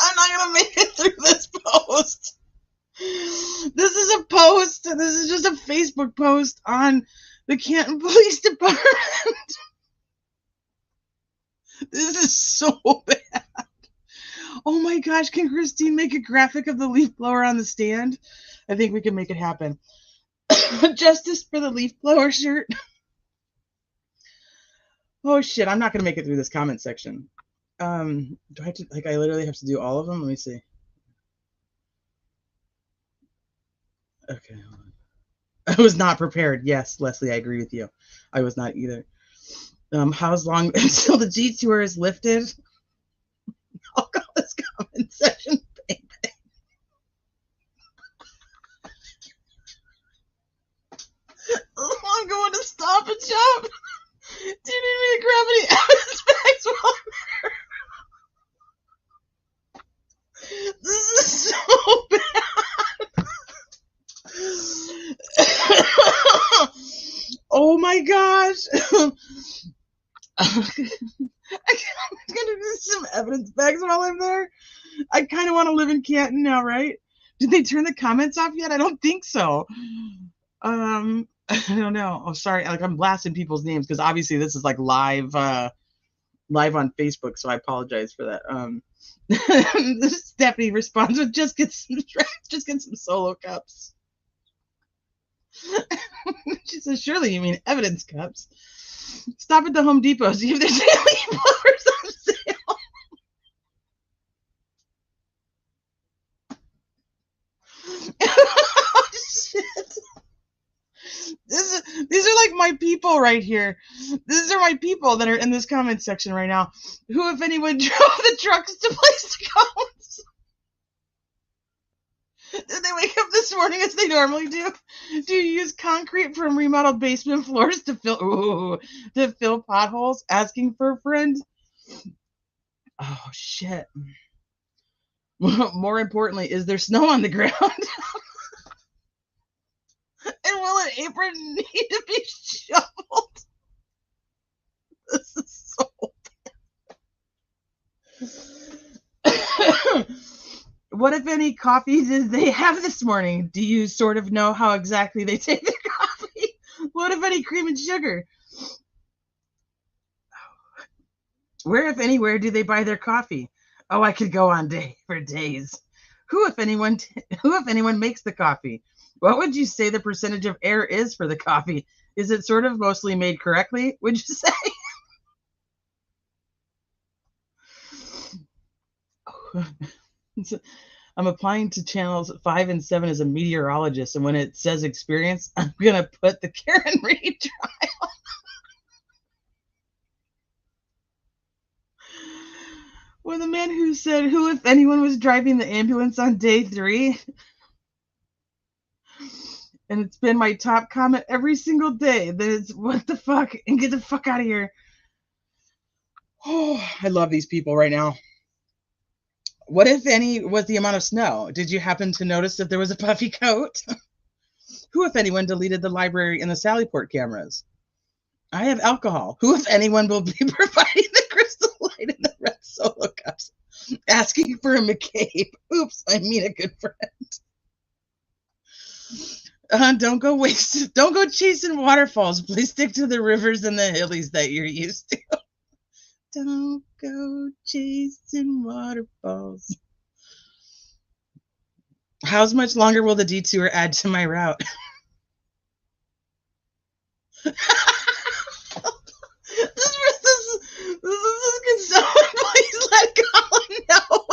I'm not gonna make it through this post. This is a post. This is just a Facebook post on the Canton Police Department. This is so bad. Oh my gosh, can Christine make a graphic of the leaf blower on the stand? I think we can make it happen. Justice for the leaf blower shirt. Oh shit, I'm not gonna make it through this comment section. Do I have to, like, I literally have to do all of them? Let me see. Okay, hold on. I was not prepared. Yes, Leslie, I agree with you. I was not either. How's long until the detour is lifted? I'll call this comment section bang bang. I'm going to Stop and Shop. Do you need me to grab any evidence bags while I'm there? This is so bad. Oh my gosh. I'm gonna do some evidence bags while I'm there. I kind of want to live in Canton now, right? Did they turn the comments off yet? I don't think so. I don't know. Oh, sorry. Like, I'm blasting people's names because obviously this is like live on Facebook, so I apologize for that. Stephanie responds with just get some solo cups. She says, surely you mean evidence cups. Stop at the Home Depot, see if there's any leaf blowers on sale. Oh, shit. These are like my people right here. These are my people that are in this comment section right now. Who, if anyone, drove the trucks to place the cones? Did they wake up this morning as they normally do? Do you use concrete from remodeled basement floors to fill potholes? Asking for a friend? Oh shit. More importantly, is there snow on the ground? And will an apron need to be shoveled? This is so bad. What, if any, coffee did they have this morning? Do you sort of know how exactly they take their coffee? What, if any, cream and sugar? Where, if anywhere, do they buy their coffee? Oh, I could go on for days. Who, if anyone, makes the coffee? What would you say the percentage of air is for the coffee? Is it sort of mostly made correctly, would you say? I'm applying to channels 5 and 7 as a meteorologist, and when it says experience, I'm gonna put the Karen Reed trial. Or the man who said, "Who, if anyone, was driving the ambulance on day 3?" And it's been my top comment every single day. That it's, what the fuck, and get the fuck out of here. Oh, I love these people right now. What, if any, was the amount of snow? Did you happen to notice that there was a puffy coat? Who, if anyone, deleted the library and the Sallyport cameras? I have alcohol. Who, if anyone, will be providing the crystal light in the red solo cups? Asking for a McCabe. Oops, I mean a good friend. Don't go chasing waterfalls. Please stick to the rivers and the hillies that you're used to. Don't go chasing waterfalls. How much longer will the detour add to my route? This can someone please let Colin know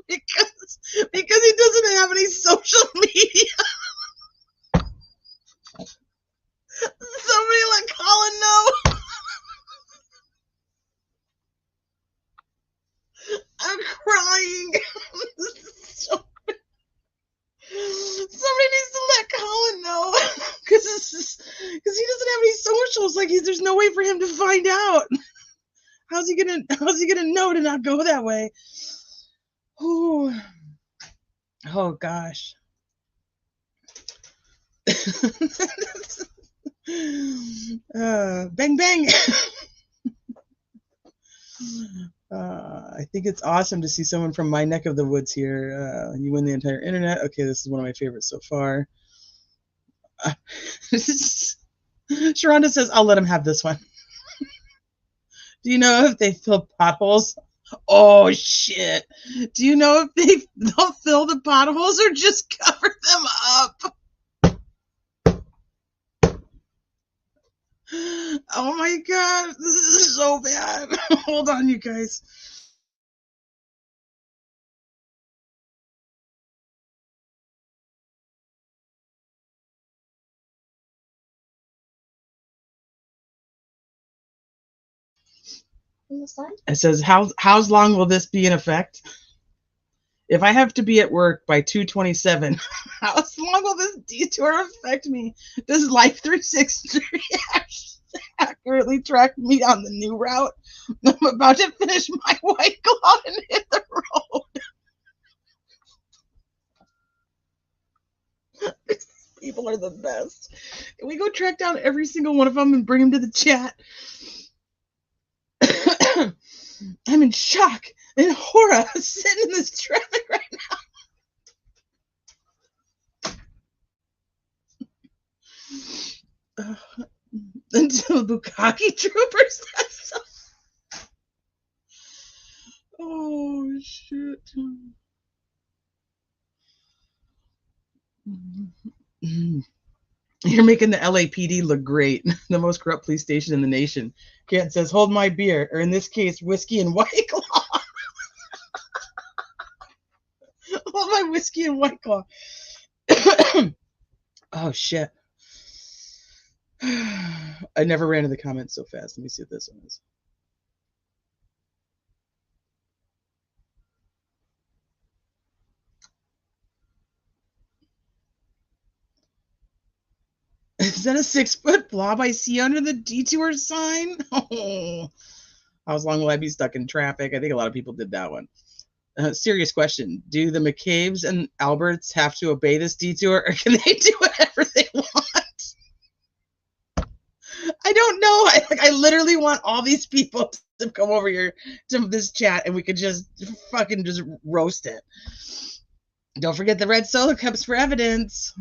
because he doesn't have any social media. Somebody let Colin know. I'm crying. Somebody needs to let Colin know because he doesn't have any socials. Like there's no way for him to find out. How's he gonna know to not go that way? Oh gosh. Bang bang. I think it's awesome to see someone from my neck of the woods here. You win the entire internet. Okay, this is one of my favorites so far. Sharonda says, I'll let him have this one. Do you know if they fill potholes? Oh, shit. Do you know if they'll fill the potholes or just cover them up? Oh, my God. This is so bad. Hold on, you guys. It says, how long will this be in effect? If I have to be at work by 2:27, how long will this detour affect me? Does Life 360 accurately track me on the new route? I'm about to finish my White Claw and hit the road. People are the best. Can we go track down every single one of them and bring them to the chat? I'm in shock and horror sitting in this traffic right now. Until Bukkake troopers. Oh shit. You're making the LAPD look great. The most corrupt police station in the nation. Kent says, hold my beer, or in this case, whiskey and White Claw. Hold my whiskey and White Claw. Oh, shit. I never ran to the comments so fast. Let me see what this one is. Is that a 6-foot blob I see under the detour sign? Oh. How long will I be stuck in traffic? I think a lot of people did that one. Serious question. Do the McCabe's and Alberts have to obey this detour, or can they do whatever they want? I don't know. I literally want all these people to come over here to this chat and we could just fucking just roast it. Don't forget the red solo cups for evidence.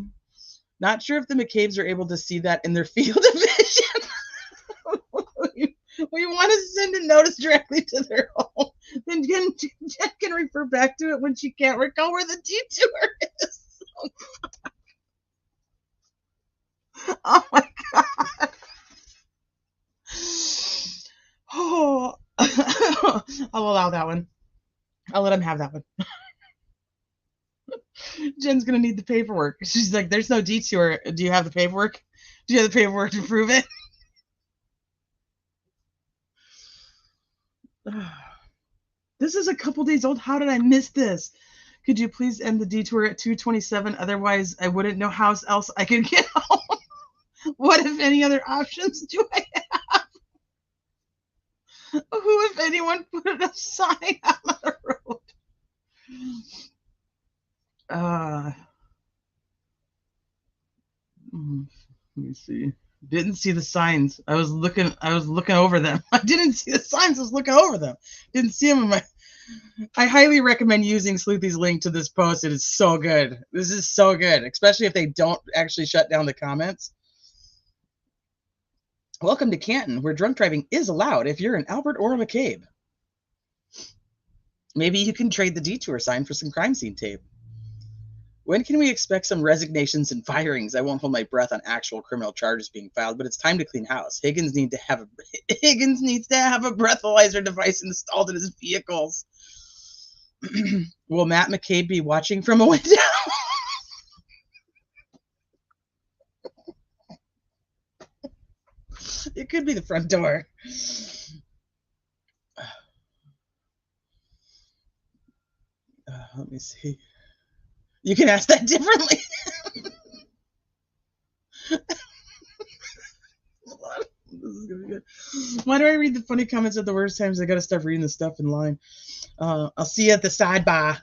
Not sure if the McCabe's are able to see that in their field of vision. We want to send a notice directly to their home. Then Jen can refer back to it when she can't recall where the detour is. Oh my God. Oh, I'll allow that one. I'll let him have that one. Jen's gonna need the paperwork. She's like, there's no detour. Do you have the paperwork? Do you have the paperwork to prove it? This is a couple days old. How did I miss this? Could you please end the detour at 2:27? Otherwise, I wouldn't know how else I could get home. What, if any, other options do I have? Who, if anyone, put a sign on the road? Let me see. Didn't see the signs. I was looking over them. I didn't see the signs. I was looking over them. Didn't see them in my. I highly recommend using Sleuthy's link to this post. It is so good. This is so good, especially if they don't actually shut down the comments. Welcome to Canton, where drunk driving is allowed if you're in Albert or McCabe. Maybe you can trade the detour sign for some crime scene tape. When can we expect some resignations and firings? I won't hold my breath on actual criminal charges being filed, but it's time to clean house. Higgins needs to have a breathalyzer device installed in his vehicles. Will Matt McCabe be watching from a window? It could be the front door. Let me see. You can ask that differently. This is gonna be good. Why do I read the funny comments at the worst times? I gotta start reading the stuff in line. I'll see you at the sidebar.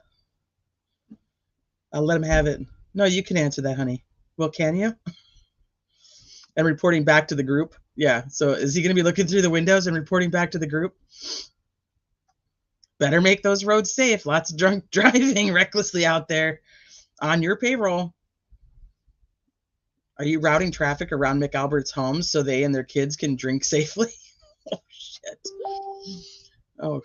I'll let him have it. No, you can answer that, honey. Well, can you? And reporting back to the group. Yeah. So is he gonna be looking through the windows and reporting back to the group? Better make those roads safe. Lots of drunk driving recklessly out there on your payroll. Are you routing traffic around McAlbert's homes so they and their kids can drink safely? Oh, shit. Oh.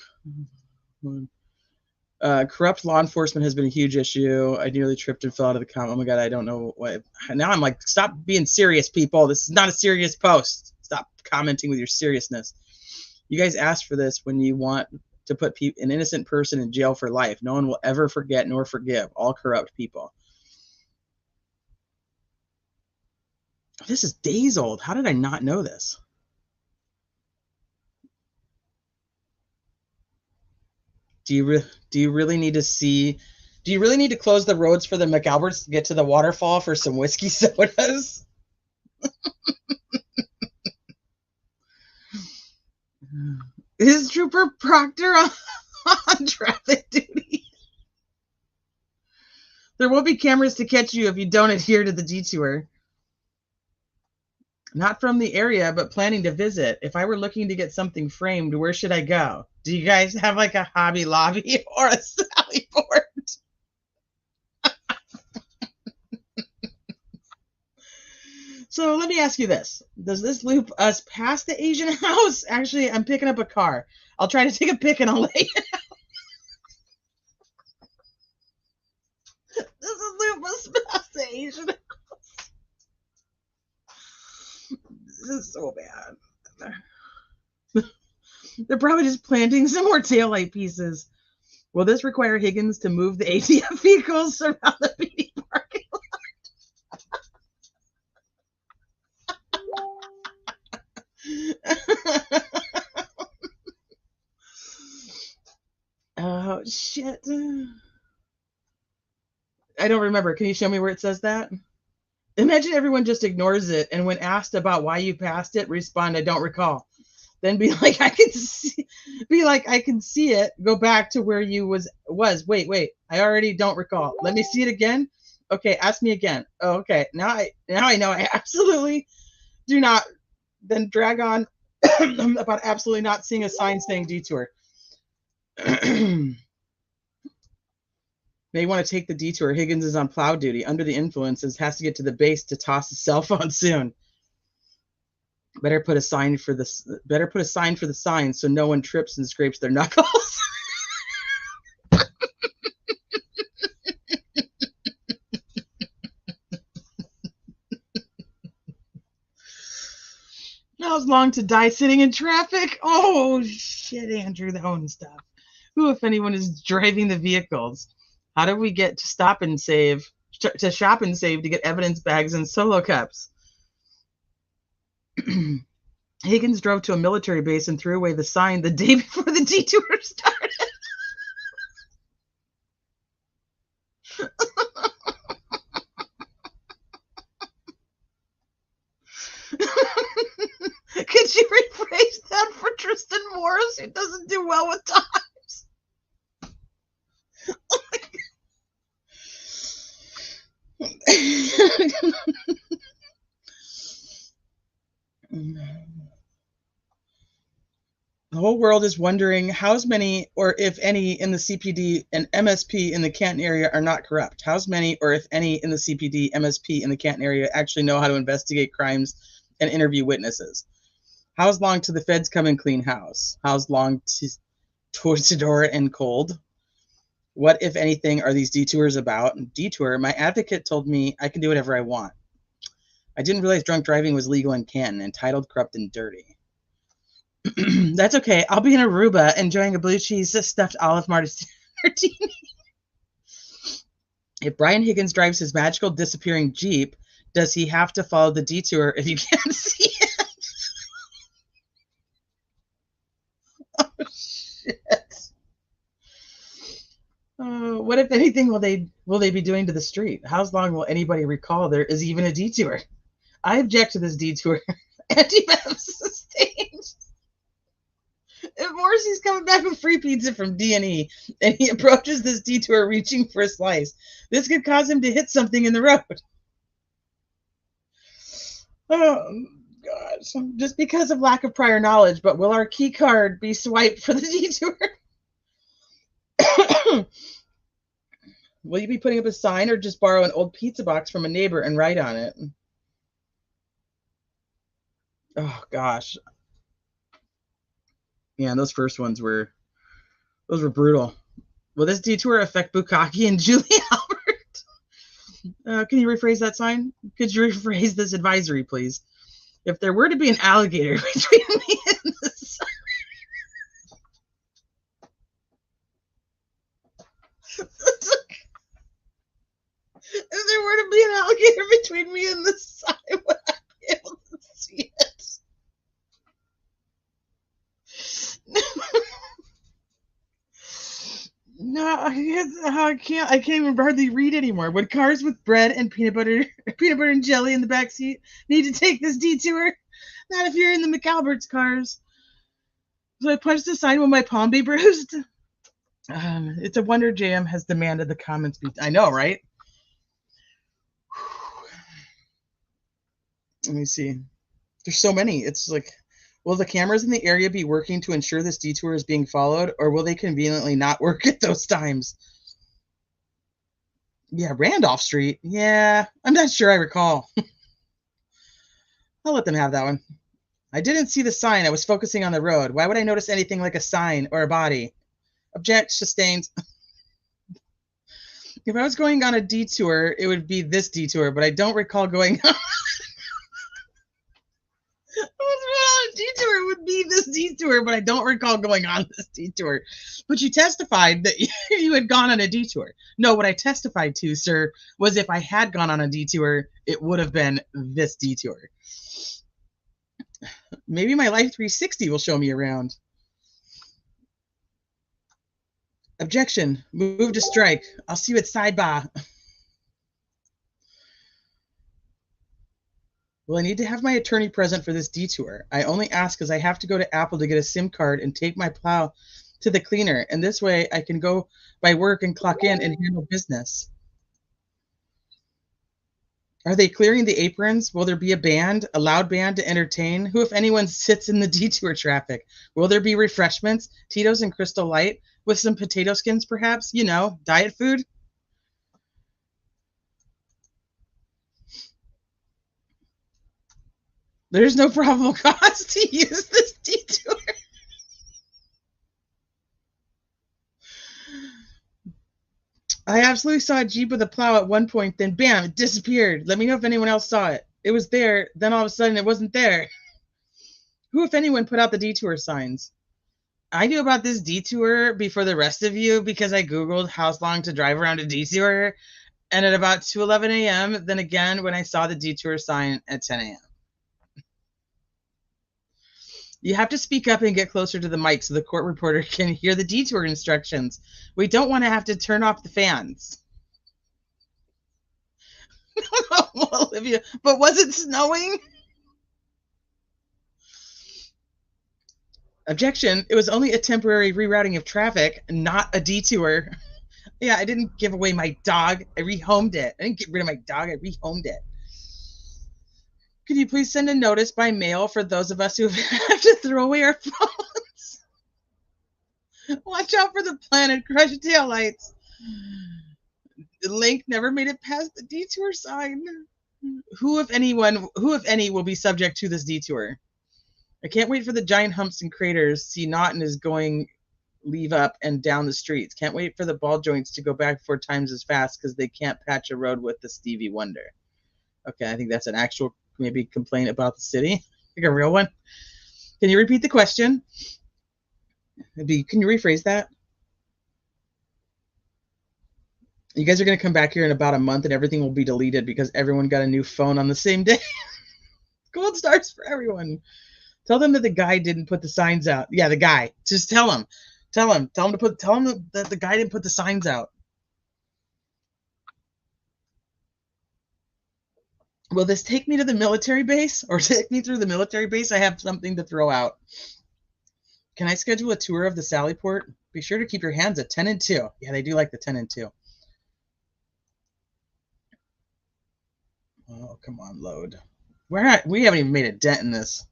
Corrupt law enforcement has been a huge issue. I nearly tripped and fell out of the comment. Oh, my God, I don't know what. Now I'm like, stop being serious, people. This is not a serious post. Stop commenting with your seriousness. You guys asked for this when you want to put an innocent person in jail for life. No one will ever forget nor forgive all corrupt people. This is days old. How did I not know this? Do you really need to see? Do you really need to close the roads for the McAlberts to get to the waterfall for some whiskey sodas? Is Trooper Proctor on traffic duty? There will be cameras to catch you if you don't adhere to the detour. Not from the area, but planning to visit. If I were looking to get something framed, where should I go? Do you guys have like a Hobby Lobby or a Sally Port? So let me ask you this. Does this loop us past the Asian house? Actually, I'm picking up a car. I'll try to take a pic and I'll lay it out. Does this loop us past the Asian house? This is so bad. They're probably just planting some more taillight pieces. Will this require Higgins to move the ATF vehicles around the PD parking lot? Oh, shit. I don't remember. Can you show me where it says that? Imagine everyone just ignores it, and when asked about why you passed it, respond, I don't recall. Then be like, I can see it. Go back to where you was. Wait. I already don't recall. Let me see it again. Okay, ask me again. Oh, okay. Now I know I absolutely do not. Then drag on about absolutely not seeing a sign saying detour. May want to take the detour. Higgins is on plow duty, under the influences, has to get to the base to toss his cell phone soon. Better put a sign for the sign so no one trips and scrapes their knuckles. How's long to die sitting in traffic? Oh shit, Andrew, that one stuff. Who, if anyone, is driving the vehicles? How do we get to stop and save? to shop and save to get evidence bags and solo cups. Higgins drove to a military base and threw away the sign the day before the detour started. Could you rephrase that for Tristan Morris, who doesn't do well with times? The whole world is wondering how many, or if any, in the CPD and MSP in the Canton area are not corrupt. How many, or if any, in the CPD, MSP in the Canton area actually know how to investigate crimes and interview witnesses? How's long till the feds come and clean house? How's long to Tortador and cold? What, if anything, are these detours about? Detour, my advocate told me I can do whatever I want. I didn't realize drunk driving was legal in Canton, entitled, corrupt, and dirty. That's okay. I'll be in Aruba enjoying a blue cheese stuffed olive martini. If Brian Higgins drives his magical disappearing Jeep, does he have to follow the detour if you can't see it? Oh, shit. What, if anything, will they be doing to the street? How long will anybody recall there is even a detour? I object to this detour. Anti-Bev sustained. If Morrissey's coming back with free pizza from D&E and he approaches this detour reaching for a slice, this could cause him to hit something in the road. Oh, gosh. Just because of lack of prior knowledge, but will our key card be swiped for the detour? Will you be putting up a sign or just borrow an old pizza box from a neighbor and write on it? Oh, gosh. Yeah, those first ones were brutal. Will this detour affect Bukkake and Julie Albert? Can you rephrase that sign? Could you rephrase this advisory, please? If there were to be an alligator between me and the sign. If there were to be an alligator between me and the sign, would I be able to see it? No, I can't even hardly read anymore. Would cars with bread and peanut butter and jelly in the back seat need to take this detour? Not if you're in the McAlbert's cars. So I punch the sign will my palm be bruised? It's a wonder JM has demanded the comments be. I know, right? Let me see. There's so many. It's like, will the cameras in the area be working to ensure this detour is being followed, or will they conveniently not work at those times? Yeah, Randolph Street. Yeah, I'm not sure I recall. I'll let them have that one. I didn't see the sign. I was focusing on the road. Why would I notice anything like a sign or a body? Object, sustained. If I was going on a detour, it would be this detour, but I don't recall going on. Detour would be this detour, but I don't recall going on this detour. But you testified that you had gone on a detour. No, what I testified to, sir, was if I had gone on a detour, it would have been this detour. Maybe my Life 360 will show me around. Objection. Move to strike. I'll see you at sidebar. Well, I need to have my attorney present for this detour. I only ask because I have to go to Apple to get a SIM card and take my Plow to the cleaner. And this way I can go by work and clock in and handle business. Are they clearing the aprons? Will there be a band, a loud band to entertain? Who, if anyone, sits in the detour traffic? Will there be refreshments, Tito's and Crystal Light, with some potato skins perhaps? You know, diet food? There's no probable cause to use this detour. I absolutely saw a Jeep with a Plow at one point, then bam, it disappeared. Let me know if anyone else saw it. It was there, then all of a sudden it wasn't there. Who, if anyone, put out the detour signs? I knew about this detour before the rest of you because I Googled how long to drive around a detour, And at about 2:11 a.m., then again when I saw the detour sign at 10 a.m. You have to speak up and get closer to the mic so the court reporter can hear the detour instructions. We don't want to have to turn off the fans. Olivia, but was it snowing? Objection. It was only a temporary rerouting of traffic, not a detour. Yeah, I didn't give away my dog. I rehomed it. I didn't get rid of my dog. I rehomed it. Could you please send a notice by mail for those of us who have to throw away our phones? Watch out for the Planet Crush taillights. The link never made it past the detour sign. Who, if any, will be subject to this detour? I can't wait for the giant humps and craters. See, Naughton is going leave up and down the streets. Can't wait for the ball joints to go back 4 times as fast because they can't patch a road with the Stevie Wonder. Okay, I think that's an actual maybe complaint about the city. Like a real one. Can you repeat the question? Can you rephrase that? You guys are going to come back here in about a month and everything will be deleted because everyone got a new phone on the same day. Gold stars for everyone. Tell them that the guy didn't put the signs out. Yeah, the guy. Just tell him. Tell him that the guy didn't put the signs out. Will this take me to the military base or take me through the military base? I have something to throw out. Can I schedule a tour of the Sallyport? Be sure to keep your hands at 10 and 2. Yeah, they do like the 10 and 2. Oh, come on, load. We haven't even made a dent in this.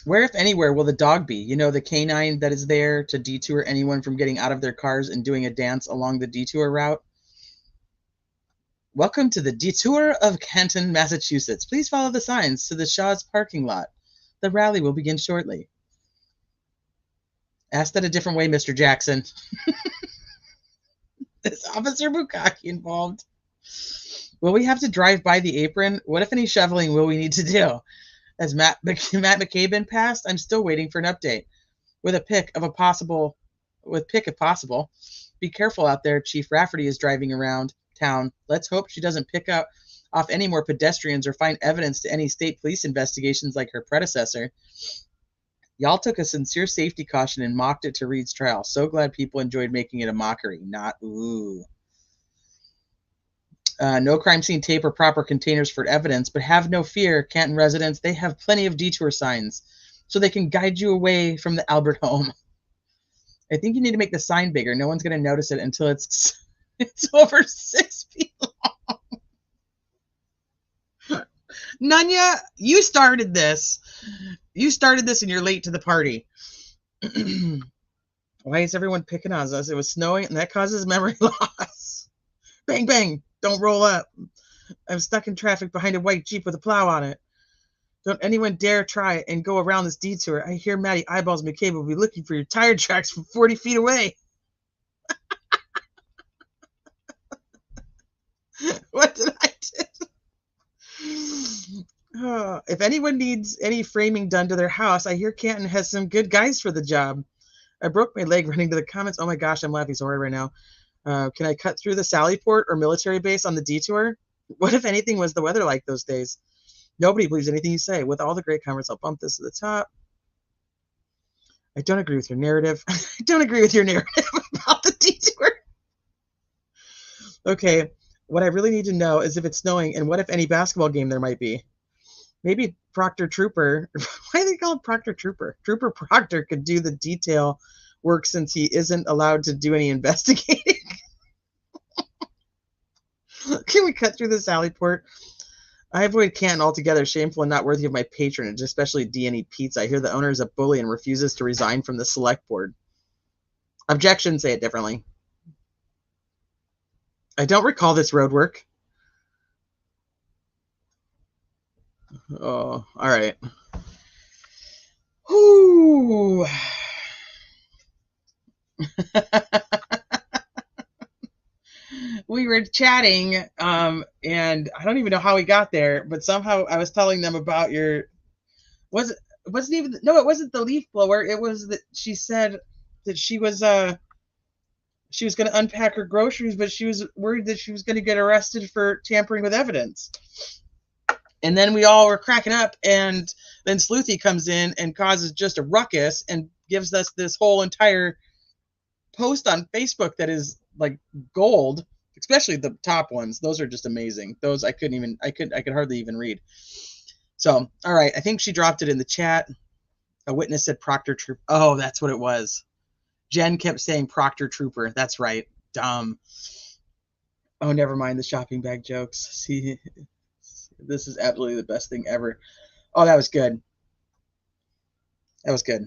Where, if anywhere, will the dog be? You know, the canine that is there to detour anyone from getting out of their cars and doing a dance along the detour route? Welcome to the detour of Canton, Massachusetts. Please follow the signs to the Shaw's parking lot. The rally will begin shortly. Ask that a different way, Mr. Jackson. Is Officer Bukaki involved? Will we have to drive by the apron? What, if any, shoveling will we need to do? Has Matt McKay been passed? I'm still waiting for an update. With pick if possible. Be careful out there. Chief Rafferty is driving around town. Let's hope she doesn't pick off any more pedestrians or find evidence to any state police investigations like her predecessor. Y'all took a sincere safety caution and mocked it to Reed's trial. So glad people enjoyed making it a mockery. Not ooh. No crime scene tape or proper containers for evidence, but have no fear, Canton residents. They have plenty of detour signs, so they can guide you away from the Albert home. I think you need to make the sign bigger. No one's going to notice it until it's over 6 feet long. Nunya, you started this. You started this and you're late to the party. Why is everyone picking on us? It was snowing and that causes memory loss. Bang, bang. Don't roll up. I'm stuck in traffic behind a white Jeep with a plow on it. Don't anyone dare try and go around this detour. I hear Matty Eyeballs McCabe will be looking for your tire tracks from 40 feet away. What did I do? Oh, if anyone needs any framing done to their house, I hear Canton has some good guys for the job. I broke my leg running to the comments. Oh my gosh, I'm laughing so hard right now. Can I cut through the Sallyport or military base on the detour? What, if anything, was the weather like those days? Nobody believes anything you say. With all the great comments, I'll bump this to the top. I don't agree with your narrative. I don't agree with your narrative about the detour. Okay, what I really need to know is if it's snowing and what, if any, basketball game there might be. Maybe Proctor Trooper. Why do they call him Proctor Trooper? Trooper Proctor could do the detail work since he isn't allowed to do any investigating. Can we cut through the Sallyport? I avoid Canton altogether. Shameful and not worthy of my patronage, especially D&E Pizza. I hear the owner is a bully and refuses to resign from the select board. Objection, say it differently. I don't recall this road work. Oh, all right. Whoo. We were chatting, and I don't even know how we got there, but somehow I was telling them about your, it wasn't the leaf blower. It was that she said that she was, she was going to unpack her groceries, but she was worried that she was going to get arrested for tampering with evidence. And then we all were cracking up, and then Sleuthy comes in and causes just a ruckus and gives us this whole entire post on Facebook that is like gold, especially the top ones. Those are just amazing. Those I could hardly even read. So, all right, I think she dropped it in the chat. A witness said Proctor Trooper. Oh, that's what it was. Jen kept saying Proctor Trooper. That's right. Dumb. Oh, never mind the shopping bag jokes. See, this is absolutely the best thing ever. Oh, that was good. That was good.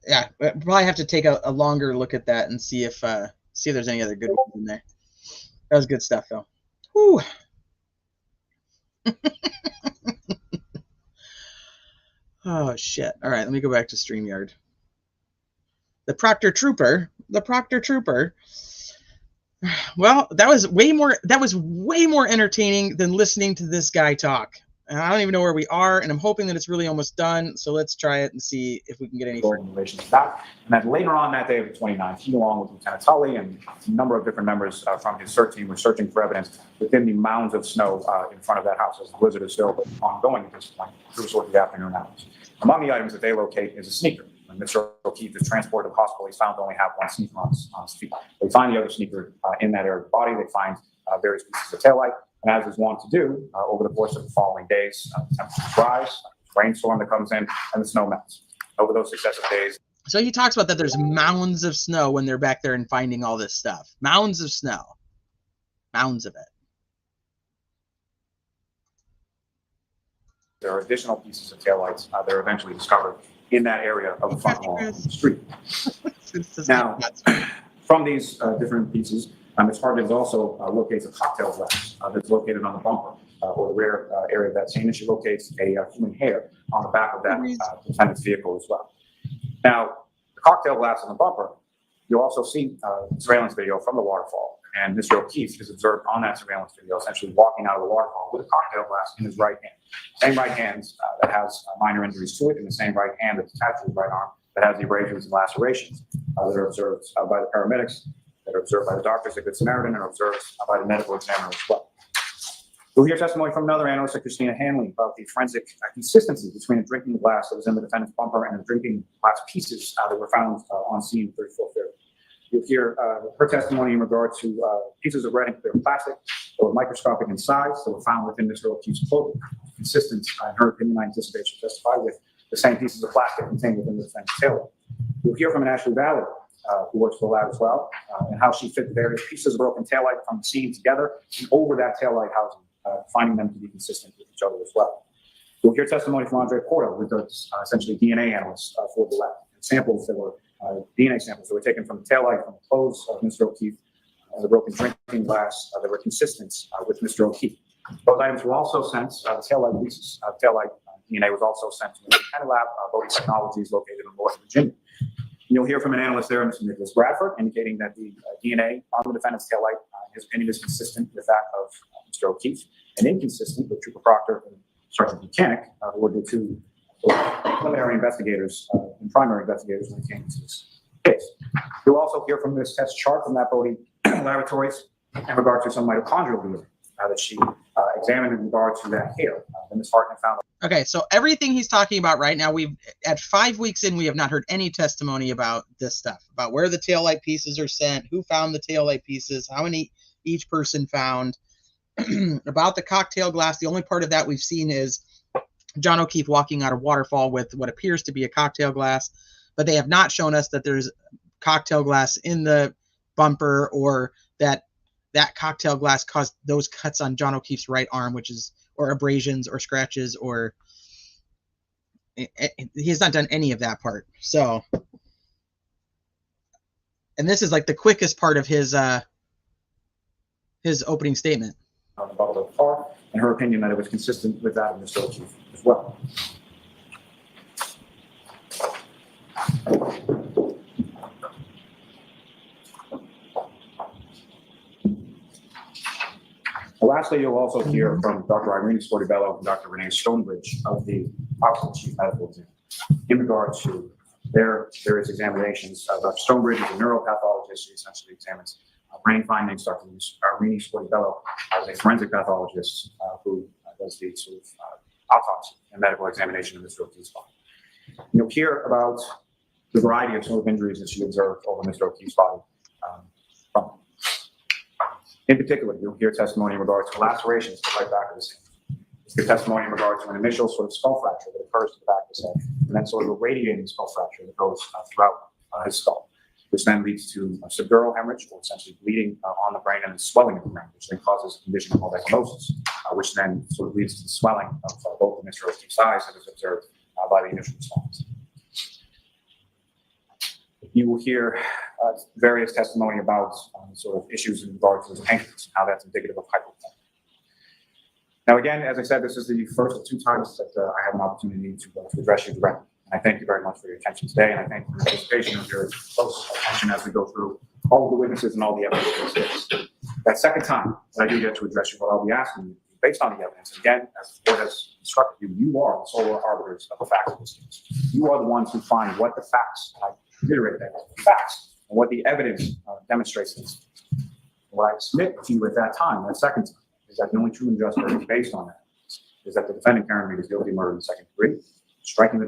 Yeah, we'll probably have to take a longer look at that and see if there's any other good ones in there. That was good stuff, though. Whew. Oh, shit. All right, let me go back to StreamYard. The Proctor Trooper. Well, that was way more entertaining than listening to this guy talk. And I don't even know where we are, and I'm hoping that it's really almost done. So let's try it and see if we can get any further. In relation to that. And then later on that day of the 29th, he, along with Lieutenant Tully and a number of different members from his search team, were searching for evidence within the mounds of snow in front of that house, as the blizzard is still ongoing at this point through sort of the afternoon hours. Among the items that they locate is a sneaker. When Mr. O'Keefe is transported to the hospital, he's found to only have one sneaker on his feet. They find the other sneaker in that area of the body. They find various pieces of taillight. And as is wont to do, over the course of the following days, temperatures rise, rainstorm that comes in, and the snow melts. Over those successive days. So he talks about that there's mounds of snow when they're back there and finding all this stuff. Mounds of snow. Mounds of it. There are additional pieces of taillights that are eventually discovered in that area of the front wall of the street. Now, from these different pieces, Ms. Hargis also locates a cocktail glass that's located on the bumper or the rear area of that scene, and she locates a human hair on the back of that defendant's vehicle as well. Now, the cocktail glass on the bumper, you'll also see surveillance video from the waterfall, and Mr. O'Keefe is observed on that surveillance video essentially walking out of the waterfall with a cocktail glass in his right hand. Same right hand that has minor injuries to it, and the same right hand that's attached to his right arm that has the abrasions and lacerations that are observed by the paramedics, that are observed by the doctors at Good Samaritan, and are observed by the medical examiner as well. We'll hear testimony from another analyst, Christina Hanley, about the forensic consistency between a drinking glass that was in the defendant's bumper and the drinking glass pieces that were found on scene 3430. You'll hear her testimony in regard to pieces of red and clear plastic that were microscopic in size that were found within Mr. O'Keefe's clothing. Consistent, in her opinion, I anticipate she'll testify with the same pieces of plastic contained within the defendant's tailor. You'll hear from an Ashley Valley, who works for the lab as well, and how she fit the various pieces of broken taillight from the scene together and over that taillight housing, finding them to be consistent with each other as well. You'll hear testimony from Andre Porto, who does essentially DNA analyst for the lab. And samples that were DNA samples that were taken from the taillight, from the clothes of Mr. O'Keefe, the broken drinking glass that were consistent with Mr. O'Keefe. Those items were also sent, the taillight pieces, taillight DNA was also sent to the Independent Lab, Bodie Technologies, located in North Virginia. You'll hear from an analyst there, Mr. Nicholas Bradford, indicating that the DNA on the defendant's taillight, his opinion is consistent with that of Mr. O'Keefe, and inconsistent with Trooper Proctor and Sergeant Buchanan, who were the two preliminary investigators and primary investigators when it came to this case. You'll also hear from this test chart from that Bodie Laboratories in regard to some mitochondrial DNA that she examined in regard to that hair. And Ms. Hartnett found. Okay, so everything he's talking about right now, we've at 5 weeks in, we have not heard any testimony about this stuff, about where the taillight pieces are sent, who found the taillight pieces, how many each person found. About the cocktail glass, the only part of that we've seen is John O'Keefe walking out of waterfall with what appears to be a cocktail glass, but they have not shown us that there's cocktail glass in the bumper, or that cocktail glass caused those cuts on John O'Keefe's right arm, or abrasions or scratches, or he has not done any of that part. So, and this is like the quickest part of his opening statement. On the bottle of the car, and her opinion that it was consistent with that of Mr. O'Keefe as well. Lastly, you'll also hear from Dr. Irene Sportibello and Dr. Renee Stonebridge of the Hospital Chief Medical Examiner in regard to There is examinations of Stonebridge is a neuropathologist. She essentially examines brain findings. Dr. Rini Daybell is a forensic pathologist who does the sort of autopsy and medical examination of Mr. O'Keefe's body. You'll hear about the variety of sort of injuries that she observed over Mr. O'Keefe's body. In particular, you'll hear testimony in regards to lacerations to the right back of the scene. Your testimony in regards to an initial sort of skull fracture that occurs to the back of his head, and then sort of a radiating skull fracture that goes throughout his skull, which then leads to a subdural hemorrhage, or essentially bleeding on the brain and swelling of the brain, which then causes a condition called ecchymosis, which then sort of leads to the swelling of both of Mr. O'Keefe's eyes that is observed by the initial response. You will hear various testimony about sort of issues in regards to his pancreas, how that's indicative of hypothermia. Now, again, as I said, this is the first of 2 times that I have an opportunity to address you directly. And I thank you very much for your attention today, and I thank you for your participation and your close attention as we go through all of the witnesses and all the evidence in this case. That second time that I do get to address you, what I'll be asking you, based on the evidence, again, as the court has instructed you, you are the sole arbiters of the facts of this case. You are the ones who find what the facts, and I reiterate that, the facts, and what the evidence demonstrates this. What I submit to you at that time, that second time, is that the only true and just verdict based on that is that the defendant, Karen Reed, is guilty of murder in the second degree, striking the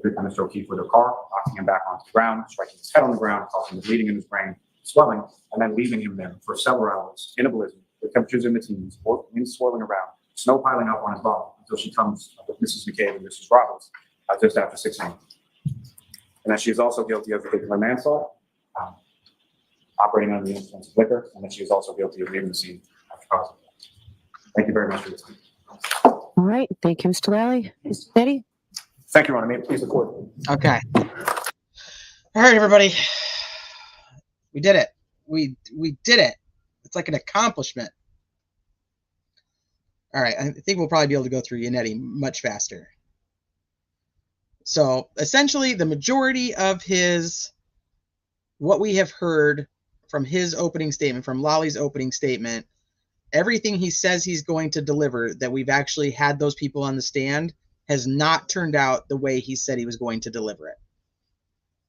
victim, Mr. O'Keefe, with a car, knocking him back onto the ground, striking his head on the ground, causing the bleeding in his brain, swelling, and then leaving him there for several hours in a blizzard, with temperatures in the teens, wind swirling around, snow piling up on his body until she comes with Mrs. McCabe and Mrs. Roberts just after 6 a.m. And that she is also guilty of vehicular manslaughter, operating under the influence of liquor, and that she is also guilty of leaving the scene after causing death. Thank you very much for your time. All right. Thank you, Mr. Lally. Mr. Petty? Thank you, Your Honor. May it please the court. Okay. All right, everybody. We did it. We did it. It's like an accomplishment. All right. I think we'll probably be able to go through Yannetti much faster. So essentially, the majority of what we have heard from his opening statement, from Lolly's opening statement, everything he says he's going to deliver that we've actually had those people on the stand has not turned out the way he said he was going to deliver it.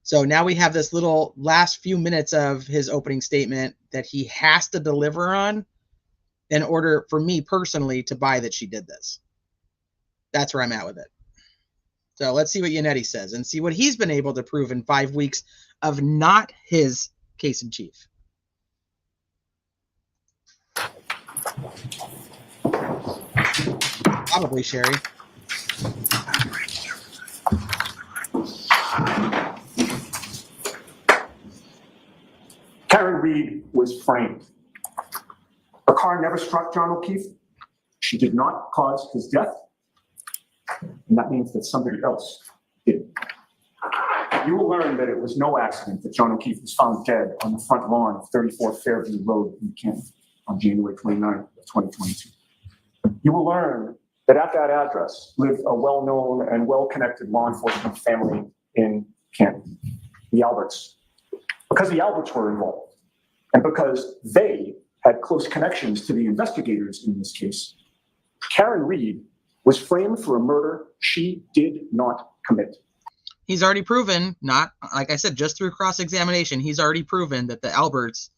So now we have this little last few minutes of his opening statement that he has to deliver on in order for me personally to buy that she did this. That's where I'm at with it. So let's see what Yannetti says and see what he's been able to prove in 5 weeks of not his case in chief. Probably, Sherry. Karen Reed was framed. Her car never struck John O'Keefe. She did not cause his death. And that means that somebody else did. You will learn that it was no accident that John O'Keefe was found dead on the front lawn of 34 Fairview Road in Canton on January 29th of 2022. You will learn that at that address lived a well-known and well-connected law enforcement family in Canton, the Alberts. Because the Alberts were involved, and because they had close connections to the investigators in this case, Karen Reed was framed for a murder she did not commit. He's already proven, not, like I said, just through cross-examination, he's already proven that the Alberts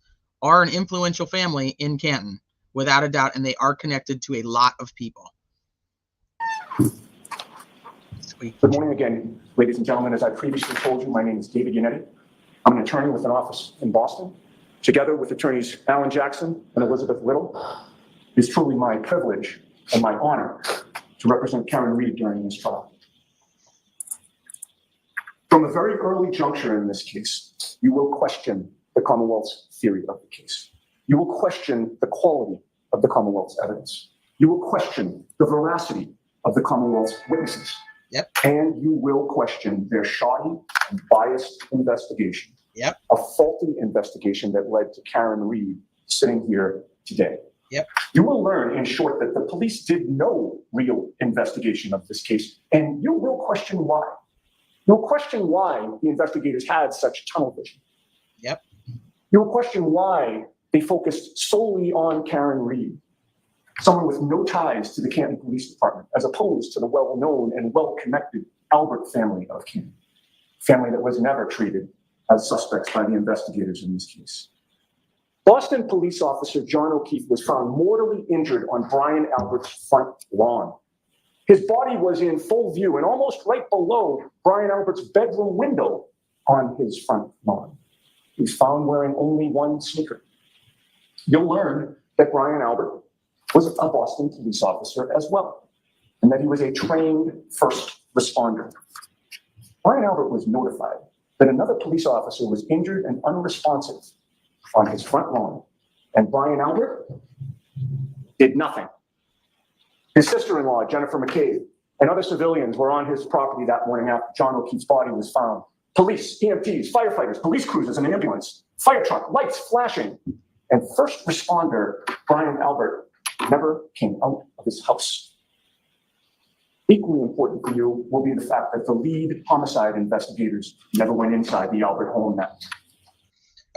are an influential family in Canton, without a doubt, and they are connected to a lot of people. Sweet. Good morning again, ladies and gentlemen. As I previously told you, my name is David Yannetti. I'm an attorney with an office in Boston. Together with attorneys Alan Jackson and Elizabeth Little, it's truly my privilege and my honor to represent Karen Reed during this trial. From a very early juncture in this case, you will question the Commonwealth's theory of the case. You will question the quality of the Commonwealth's evidence. You will question the veracity of the Commonwealth's witnesses. Yep. And you will question their shoddy and biased investigation. Yep. A faulty investigation that led to Karen Reed sitting here today. Yep. You will learn, in short, that the police did no real investigation of this case, and you will question why. You'll question why the investigators had such tunnel vision. Yep. You'll question why they focused solely on Karen Reed, someone with no ties to the Canton Police Department, as opposed to the well-known and well-connected Albert family of Canton. family that was never treated as suspects by the investigators in this case. Boston police officer John O'Keefe was found mortally injured on Brian Albert's front lawn. His body was in full view and almost right below Brian Albert's bedroom window on his front lawn. He was found wearing only one sneaker. You'll learn that Brian Albert was a Boston police officer as well, and that he was a trained first responder. Brian Albert was notified that another police officer was injured and unresponsive on his front lawn, and Brian Albert did nothing. His sister-in-law, Jennifer McCabe, and other civilians were on his property that morning after John O'Keefe's body was found. Police, EMTs, firefighters, police cruisers, and an ambulance, fire truck, lights flashing, and first responder Brian Albert never came out of his house. Equally important for you will be the fact that the lead homicide investigators never went inside the Albert home that night.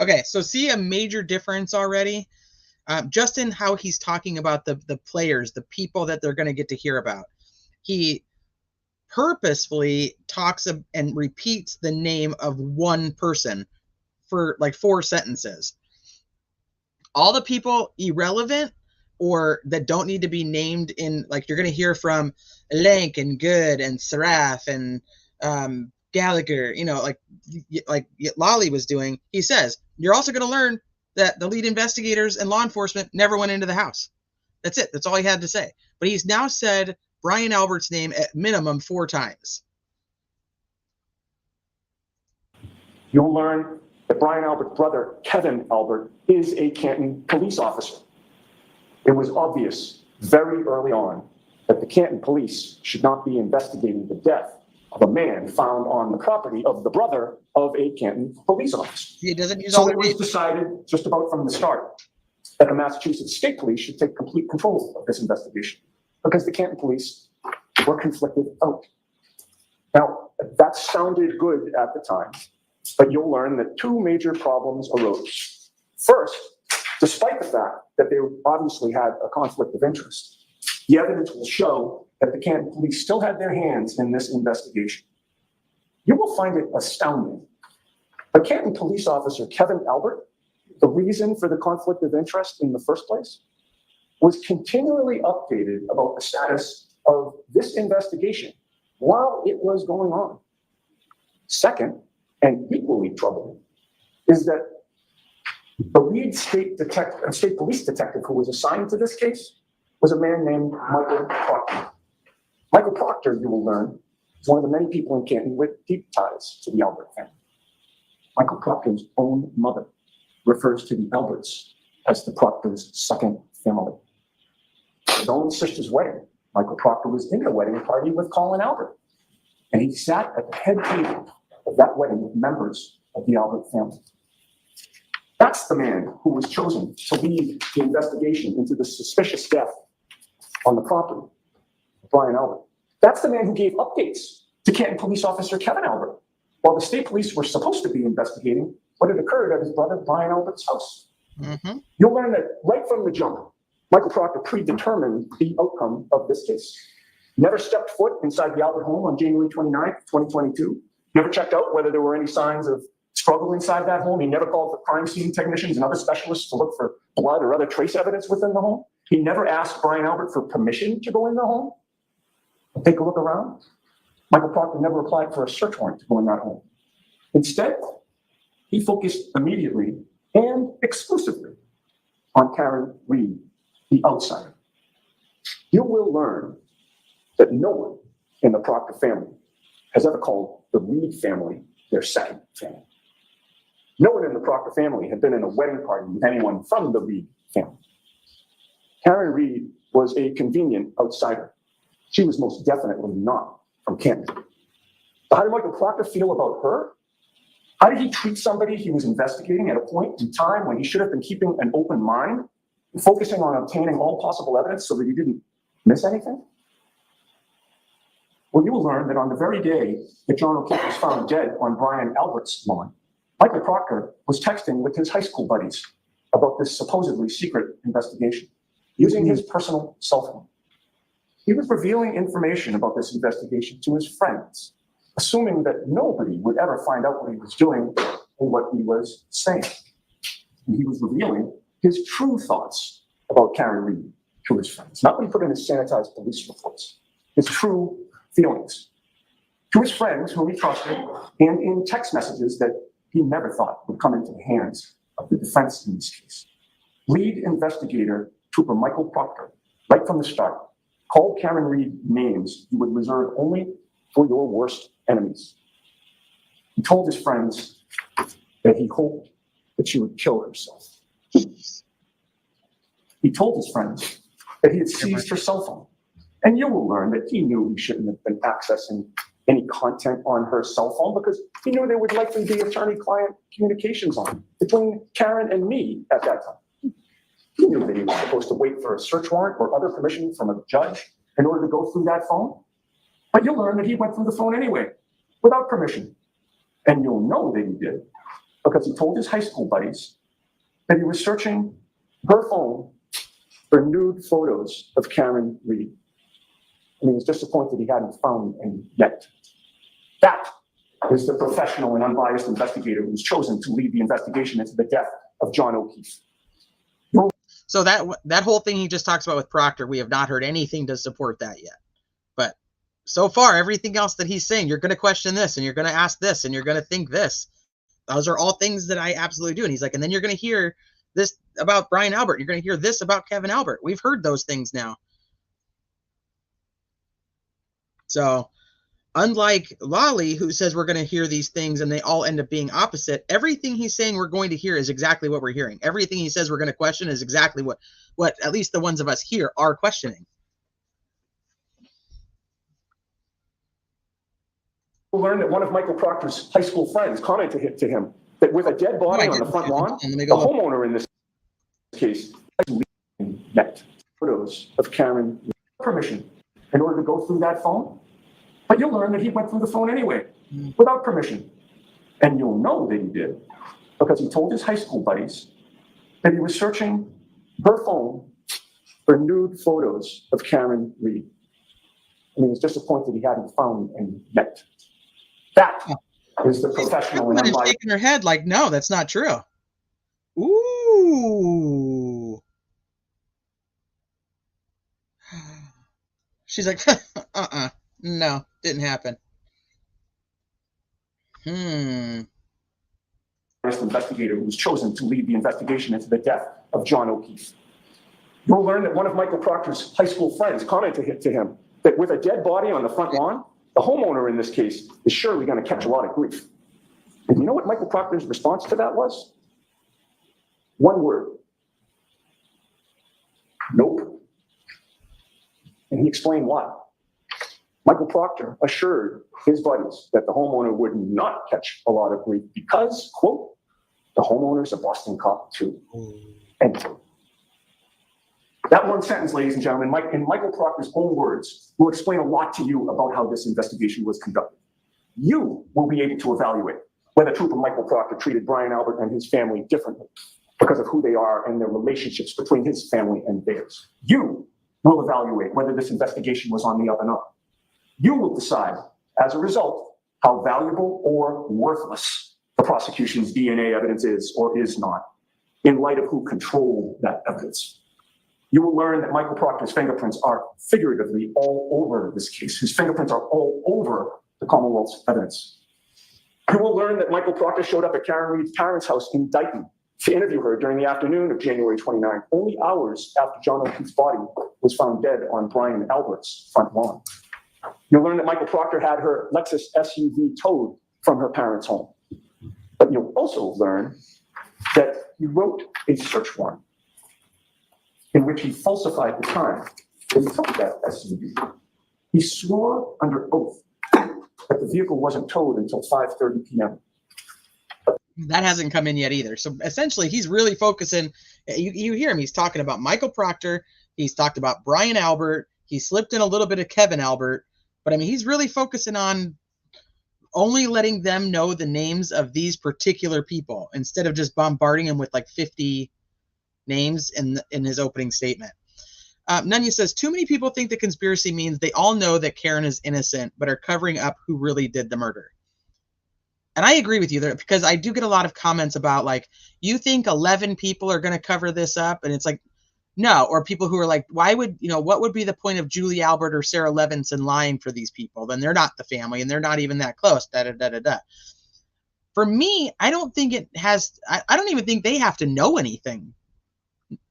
Okay, so see a major difference already? Just in how he's talking about the players, the people that they're going to get to hear about. He purposefully talks and repeats the name of one person for like 4 sentences. All the people irrelevant or that don't need to be named in, like you're going to hear from Lank and Good and Seraph and Gallagher, you know, like Lolly was doing. He says, you're also going to learn that the lead investigators and law enforcement never went into the house. That's it. That's all he had to say. But he's now said Brian Albert's name at minimum 4 times. You'll learn that Brian Albert's brother, Kevin Albert, is a Canton police officer. It was obvious very early on that the Canton police should not be investigating the death of a man found on the property of the brother of a Canton police officer. He doesn't use all So the it was decided just about from the start that the Massachusetts State Police should take complete control of this investigation because the Canton police were conflicted out. Now, that sounded good at the time, but you'll learn that 2 major problems arose. First, despite the fact that they obviously had a conflict of interest, the evidence will show that the Canton police still had their hands in this investigation. You will find it astounding. But Canton police officer Kevin Albert, the reason for the conflict of interest in the first place, was continually updated about the status of this investigation while it was going on. Second, and equally troubling, is that the lead state police detective who was assigned to this case was a man named Michael Proctor. Michael Proctor, you will learn, is one of the many people in Canton with deep ties to the Albert family. Michael Proctor's own mother refers to the Alberts as the Proctor's second family. His own sister's wedding, Michael Proctor was in the wedding party with Colin Albert, and he sat at the head table of that wedding with members of the Albert family. That's the man who was chosen to lead the investigation into the suspicious death on the property of Brian Albert. That's the man who gave updates to Canton police officer Kevin Albert while the state police were supposed to be investigating what had occurred at his brother Brian Albert's house. Mm-hmm. You'll learn that right from the jump, Michael Proctor predetermined the outcome of this case. Never stepped foot inside the Albert home on January 29th, 2022. Never checked out whether there were any signs of struggle inside that home. He never called for crime scene technicians and other specialists to look for blood or other trace evidence within the home. He never asked Brian Albert for permission to go in the home and take a look around. Michael Proctor never applied for a search warrant to go in that home. Instead, he focused immediately and exclusively on Karen Reed, the outsider. You will learn that no one in the Proctor family has ever called the Reed family their second family. No one in the Proctor family had been in a wedding party with anyone from the Reed family. Karen Reed was a convenient outsider. She was most definitely not from Canton. So how did Michael Proctor feel about her? How did he treat somebody he was investigating at a point in time when he should have been keeping an open mind and focusing on obtaining all possible evidence so that he didn't miss anything? Well, you will learn that on the very day that John O'Keefe was found dead on Brian Albert's lawn, Michael Proctor was texting with his high school buddies about this supposedly secret investigation using his personal cell phone. He was revealing information about this investigation to his friends, assuming that nobody would ever find out what he was doing and what he was saying. And he was revealing his true thoughts about Karen Reed to his friends, not what he put in his sanitized police reports, his true feelings to his friends whom he trusted, and in text messages that he never thought would come into the hands of the defense in this case. Lead investigator Trooper Michael Proctor, right from the start, called Karen Reed names he would reserve only for your worst enemies. He told his friends that he hoped that she would kill herself. He told his friends that he had seized her cell phone. And you will learn that he knew he shouldn't have been accessing any content on her cell phone because he knew there would likely be attorney-client communications on between Karen and me at that time. He knew that he was supposed to wait for a search warrant or other permission from a judge in order to go through that phone. But you'll learn that he went through the phone anyway, without permission. And you'll know that he did because he told his high school buddies that he was searching her phone for nude photos of Karen Reed. And he was disappointed he hadn't found any yet. That is the professional and unbiased investigator who was chosen to lead the investigation into the death of John O'Keefe. So that whole thing he just talks about with Proctor, we have not heard anything to support that yet. But so far, everything else that he's saying, you're going to question this, and you're going to ask this, and you're going to think this. Those are all things that I absolutely do. And he's like, and then you're going to hear this about Brian Albert. You're going to hear this about Kevin Albert. We've heard those things now. So unlike Lolly, who says we're going to hear these things and they all end up being opposite, everything he's saying we're going to hear is exactly what we're hearing. Everything he says we're going to question is exactly what at least the ones of us here are questioning. We'll learn that one of Michael Proctor's high school friends commented to him that with a dead body on the front lawn, the homeowner in this case met photos of Karen permission in order to go through that phone. But you'll learn that he went through the phone anyway, without permission. And you'll know that he did because he told his high school buddies that he was searching her phone for nude photos of Karen Reed. And he was disappointed he hadn't found any yet. That is the professional and unbiased. Shaking her head like, no, that's not true. Ooh. She's like, no, didn't happen. Investigator who was chosen to lead the investigation into the death of John O'Keefe. You'll learn that one of Michael Proctor's high school friends commented to him that with a dead body on the front lawn, the homeowner in this case is surely going to catch a lot of grief. And you know what Michael Proctor's response to that was? One word. Nope. And he explained why. Michael Proctor assured his buddies that the homeowner would not catch a lot of grief because, quote, the homeowner's a Boston cop too. End quote. That one sentence, ladies and gentlemen, in Michael Proctor's own words, will explain a lot to you about how this investigation was conducted. You will be able to evaluate whether Trooper Michael Proctor treated Brian Albert and his family differently because of who they are and their relationships between his family and theirs. You will evaluate whether this investigation was on the up and up. You will decide, as a result, how valuable or worthless the prosecution's DNA evidence is or is not, in light of who controlled that evidence. You will learn that Michael Proctor's fingerprints are figuratively all over this case. His fingerprints are all over the Commonwealth's evidence. You will learn that Michael Proctor showed up at Karen Reed's parents' house in Dighton to interview her during the afternoon of January 29th, only hours after John O'Keefe's body was found dead on Brian Albert's front lawn. You'll learn that Michael Proctor had her Lexus SUV towed from her parents' home. But you'll also learn that he wrote a search warrant in which he falsified the time that he took that SUV. He swore under oath that the vehicle wasn't towed until 5:30 p.m. That hasn't come in yet either. So essentially, he's really focusing. You hear him. He's talking about Michael Proctor. He's talked about Brian Albert. He slipped in a little bit of Kevin Albert. But I mean, he's really focusing on only letting them know the names of these particular people instead of just bombarding them with like 50 names in his opening statement. Nunya says, too many people think the conspiracy means they all know that Karen is innocent, but are covering up who really did the murder. And I agree with you there, because I do get a lot of comments about, like, you think 11 people are going to cover this up? And it's like, no. Or people who are like, why would, what would be the point of Julie Albert or Sarah Levinson lying for these people? Then they're not the family and they're not even that close. Da, da, da, da, da. For me, I don't think it has, I don't even think they have to know anything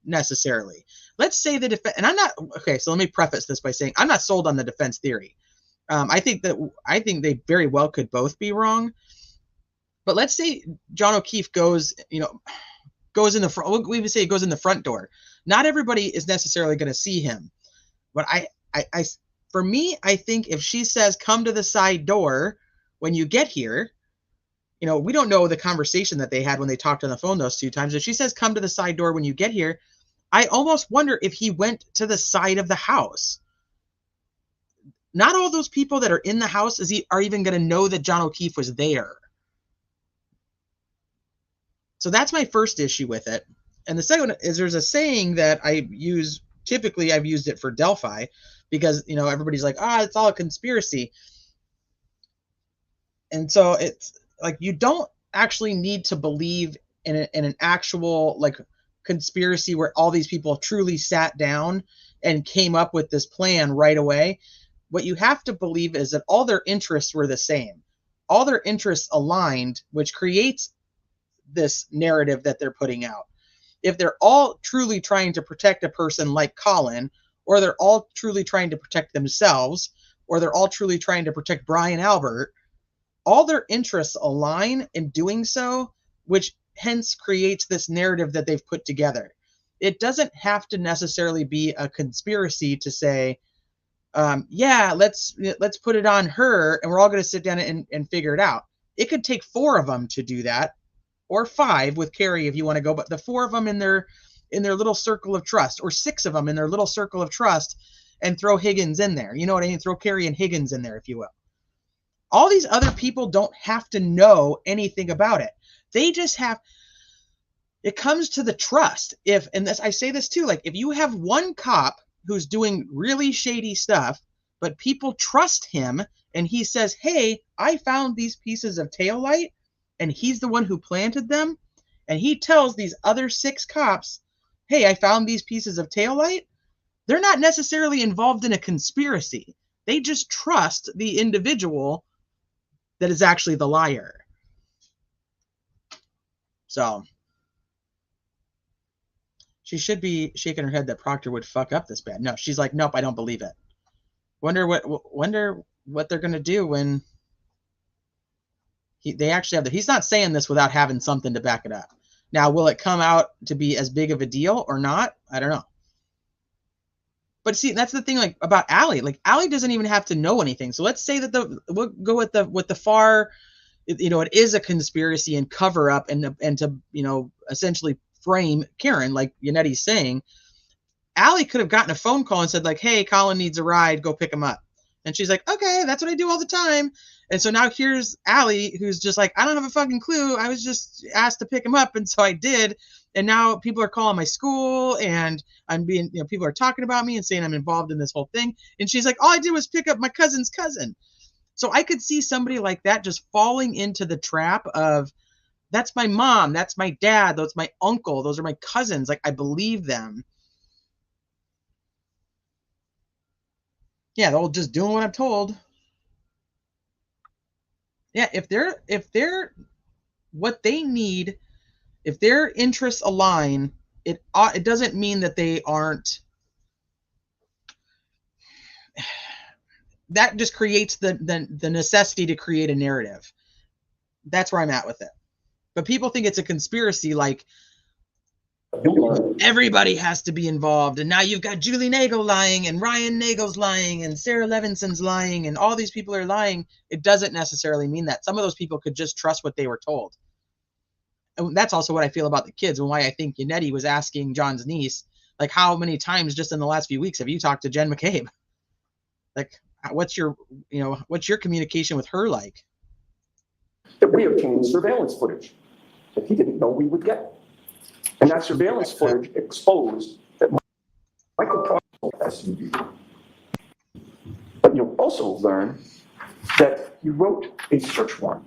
necessarily. Let's say the defense, and I'm not, okay, so let me preface this by saying I'm not sold on the defense theory. I think they very well could both be wrong. But let's say John O'Keefe goes in the front, we would say it goes in the front door. Not everybody is necessarily going to see him. But for me, I think if she says, come to the side door when you get here, we don't know the conversation that they had when they talked on the phone those 2 times. If she says, come to the side door when you get here, I almost wonder if he went to the side of the house. Not all those people that are in the house are even going to know that John O'Keefe was there. So that's my first issue with it. And the second is there's a saying that I use, typically I've used it for Delphi, because, everybody's like, it's all a conspiracy. And so it's like, you don't actually need to believe in an actual, like, conspiracy where all these people truly sat down and came up with this plan right away. What you have to believe is that all their interests were the same. All their interests aligned, which creates this narrative that they're putting out. If they're all truly trying to protect a person like Colin, or they're all truly trying to protect themselves, or they're all truly trying to protect Brian Albert, all their interests align in doing so, which hence creates this narrative that they've put together. It doesn't have to necessarily be a conspiracy to say, let's put it on her and we're all going to sit down and figure it out. It could take 4 of them to do that, or 5 with Carrie if you want to go, but the 4 of them in their little circle of trust, or 6 of them in their little circle of trust, and throw Higgins in there. You know what I mean? Throw Carrie and Higgins in there, if you will. All these other people don't have to know anything about it. They just have, it comes to the trust. I say this too, like, if you have one cop who's doing really shady stuff, but people trust him, and he says, hey, I found these pieces of taillight, and he's the one who planted them, and he tells these other 6 cops, hey, I found these pieces of taillight, they're not necessarily involved in a conspiracy. They just trust the individual that is actually the liar. So she should be shaking her head that Proctor would fuck up this bad. No, she's like, nope, I don't believe it. Wonder what they're gonna do when they actually have he's not saying this without having something to back it up. Now, will it come out to be as big of a deal or not? I don't know. But see, that's the thing, like, about Allie. Like, Allie doesn't even have to know anything. So let's say that we'll go with the far, it is a conspiracy and cover up and to, essentially frame Karen, like Yannetti's saying. Allie could have gotten a phone call and said, like, hey, Colin needs a ride, go pick him up. And she's like, okay, that's what I do all the time. And so now here's Allie, who's just like, I don't have a fucking clue. I was just asked to pick him up, and so I did. And now people are calling my school, and I'm being, people are talking about me and saying I'm involved in this whole thing. And she's like, all I did was pick up my cousin's cousin. So I could see somebody like that just falling into the trap of, that's my mom, that's my dad, that's my uncle, those are my cousins. Like, I believe them. Yeah, they're just doing what I'm told. Yeah, if they're what they need, if their interests align, it doesn't mean that they aren't. That just creates the necessity to create a narrative. That's where I'm at with it. But people think it's a conspiracy, like everybody has to be involved, and now you've got Julie Nagel lying, and Ryan Nagel's lying, and Sarah Levinson's lying, and all these people are lying. It doesn't necessarily mean that. Some of those people could just trust what they were told. And that's also what I feel about the kids, and why I think Yannetti was asking John's niece, like, how many times just in the last few weeks have you talked to Jen McCabe? Like, what's your communication with her like? That we obtained surveillance footage that he didn't know we would get. And that surveillance footage exposed that Michael Prosecution SUV. But you'll also learn that he wrote a search warrant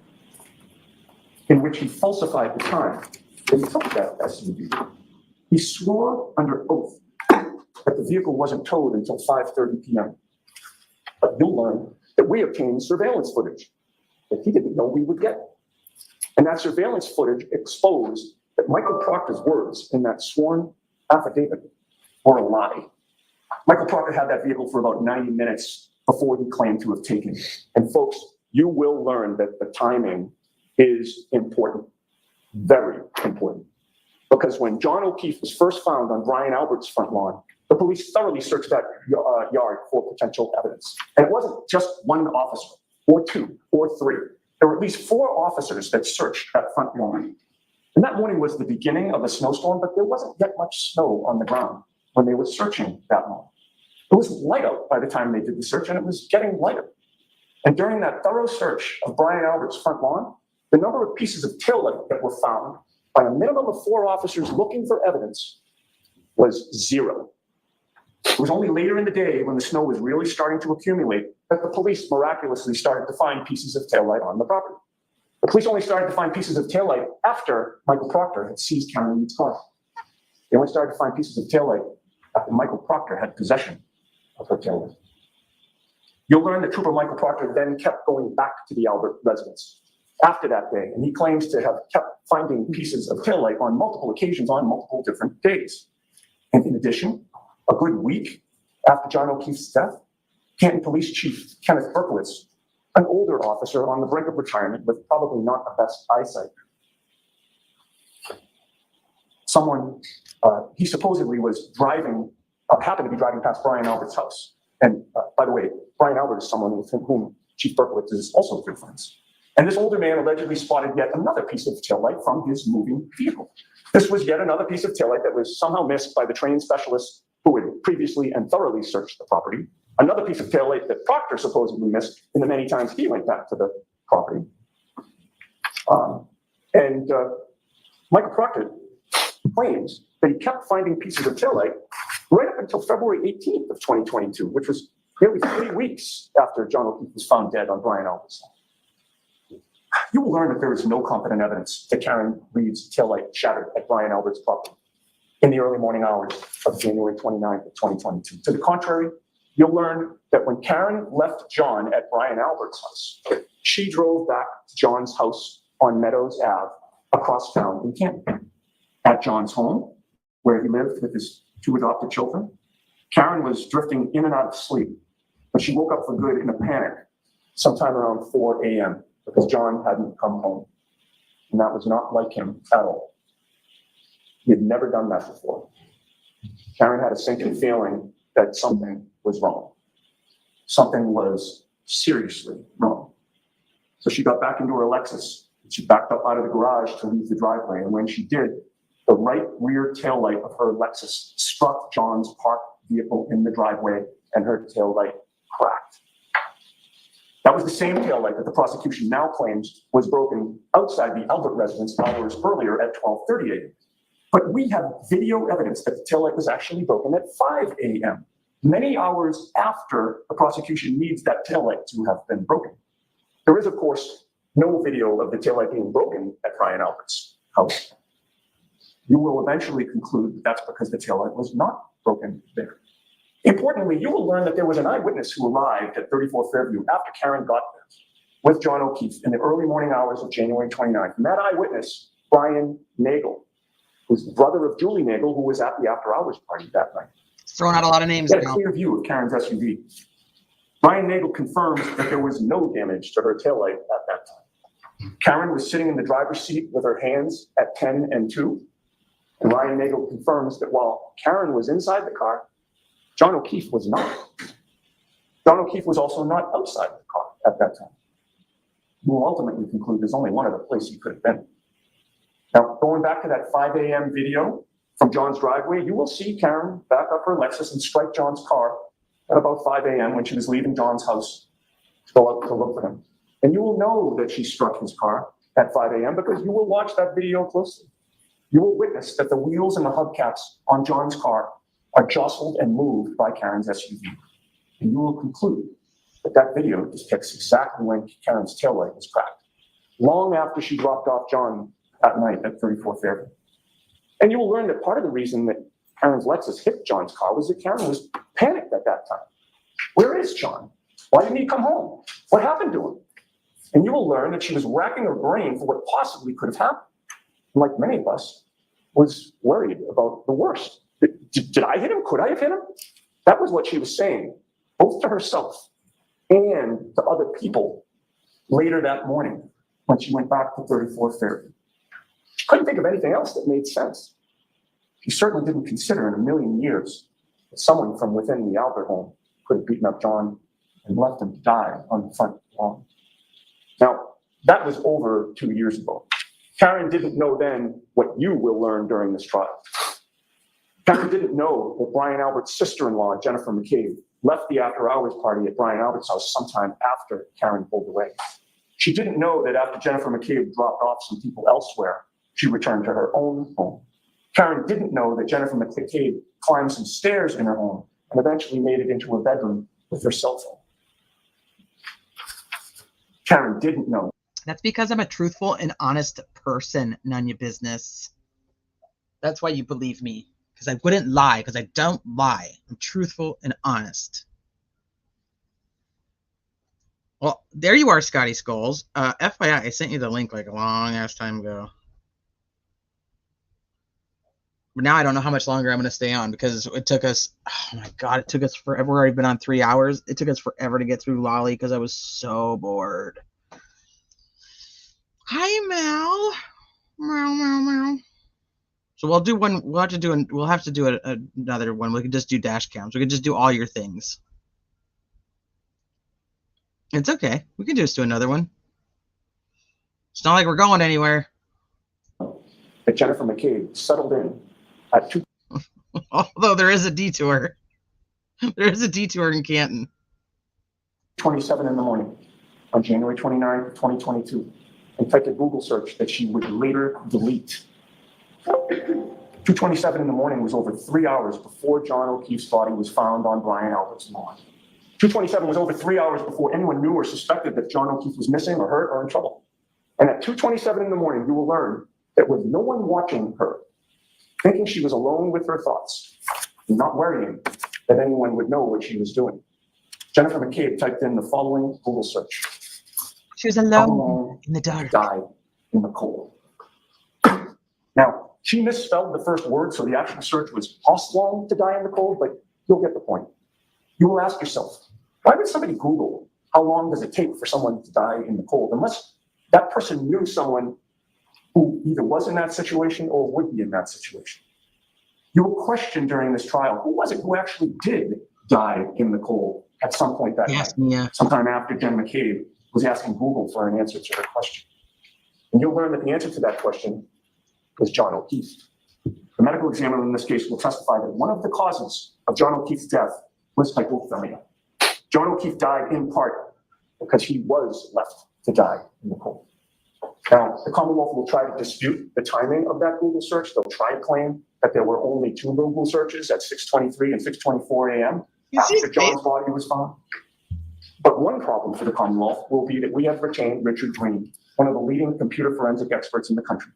in which he falsified the time that he took that SUV. He swore under oath that the vehicle wasn't towed until 5:30 p.m. But you'll learn that we obtained surveillance footage that he didn't know we would get. And that surveillance footage exposed that Michael Proctor's words in that sworn affidavit were a lie. Michael Proctor had that vehicle for about 90 minutes before he claimed to have taken it. And folks, you will learn that the timing is important, very important. Because when John O'Keefe was first found on Brian Albert's front lawn, the police thoroughly searched that yard for potential evidence. And it wasn't just one officer, or two, or three. There were at least 4 officers that searched that front lawn. And that morning was the beginning of a snowstorm, but there wasn't yet much snow on the ground when they were searching that lawn. It was light out by the time they did the search, and it was getting lighter. And during that thorough search of Brian Albert's front lawn, the number of pieces of taillight that were found by a minimum of 4 officers looking for evidence was 0. It was only later in the day, when the snow was really starting to accumulate, that the police miraculously started to find pieces of taillight on the property. The police only started to find pieces of taillight after Michael Proctor had seized Cameron Reed's car. They only started to find pieces of taillight after Michael Proctor had possession of her taillight. You'll learn that Trooper Michael Proctor then kept going back to the Albert residence after that day, and he claims to have kept finding pieces of taillight on multiple occasions on multiple different days. And in addition, a good week after John O'Keefe's death, Canton Police Chief Kenneth Berkowitz, an older officer on the brink of retirement with probably not the best eyesight, he supposedly was happened to be driving past Brian Albert's house. And by the way, Brian Albert is someone with whom Chief Berkowitz is also good friends. And this older man allegedly spotted yet another piece of taillight from his moving vehicle. This was yet another piece of taillight that was somehow missed by the trained specialists who had previously and thoroughly searched the property. Another piece of taillight that Proctor supposedly missed in the many times he went back to the property. Michael Proctor claims that he kept finding pieces of taillight right up until February 18th of 2022, which was nearly 3 weeks after John O'Keefe was found dead on Brian Albert's lawn. You will learn that there is no competent evidence that Karen Reed's taillight shattered at Brian Albert's property in the early morning hours of January 29th of 2022. To the contrary, you'll learn that when Karen left John at Brian Albert's house, she drove back to John's house on Meadows Ave across town in Canton. At John's home, where he lived with his 2 adopted children, Karen was drifting in and out of sleep, but she woke up for good in a panic sometime around 4 a.m. because John hadn't come home. And that was not like him at all. He had never done that before. Karen had a sinking feeling that something was wrong. Something was seriously wrong. So she got back into her Lexus. She backed up out of the garage to leave the driveway. And when she did, the right rear taillight of her Lexus struck John's parked vehicle in the driveway, and her taillight cracked. That was the same taillight that the prosecution now claims was broken outside the Albert residence hours earlier at 12:30 a.m. But we have video evidence that the taillight was actually broken at 5 a.m., many hours after the prosecution needs that taillight to have been broken. There is, of course, no video of the taillight being broken at Brian Albert's house. You will eventually conclude that that's because the taillight was not broken there. Importantly, you will learn that there was an eyewitness who arrived at 34 Fairview after Karen got there with John O'Keefe in the early morning hours of January 29th. And that eyewitness, Brian Nagel, who's the brother of Julie Nagel, who was at the after-hours party that night. Throwing out a lot of names He had a now. clear view of Karen's SUV. Brian Nagel confirms that there was no damage to her taillight at that time. Karen was sitting in the driver's seat with her hands at 10 and 2. And Ryan Nagel confirms that while Karen was inside the car, John O'Keefe was not. John O'Keefe was also not outside the car at that time. We'll ultimately conclude there's only one other place he could have been. Now, going back to that 5 a.m. video from John's driveway, you will see Karen back up her Lexus and strike John's car at about 5 a.m. when she was leaving John's house to go out to look for him. And you will know that she struck his car at 5 a.m. because you will watch that video closely. You will witness that the wheels and the hubcaps on John's car are jostled and moved by Karen's SUV. And you will conclude that that video depicts exactly when Karen's taillight was cracked, long after she dropped off John that night at 34 Fairview. And you will learn that part of the reason that Karen's Lexus hit John's car was that Karen was panicked at that time. Where is John? Why didn't he come home? What happened to him? And you will learn that she was racking her brain for what possibly could have happened. And like many of us, was worried about the worst. Did I hit him? Could I have hit him? That was what she was saying, both to herself and to other people later that morning when she went back to 34 Fairview. She couldn't think of anything else that made sense. She certainly didn't consider in a million years that someone from within the Albert home could have beaten up John and left him to die on the front lawn. Now, that was over 2 years ago. Karen didn't know then what you will learn during this trial. Karen didn't know that Brian Albert's sister-in-law, Jennifer McCabe, left the after-hours party at Brian Albert's house sometime after Karen pulled away. She didn't know that after Jennifer McCabe dropped off some people elsewhere, she returned to her own home. Karen didn't know that Jennifer McCabe climbed some stairs in her home and eventually made it into her bedroom with her cell phone. Karen didn't know. That's because I'm a truthful and honest person, none of your business. That's why you believe me. Because I wouldn't lie, because I don't lie. I'm truthful and honest. Well, there you are, Scotty Skulls. FYI, I sent you the link like a long ass time ago. But now I don't know how much longer I'm going to stay on because it took us, oh my God, it took us forever. We've already been on 3 hours. It took us forever to get through Lolly because I was so bored. Hi, Mel. Meow, meow, meow. So we'll do one. We'll have to do another one. We can just do dash cams. We can just do all your things. It's okay. We can just do another one. It's not like we're going anywhere. That Jennifer McCabe settled in at 2. Although there is a detour. There is a detour in Canton. 27 in the morning on January 29th, 2022, and typed a Google search that she would later delete. 2:27 in the morning was over 3 hours before John O'Keefe's body was found on Brian Albert's lawn. 2:27 was over 3 hours before anyone knew or suspected that John O'Keefe was missing or hurt or in trouble. And at 2:27 in the morning, you will learn that with no one watching her, thinking she was alone with her thoughts, and not worrying that anyone would know what she was doing, Jennifer McCabe typed in the following Google search. She was alone in the dark. Died in the cold. Now, she misspelled the first word, so the actual search was long to die in the cold, but you'll get the point. You will ask yourself, why would somebody Google how long does it take for someone to die in the cold, unless that person knew someone who either was in that situation or would be in that situation? You will question during this trial, who was it who actually did die in the cold at some point that night? Yeah. Sometime after Jen McCabe was asking Google for an answer to her question. And you'll learn that the answer to that question was John O'Keefe. The medical examiner in this case will testify that one of the causes of John O'Keefe's death was hypothermia. John O'Keefe died in part because he was left to die in the cold. Now, the Commonwealth will try to dispute the timing of that Google search. They'll try to claim that there were only 2 Google searches at 6:23 and 6:24 a.m. after John's body was found. But one problem for the Commonwealth will be that we have retained Richard Green, one of the leading computer forensic experts in the country.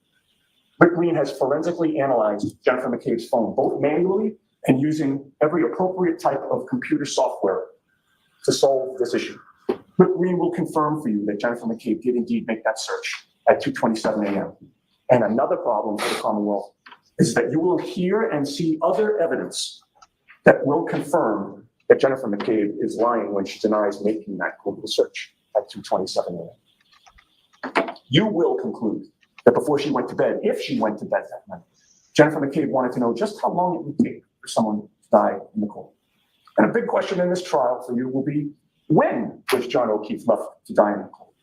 Rick Green has forensically analyzed Jennifer McCabe's phone, both manually and using every appropriate type of computer software to solve this issue. Rick Green will confirm for you that Jennifer McCabe did indeed make that search at 2:27 a.m. And another problem for the Commonwealth is that you will hear and see other evidence that will confirm that Jennifer McCabe is lying when she denies making that Google search at 2:27 a.m. You will conclude that before she went to bed, if she went to bed that night, Jennifer McCabe wanted to know just how long it would take for someone to die in the cold. And a big question in this trial for you will be, when was John O'Keefe left to die in the cold?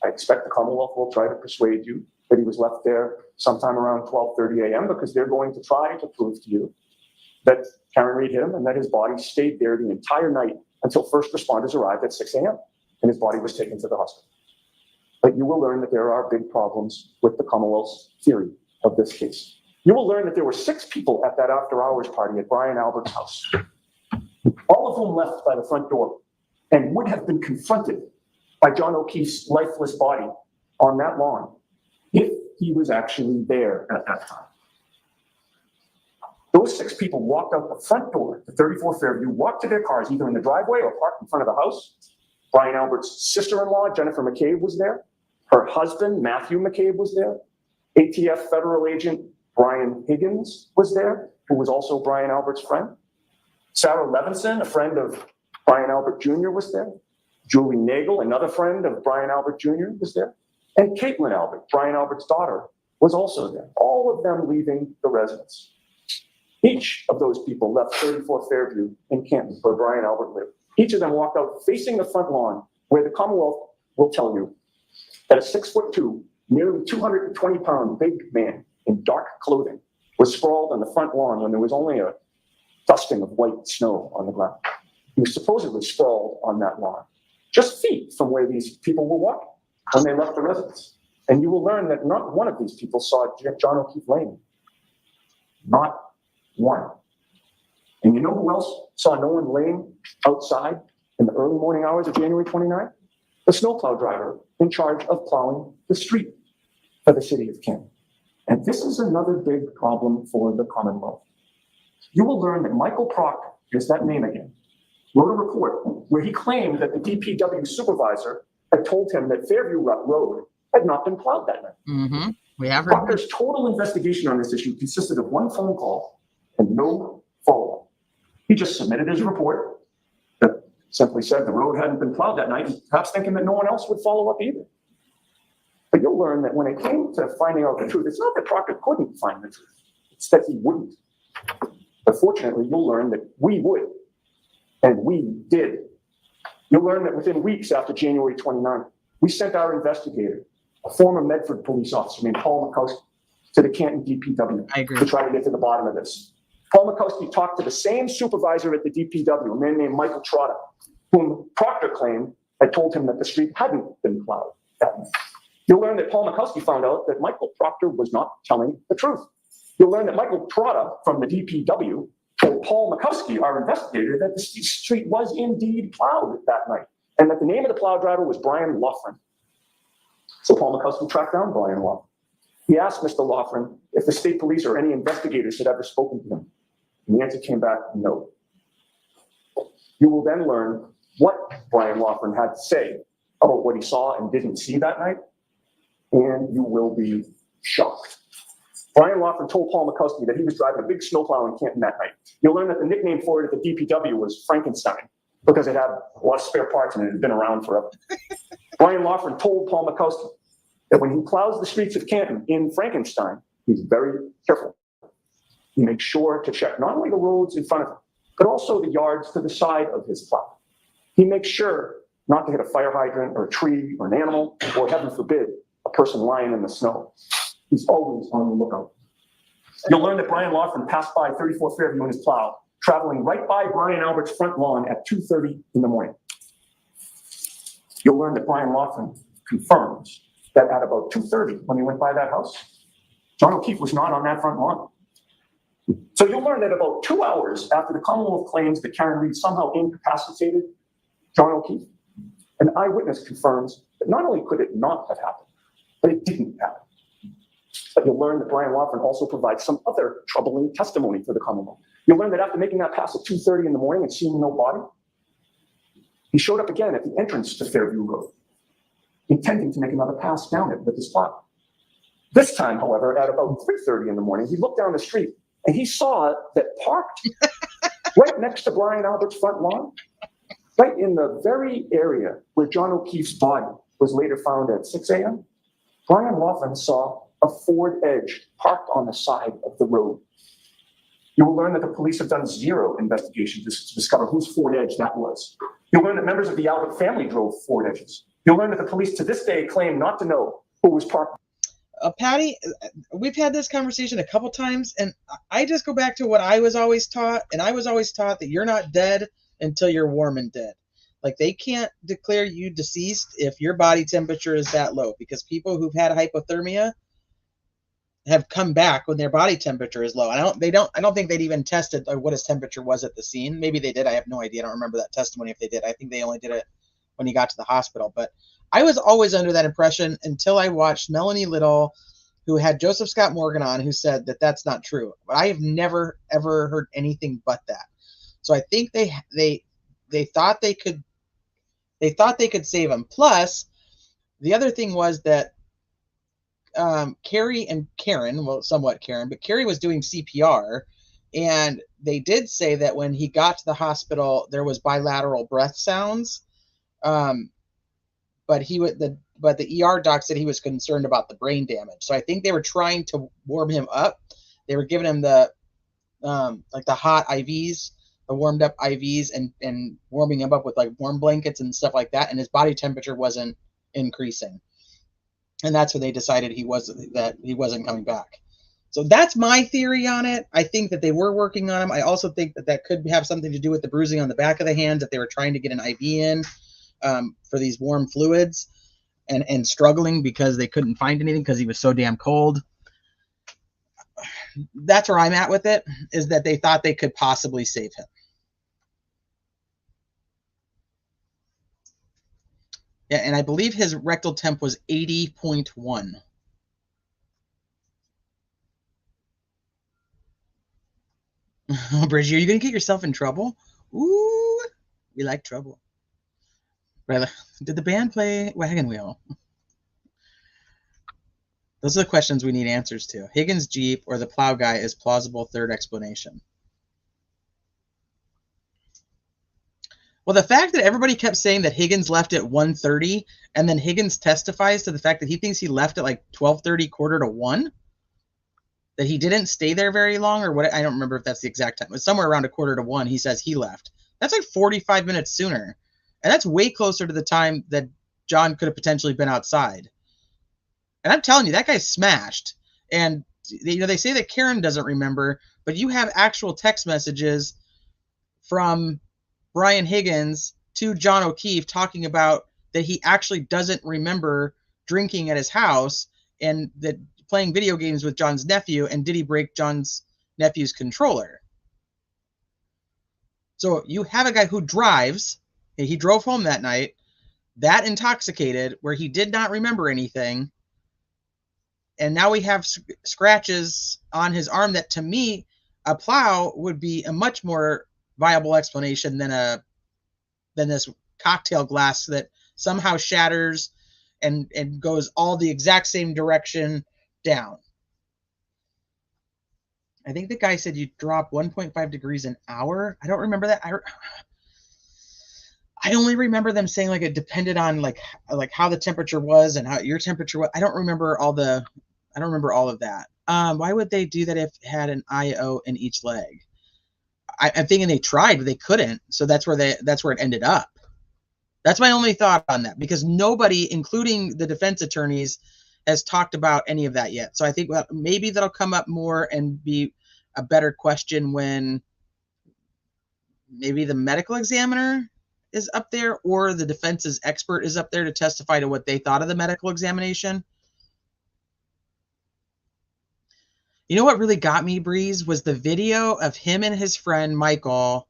I expect the Commonwealth will try to persuade you that he was left there sometime around 12:30 a.m. because they're going to try to prove to you that Karen Reed hit him and that his body stayed there the entire night until first responders arrived at 6 a.m. and his body was taken to the hospital. But you will learn that there are big problems with the Commonwealth's theory of this case. You will learn that there were 6 people at that after-hours party at Brian Albert's house, all of whom left by the front door and would have been confronted by John O'Keefe's lifeless body on that lawn if he was actually there at that time. Those 6 people walked out the front door to 34 Fairview, walked to their cars, either in the driveway or parked in front of the house. Brian Albert's sister-in-law, Jennifer McCabe, was there. Her husband, Matthew McCabe, was there. ATF federal agent Brian Higgins was there, who was also Brian Albert's friend. Sarah Levinson, a friend of Brian Albert Jr., was there. Julie Nagel, another friend of Brian Albert Jr., was there. And Caitlin Albert, Brian Albert's daughter, was also there. All of them leaving the residence. Each of those people left 34 Fairview in Canton, where Brian Albert lived. Each of them walked out facing the front lawn, where the Commonwealth will tell you that a 6'2", nearly 220-pound big man in dark clothing was sprawled on the front lawn when there was only a dusting of white snow on the ground. He was supposedly sprawled on that lawn, just feet from where these people were walking when they left the residence. And you will learn that not one of these people saw John O'Keefe Lane. Not one. And you know who else saw Nolan Lane outside in the early morning hours of January 29th? The snowplow driver in charge of plowing the street for the city of Canton. And this is another big problem for the Commonwealth. You will learn that Michael Proctor, here's that name again, wrote a report where he claimed that the DPW supervisor had told him that Fairview Road had not been plowed that night. Mm-hmm. We have heard. Proctor's total investigation on this issue consisted of one phone call and no follow-up. He just submitted his report that simply said the road hadn't been plowed that night, perhaps thinking that no one else would follow up either. But you'll learn that when it came to finding out the truth, it's not that Proctor couldn't find the truth, it's that he wouldn't. But fortunately, you'll learn that we would, and we did. You'll learn that within weeks after January 29th, we sent our investigator, a former Medford police officer named Paul Makowski, to the Canton DPW to try to get to the bottom of this. Paul Makowski talked to the same supervisor at the DPW, a man named Michael Trotta, whom Proctor claimed had told him that the street hadn't been plowed that night. You'll learn that Paul Makowski found out that Michael Proctor was not telling the truth. You'll learn that Michael Trotta from the DPW told Paul Makowski, our investigator, that the street was indeed plowed that night, and that the name of the plow driver was Brian Loughran. So Paul Makowski tracked down Brian Loughran. He asked Mr. Loughran if the state police or any investigators had ever spoken to him. And the answer came back, no. You will then learn what Brian Loughran had to say about what he saw and didn't see that night, and you will be shocked. Brian Loughran told Paul Makowski that he was driving a big snowplow in Canton that night. You'll learn that the nickname for it at the DPW was Frankenstein, because it had a lot of spare parts and it had been around forever. Brian Loughran told Paul Makowski that when he plows the streets of Canton in Frankenstein, he's very careful. He makes sure to check not only the roads in front of him, but also the yards to the side of his plow. He makes sure not to hit a fire hydrant or a tree or an animal, or heaven forbid, a person lying in the snow. He's always on the lookout. You'll learn that Brian Loughran passed by 34 Fairview in his plow, traveling right by Brian Albert's front lawn at 2:30 in the morning. You'll learn that Brian Loughran confirms that at about 2:30, when he went by that house, John O'Keefe was not on that front lawn. So you'll learn that about 2 hours after the Commonwealth claims that Karen Reed somehow incapacitated John O'Keefe, an eyewitness confirms that not only could it not have happened, but it didn't happen. But you'll learn that Brian Loughran also provides some other troubling testimony for the Commonwealth. You'll learn that after making that pass at 2:30 in the morning and seeing no body, he showed up again at the entrance to Fairview Road, intending to make another pass down it with his plow. This time, however, at about 3:30 in the morning, he looked down the street and he saw that parked right next to Brian Albert's front lawn, right in the very area where John O'Keefe's body was later found at 6 a.m., Brian Loughran saw a Ford Edge parked on the side of the road. You will learn that the police have done zero investigation to discover whose Ford Edge that was. You'll learn that members of the Albert family drove Ford Edges. You'll learn that the police to this day claim not to know who was parked. Patty, we've had this conversation a couple times, and I just go back to what I was always taught, and I was always taught that you're not dead until you're warm and dead. Like, they can't declare you deceased if your body temperature is that low, because people who've had hypothermia, have come back when their body temperature is low. I don't think they'd even tested what his temperature was at the scene. Maybe they did. I have no idea. I don't remember that testimony if they did. I think they only did it when he got to the hospital. But I was always under that impression until I watched Melanie Little, who had Joseph Scott Morgan on, who said that that's not true. But I have never ever heard anything but that. So I think they thought they could save him. Plus, the other thing was that Carrie and Karen, well, somewhat Karen, but Carrie was doing CPR, and they did say that when he got to the hospital, there was bilateral breath sounds. But the ER doc said he was concerned about the brain damage. So I think they were trying to warm him up. They were giving him the like the hot IVs, the warmed up IVs, and warming him up with like warm blankets and stuff like that. And his body temperature wasn't increasing. And that's when they decided he wasn't coming back. So that's my theory on it. I think that they were working on him. I also think that could have something to do with the bruising on the back of the hands, that they were trying to get an IV in for these warm fluids and struggling because they couldn't find anything because he was so damn cold. That's where I'm at with it, is that they thought they could possibly save him. Yeah, and I believe his rectal temp was 80.1. Bridgie, are you going to get yourself in trouble? Ooh, we like trouble. Right, did the band play Wagon Wheel? Those are the questions we need answers to. Higgins' Jeep or the Plow guy is plausible third explanation. Well, the fact that everybody kept saying that Higgins left at 1:30, and then Higgins testifies to the fact that he thinks he left at like 12:30, quarter to 1, that he didn't stay there very long, or what? I don't remember if that's the exact time. It was somewhere around a quarter to 1. He says he left. That's like 45 minutes sooner. And that's way closer to the time that John could have potentially been outside. And I'm telling you, that guy's smashed. And they say that Karen doesn't remember, but you have actual text messages from Brian Higgins to John O'Keefe talking about that he actually doesn't remember drinking at his house and that playing video games with John's nephew, and did he break John's nephew's controller? So you have a guy who drives. He drove home that night, that intoxicated, where he did not remember anything. And now we have scratches on his arm that, to me, a plow would be a much more viable explanation than this cocktail glass that somehow shatters and goes all the exact same direction down. I think the guy said you drop 1.5 degrees an hour. I don't remember that. I only remember them saying like it depended on like how the temperature was and how your temperature was. I don't remember all of that. Why would they do that if it had an IO in each leg? I'm thinking they tried, but they couldn't. So that's where it ended up. That's my only thought on that, because nobody, including the defense attorneys, has talked about any of that yet. So I think maybe that'll come up more and be a better question when maybe the medical examiner is up there or the defense's expert is up there to testify to what they thought of the medical examination. You know what really got me, Breeze, was the video of him and his friend Michael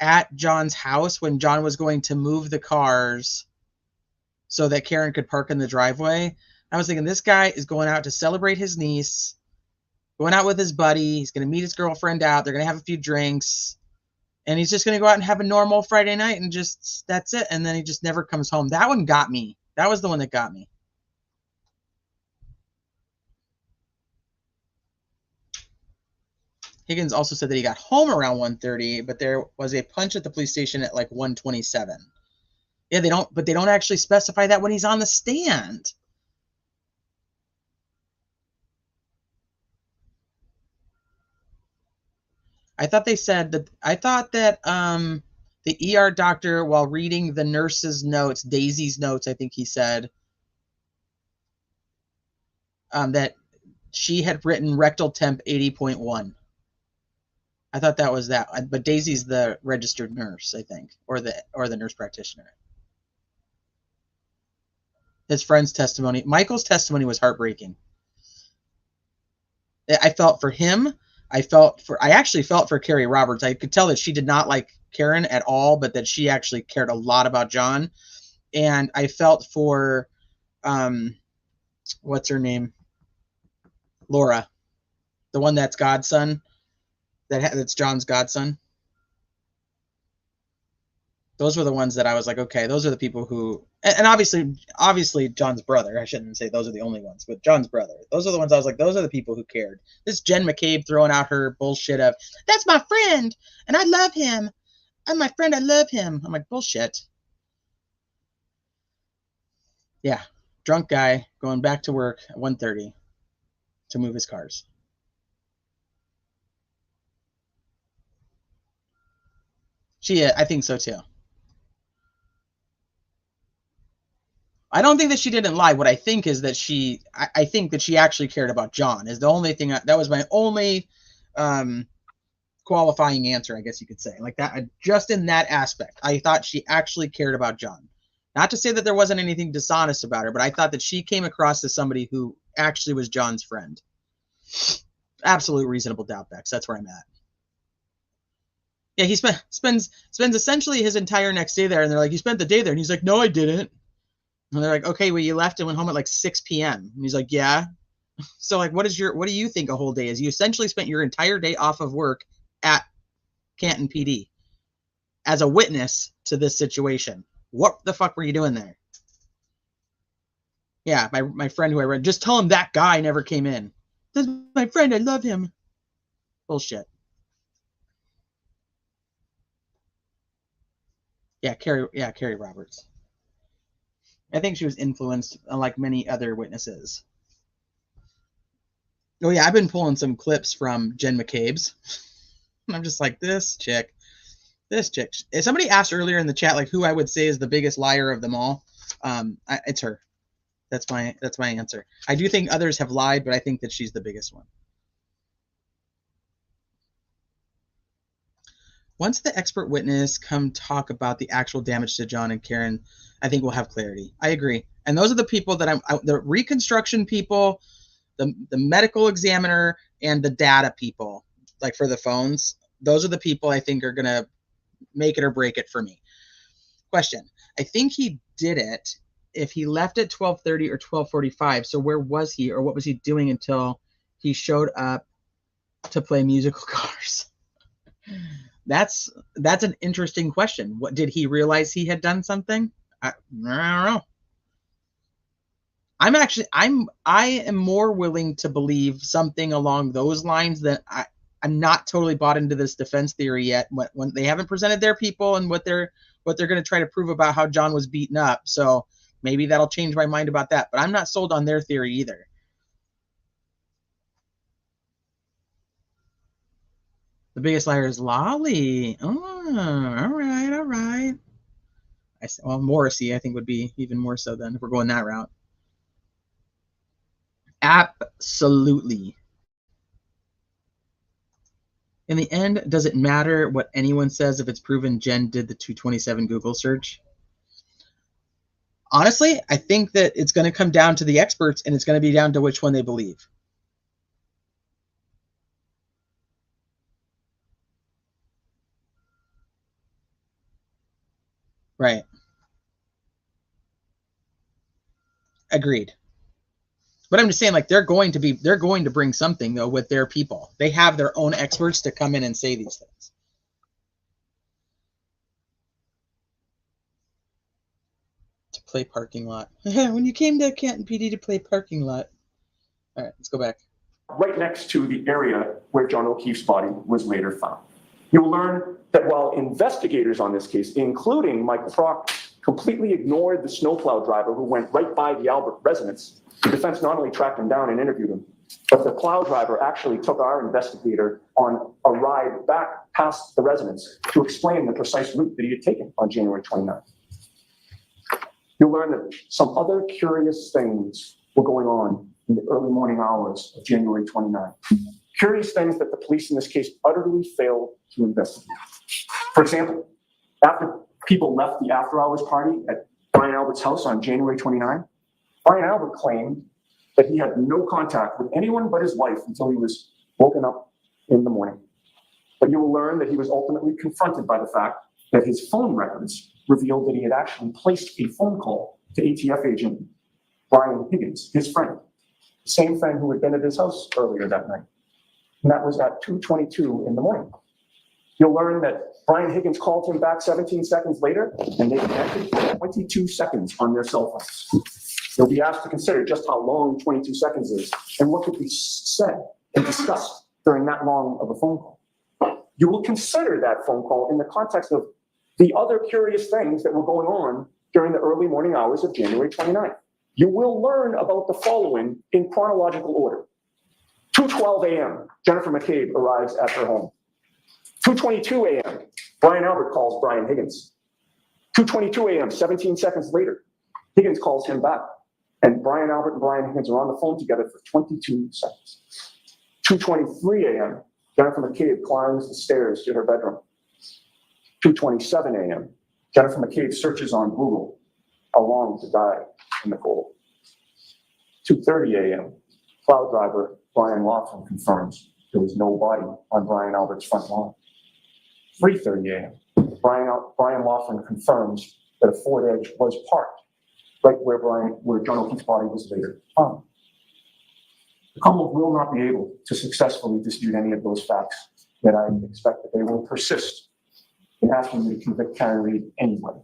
at John's house when John was going to move the cars so that Karen could park in the driveway. I was thinking, this guy is going out to celebrate his niece, going out with his buddy. He's going to meet his girlfriend out. They're going to have a few drinks. And he's just going to go out and have a normal Friday night and just, that's it. And then he just never comes home. That one got me. That was the one that got me. Higgins also said that he got home around 1:30, but there was a punch at the police station at like 1:27. Yeah, they don't actually specify that when he's on the stand. I thought that the ER doctor, while reading the nurse's notes, Daisy's notes, I think he said, that she had written rectal temp 80.1. I thought that was that, but Daisy's the registered nurse, I think, or the nurse practitioner. His friend's testimony, Michael's testimony, was heartbreaking. I felt for him. I actually felt for Carrie Roberts. I could tell that she did not like Karen at all, but that she actually cared a lot about John. And I felt for, what's her name? Laura, the one that's godson, that's John's godson. Those were the ones that I was like, okay, those are the people who, and obviously John's brother. I shouldn't say those are the only ones, but John's brother. Those are the ones I was like, those are the people who cared. This Jen McCabe throwing out her bullshit of, that's my friend, and I love him. I'm my friend, I love him. I'm like, bullshit. Yeah, drunk guy going back to work at 1:30 to move his cars. I think so too. I don't think that she didn't lie. What I think is that I think that she actually cared about John. Is the only thing that was my only qualifying answer, I guess you could say. Like that, just in that aspect, I thought she actually cared about John. Not to say that there wasn't anything dishonest about her, but I thought that she came across as somebody who actually was John's friend. Absolute reasonable doubt, Bex. That's where I'm at. Yeah, he spends essentially his entire next day there, and they're like, you spent the day there, and he's like, no, I didn't. And they're like, okay, well, you left and went home at like 6 p.m. And he's like, yeah. So like, what do you think a whole day is? You essentially spent your entire day off of work at Canton PD as a witness to this situation. What the fuck were you doing there? Yeah, my friend who I read, just tell him that guy never came in. That's my friend, I love him. Bullshit. Yeah, Carrie Roberts. I think she was influenced, like many other witnesses. Oh yeah, I've been pulling some clips from Jen McCabe's. I'm just like, this chick. Somebody asked earlier in the chat, like, who I would say is the biggest liar of them all. It's her. That's my answer. I do think others have lied, but I think that she's the biggest one. Once the expert witness come talk about the actual damage to John and Karen, I think we'll have clarity. I agree. And those are the people that the reconstruction people, the medical examiner, and the data people, like for the phones. Those are the people I think are going to make it or break it for me. Question. I think he did it if he left at 12:30 or 12:45. So where was he, or what was he doing until he showed up to play musical cars? That's an interesting question. What did he realize he had done something? I don't know. I am more willing to believe something along those lines than I'm not totally bought into this defense theory yet. When they haven't presented their people and what they're going to try to prove about how John was beaten up. So maybe that'll change my mind about that. But I'm not sold on their theory either. The biggest liar is Lolly. Oh, all right. Well, Morrissey, I think, would be even more so then if we're going that route. Absolutely. In the end, does it matter what anyone says if it's proven Jen did the 227 Google search? Honestly, I think that it's going to come down to the experts, and it's going to be down to which one they believe. Right. Agreed. But I'm just saying, like, they're going to bring something though with their people. They have their own experts to come in and say these things. To play parking lot. When you came to Canton PD to play parking lot. All right, let's go back. Right next to the area where John O'Keefe's body was later found. You'll learn that while investigators on this case, including Mike Proctor, completely ignored the snowplow driver who went right by the Albert residence, the defense not only tracked him down and interviewed him, but the plow driver actually took our investigator on a ride back past the residence to explain the precise route that he had taken on January 29th. You'll learn that some other curious things were going on in the early morning hours of January 29th. Curious things that the police in this case utterly failed to investigate. For example, after people left the after-hours party at Brian Albert's house on January 29, Brian Albert claimed that he had no contact with anyone but his wife until he was woken up in the morning. But you will learn that he was ultimately confronted by the fact that his phone records revealed that he had actually placed a phone call to ATF agent Brian Higgins, his friend, the same friend who had been at his house earlier that night. And that was at 2:22 in the morning. You'll learn that Brian Higgins called him back 17 seconds later, and they connected for 22 seconds on their cell phones. You'll be asked to consider just how long 22 seconds is and what could be said and discussed during that long of a phone call. You will consider that phone call in the context of the other curious things that were going on during the early morning hours of January 29th. You will learn about the following in chronological order. 2:12 a.m., Jennifer McCabe arrives at her home. 2:22 a.m., Brian Albert calls Brian Higgins. 2:22 a.m., 17 seconds later, Higgins calls him back. And Brian Albert and Brian Higgins are on the phone together for 22 seconds. 2:23 a.m., Jennifer McCabe climbs the stairs to her bedroom. 2:27 a.m., Jennifer McCabe searches on Google, how long to die in the cold. 2:30 a.m., Plow driver Brian Laughlin confirms there was no body on Brian Albert's front lawn. 3:30 a.m., Brian Laughlin confirms that a Ford Edge was parked right where John O'Keefe's body was later found. The Commonwealth will not be able to successfully dispute any of those facts, yet I expect that they will persist in asking me to convict Karen Reid anyway.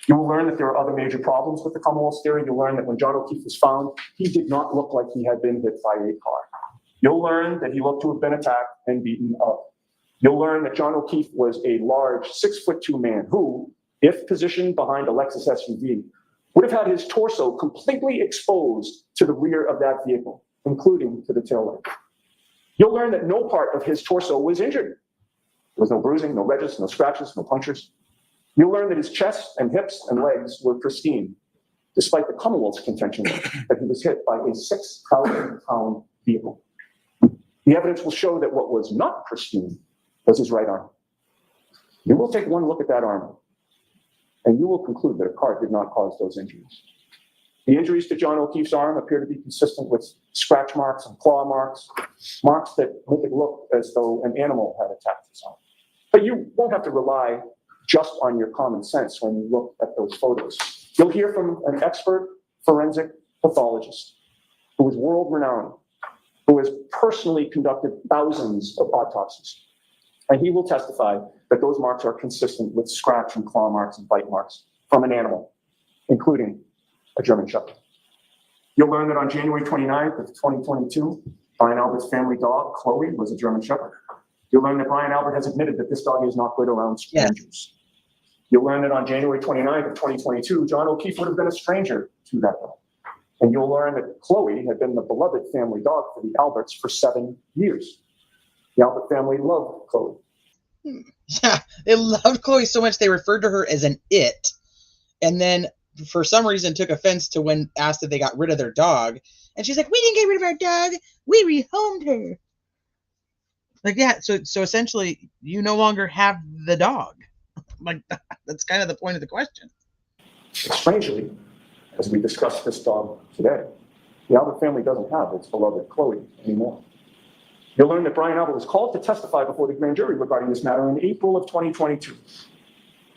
You will learn that there are other major problems with the Commonwealth's theory. You'll learn that when John O'Keefe was found, he did not look like he had been hit by a car. You'll learn that he looked to have been attacked and beaten up. You'll learn that John O'Keefe was a large 6'2" man who, if positioned behind a Lexus SUV, would have had his torso completely exposed to the rear of that vehicle, including to the taillight. You'll learn that no part of his torso was injured. There was no bruising, no ridges, no scratches, no punctures. You'll learn that his chest and hips and legs were pristine, despite the Commonwealth's contention that he was hit by a 6,000-pound vehicle. The evidence will show that what was not pristine was his right arm. You will take one look at that arm, and you will conclude that a car did not cause those injuries. The injuries to John O'Keefe's arm appear to be consistent with scratch marks and claw marks, marks that make it look as though an animal had attacked his arm. But you won't have to rely just on your common sense when you look at those photos. You'll hear from an expert forensic pathologist who is world-renowned, who has personally conducted thousands of autopsies. And he will testify that those marks are consistent with scratch and claw marks and bite marks from an animal, including a German Shepherd. You'll learn that on January 29th of 2022, Brian Albert's family dog, Chloe, was a German Shepherd. You'll learn that Brian Albert has admitted that this dog is not good around strangers. Yes. You'll learn that on January 29th of 2022, John O'Keefe would have been a stranger to that dog. And you'll learn that Chloe had been the beloved family dog for the Alberts for 7 years. The Albert family loved Chloe. Yeah, they loved Chloe so much they referred to her as an it. And then for some reason took offense to when asked if they got rid of their dog. And she's like, we didn't get rid of our dog. We rehomed her. Like, yeah, so essentially you no longer have the dog. Like, that's kind of the point of the question. Strangely, as we discussed this dog today, the Albert family doesn't have its beloved Chloe anymore. You'll learn that Brian Albert was called to testify before the grand jury regarding this matter in April of 2022,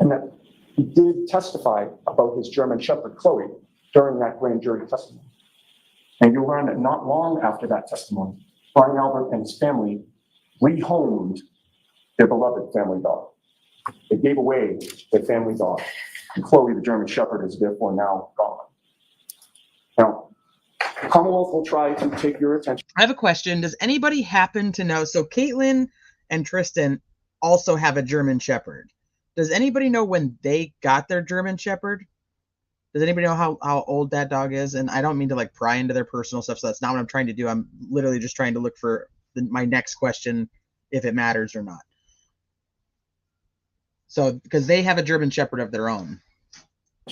and that he did testify about his German Shepherd, Chloe, during that grand jury testimony. And you'll learn that not long after that testimony, Brian Albert and his family rehomed their beloved family dog. They gave away their family dog, and Chloe, the German Shepherd, is therefore now gone. Now, the Commonwealth will try to take your attention. I have a question. Does anybody happen to know? So Caitlin and Tristan also have a German Shepherd. Does anybody know when they got their German Shepherd? Does anybody know how old that dog is? And I don't mean to like pry into their personal stuff, so that's not what I'm trying to do. I'm literally just trying to look for my next question, if it matters or not. So, because they have a German Shepherd of their own.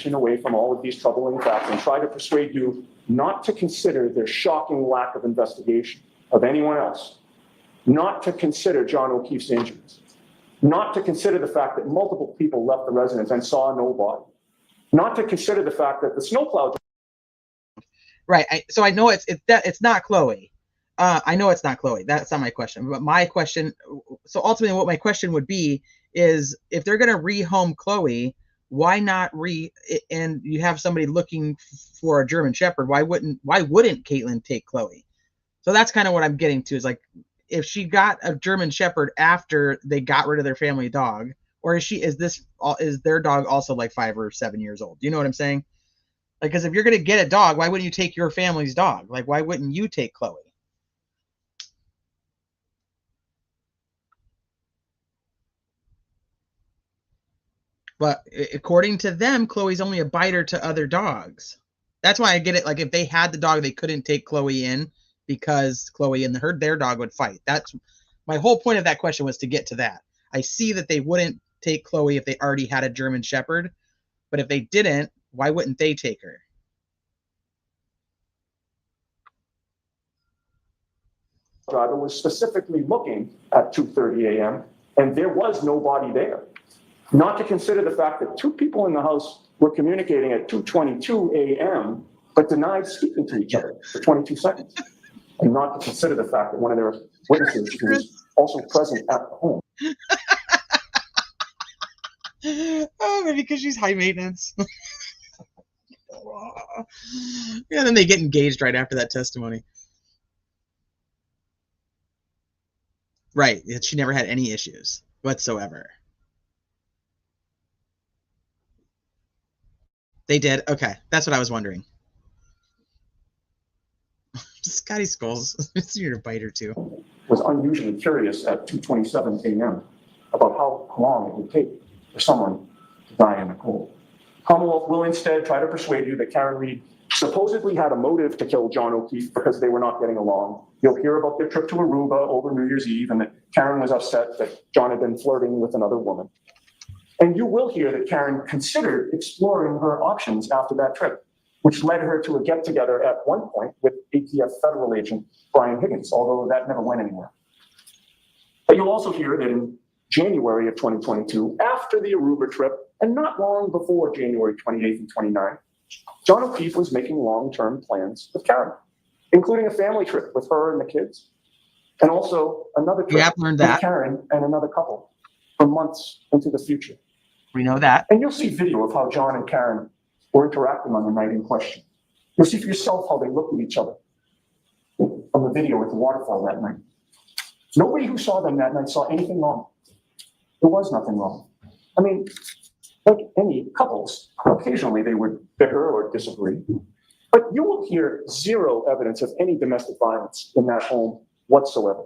Away from all of these troubling facts and try to persuade you not to consider their shocking lack of investigation of anyone else, not to consider John O'Keefe's injuries, not to consider the fact that multiple people left the residence and saw no body, not to consider the fact that the snowplow. Right. So I know it's not Chloe. I know it's not Chloe. That's not my question. But my question, so ultimately what my question would be is, if they're going to rehome Chloe, why not and you have somebody looking for a German Shepherd, why wouldn't Caitlin take Chloe? So that's kind of what I'm getting to, is like, if she got a German Shepherd after they got rid of their family dog, or is their dog also like 5 or 7 years old? You know what I'm saying? Like, because if you're going to get a dog, why wouldn't you take your family's dog? Like, why wouldn't you take Chloe? But according to them, Chloe's only a biter to other dogs. That's why I get it. Like, if they had the dog, they couldn't take Chloe in because Chloe and their dog would fight. That's my whole point of that question, was to get to that. I see that they wouldn't take Chloe if they already had a German Shepherd, but if they didn't, why wouldn't they take her? Driver was specifically looking at 2:30 a.m. and there was nobody there. Not to consider the fact that two people in the house were communicating at 2:22 a.m. but denied speaking to each other for 22 seconds. And not to consider the fact that one of their witnesses who was also present at the home. Oh, maybe because she's high maintenance. Yeah, then they get engaged right after that testimony. Right. She never had any issues whatsoever. They did? Okay. That's what I was wondering. Scotty Skulls. You're a biter too. Was unusually curious at 2:27 a.m. about how long it would take for someone to die in the cold. Commonwealth will instead try to persuade you that Karen Reed supposedly had a motive to kill John O'Keefe because they were not getting along. You'll hear about their trip to Aruba over New Year's Eve and that Karen was upset that John had been flirting with another woman. And you will hear that Karen considered exploring her options after that trip, which led her to a get-together at one point with ATF federal agent Brian Higgins, although that never went anywhere. But you'll also hear that in January of 2022, after the Aruba trip, and not long before January 28th and 29th, John O'Keefe was making long-term plans with Karen, including a family trip with her and the kids, and also another trip with Karen and another couple for months into the future. We know that. And you'll see video of how John and Karen were interacting on the night in question. You'll see for yourself how they looked at each other on the video at the waterfall that night. Nobody who saw them that night saw anything wrong. There was nothing wrong. I mean, like any couples, occasionally they would bicker or disagree. But you will hear zero evidence of any domestic violence in that home whatsoever.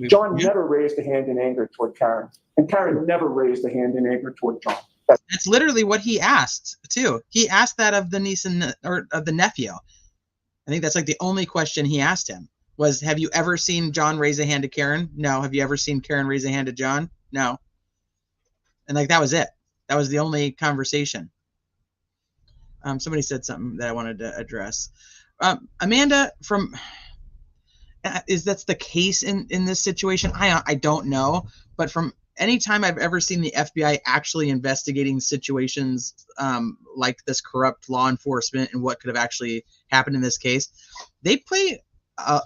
John never raised a hand in anger toward Karen, and Karen never raised a hand in anger toward John. That's literally what he asked too. He asked that of the niece or of the nephew. I think that's like the only question he asked him was, have you ever seen John raise a hand to Karen? No. Have you ever seen Karen raise a hand to John? No. And like, that was it. That was the only conversation. Somebody said something that I wanted to address. Amanda, is that's the case in this situation? I don't know, but from any time I've ever seen the FBI actually investigating situations like this, corrupt law enforcement and what could have actually happened in this case, they play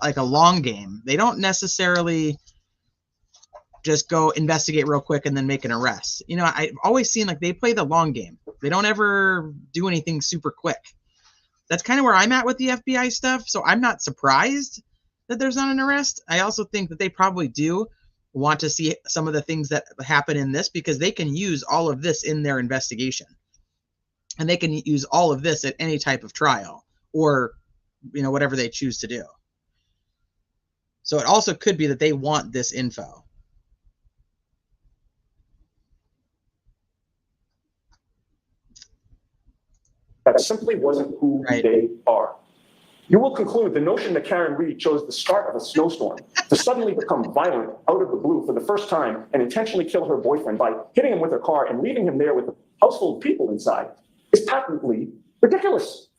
like a long game. They don't necessarily just go investigate real quick and then make an arrest. You know, I've always seen like they play the long game. They don't ever do anything super quick. That's kind of where I'm at with the FBI stuff. So I'm not surprised that there's not an arrest. I also think that they probably do want to see some of the things that happen in this, because they can use all of this in their investigation. And they can use all of this at any type of trial or, you know, whatever they choose to do. So it also could be that they want this info. That simply wasn't who they are. You will conclude the notion that Karen Reed chose the start of a snowstorm to suddenly become violent out of the blue for the first time and intentionally kill her boyfriend by hitting him with her car and leaving him there with a house full of people inside is patently ridiculous.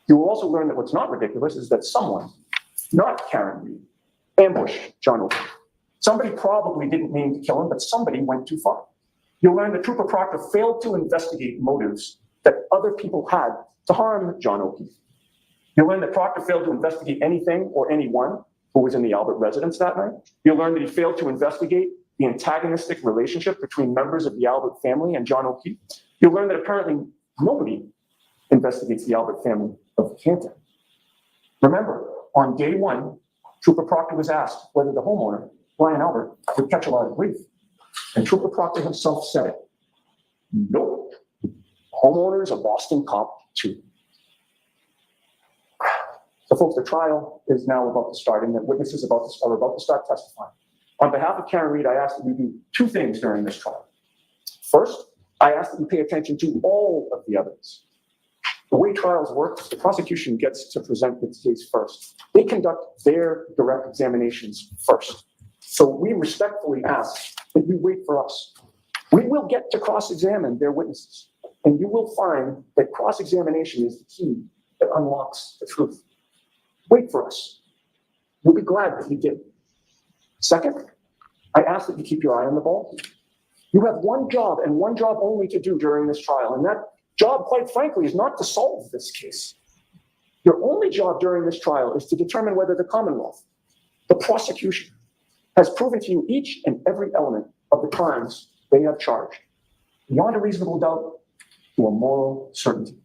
You will also learn that what's not ridiculous is that someone, not Karen Reed, ambushed John O'Keefe. Somebody probably didn't mean to kill him, but somebody went too far. You'll learn that Trooper Proctor failed to investigate motives that other people had to harm John O'Keefe. You'll learn that Proctor failed to investigate anything or anyone who was in the Albert residence that night. You'll learn that he failed to investigate the antagonistic relationship between members of the Albert family and John O'Keefe. You'll learn that apparently nobody investigates the Albert family of Canton. Remember, on day one, Trooper Proctor was asked whether the homeowner, Brian Albert, would catch a lot of grief. And Trooper Proctor himself said it. Nope. Homeowners of Boston Cop too. So folks, the trial is now about to start, and the witnesses are about to start testifying. On behalf of Karen Reed, I ask that you do two things during this trial. First, I ask that you pay attention to all of the evidence. The way trials work, the prosecution gets to present its case first. They conduct their direct examinations first. So we respectfully ask that you wait for us. We will get to cross-examine their witnesses, and you will find that cross-examination is the key that unlocks the truth. Wait for us. You'll be glad that you did. Second, I ask that you keep your eye on the ball. You have one job and one job only to do during this trial, and that job, quite frankly, is not to solve this case. Your only job during this trial is to determine whether the Commonwealth, the prosecution, has proven to you each and every element of the crimes they have charged, beyond a reasonable doubt, to a moral certainty.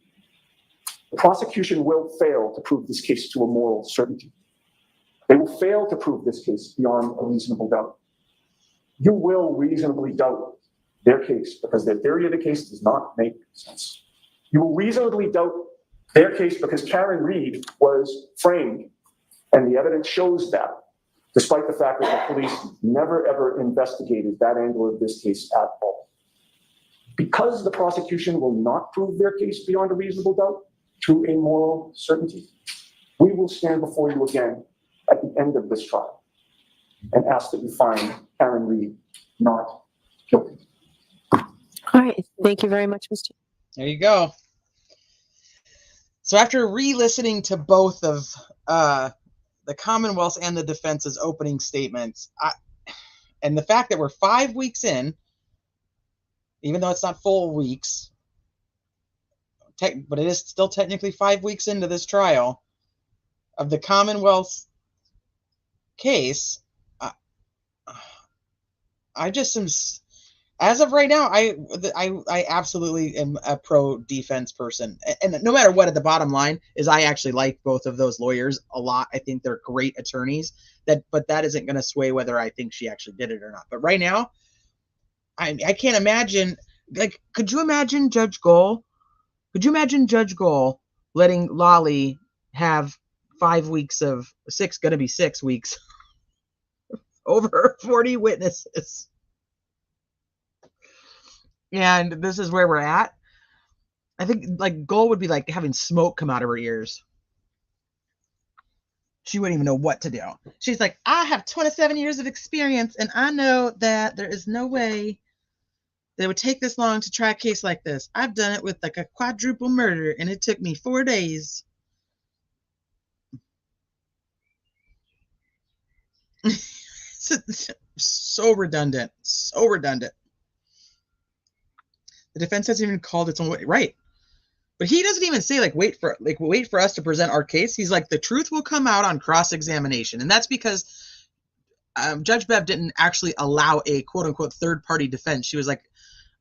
The prosecution will fail to prove this case to a moral certainty. They will fail to prove this case beyond a reasonable doubt. You will reasonably doubt their case because their theory of the case does not make sense. You will reasonably doubt their case because Karen Reed was framed, and the evidence shows that, despite the fact that the police never ever investigated that angle of this case at all. Because the prosecution will not prove their case beyond a reasonable doubt to a moral certainty, we will stand before you again at the end of this trial and ask that you find Karen Reed not guilty. All right. Thank you very much, Mr. There you go. So after re-listening to both of the Commonwealth's and the defense's opening statements, and the fact that we're 5 weeks in, even though it's not full weeks, but it is still technically 5 weeks into this trial of the Commonwealth's case, I just am, as of right now, I absolutely am a pro-defense person. And no matter what, at the bottom line is I actually like both of those lawyers a lot. I think they're great attorneys. But that isn't going to sway whether I think she actually did it or not. But right now, I can't imagine, like, could you imagine Judge Gohl? Could you imagine Judge Gohl letting Lolly have 5 weeks of 6 weeks over 40 witnesses? And this is where we're at. I think like Gohl would be like having smoke come out of her ears. She wouldn't even know what to do. She's like, I have 27 years of experience, and I know that there is no way that it would take this long to try a case like this. I've done it with like a quadruple murder, and it took me 4 days. So redundant. So redundant. The defense hasn't even called its own way. Right. But he doesn't even say, like, wait for us to present our case. He's like, the truth will come out on cross-examination. And that's because Judge Bev didn't actually allow a quote-unquote third-party defense. She was like,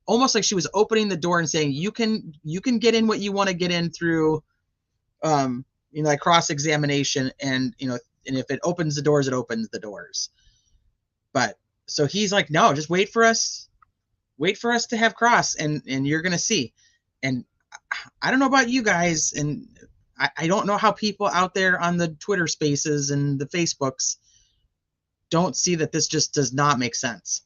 almost like she was opening the door and saying, you can get in what you want to get in through, like cross-examination. And, and if it opens the doors, it opens the doors. But so he's like, no, just wait for us to have cross, and you're going to see. And I don't know about you guys, and I don't know how people out there on the Twitter spaces and the Facebooks don't see that this just does not make sense.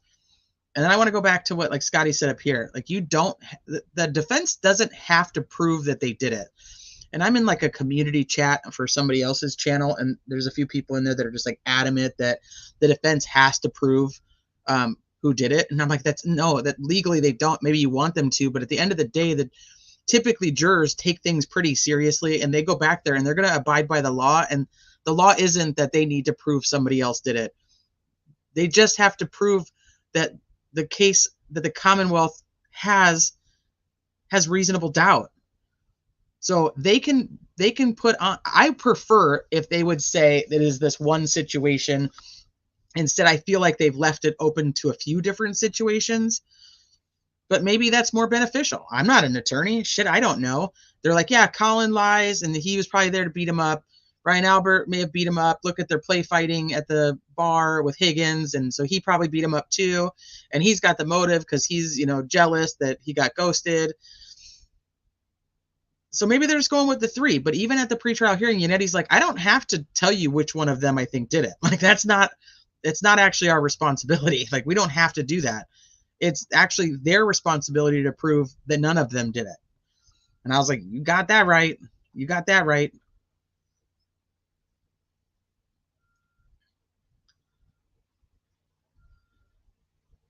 And then I want to go back to what like Scotty said up here. Like, the defense doesn't have to prove that they did it. And I'm in like a community chat for somebody else's channel, and there's a few people in there that are just like adamant that the defense has to prove who did it. And I'm like, that legally they don't. Maybe you want them to, but at the end of the day, that typically jurors take things pretty seriously, and they go back there and they're going to abide by the law. And the law isn't that they need to prove somebody else did it. They just have to prove that the case that the Commonwealth has reasonable doubt. So they can put on, I prefer if they would say that is this one situation. Instead, I feel like they've left it open to a few different situations, but maybe that's more beneficial. I'm not an attorney. Shit, I don't know. They're like, yeah, Colin lies, and he was probably there to beat him up. Ryan Albert may have beat him up. Look at their play fighting at the bar with Higgins, and so he probably beat him up too. And he's got the motive because he's, jealous that he got ghosted. So maybe they're just going with the three. But even at the pretrial hearing, Yannetti's like, I don't have to tell you which one of them I think did it. Like, it's not actually our responsibility. Like, we don't have to do that. It's actually their responsibility to prove that none of them did it. And I was like, you got that right. You got that right.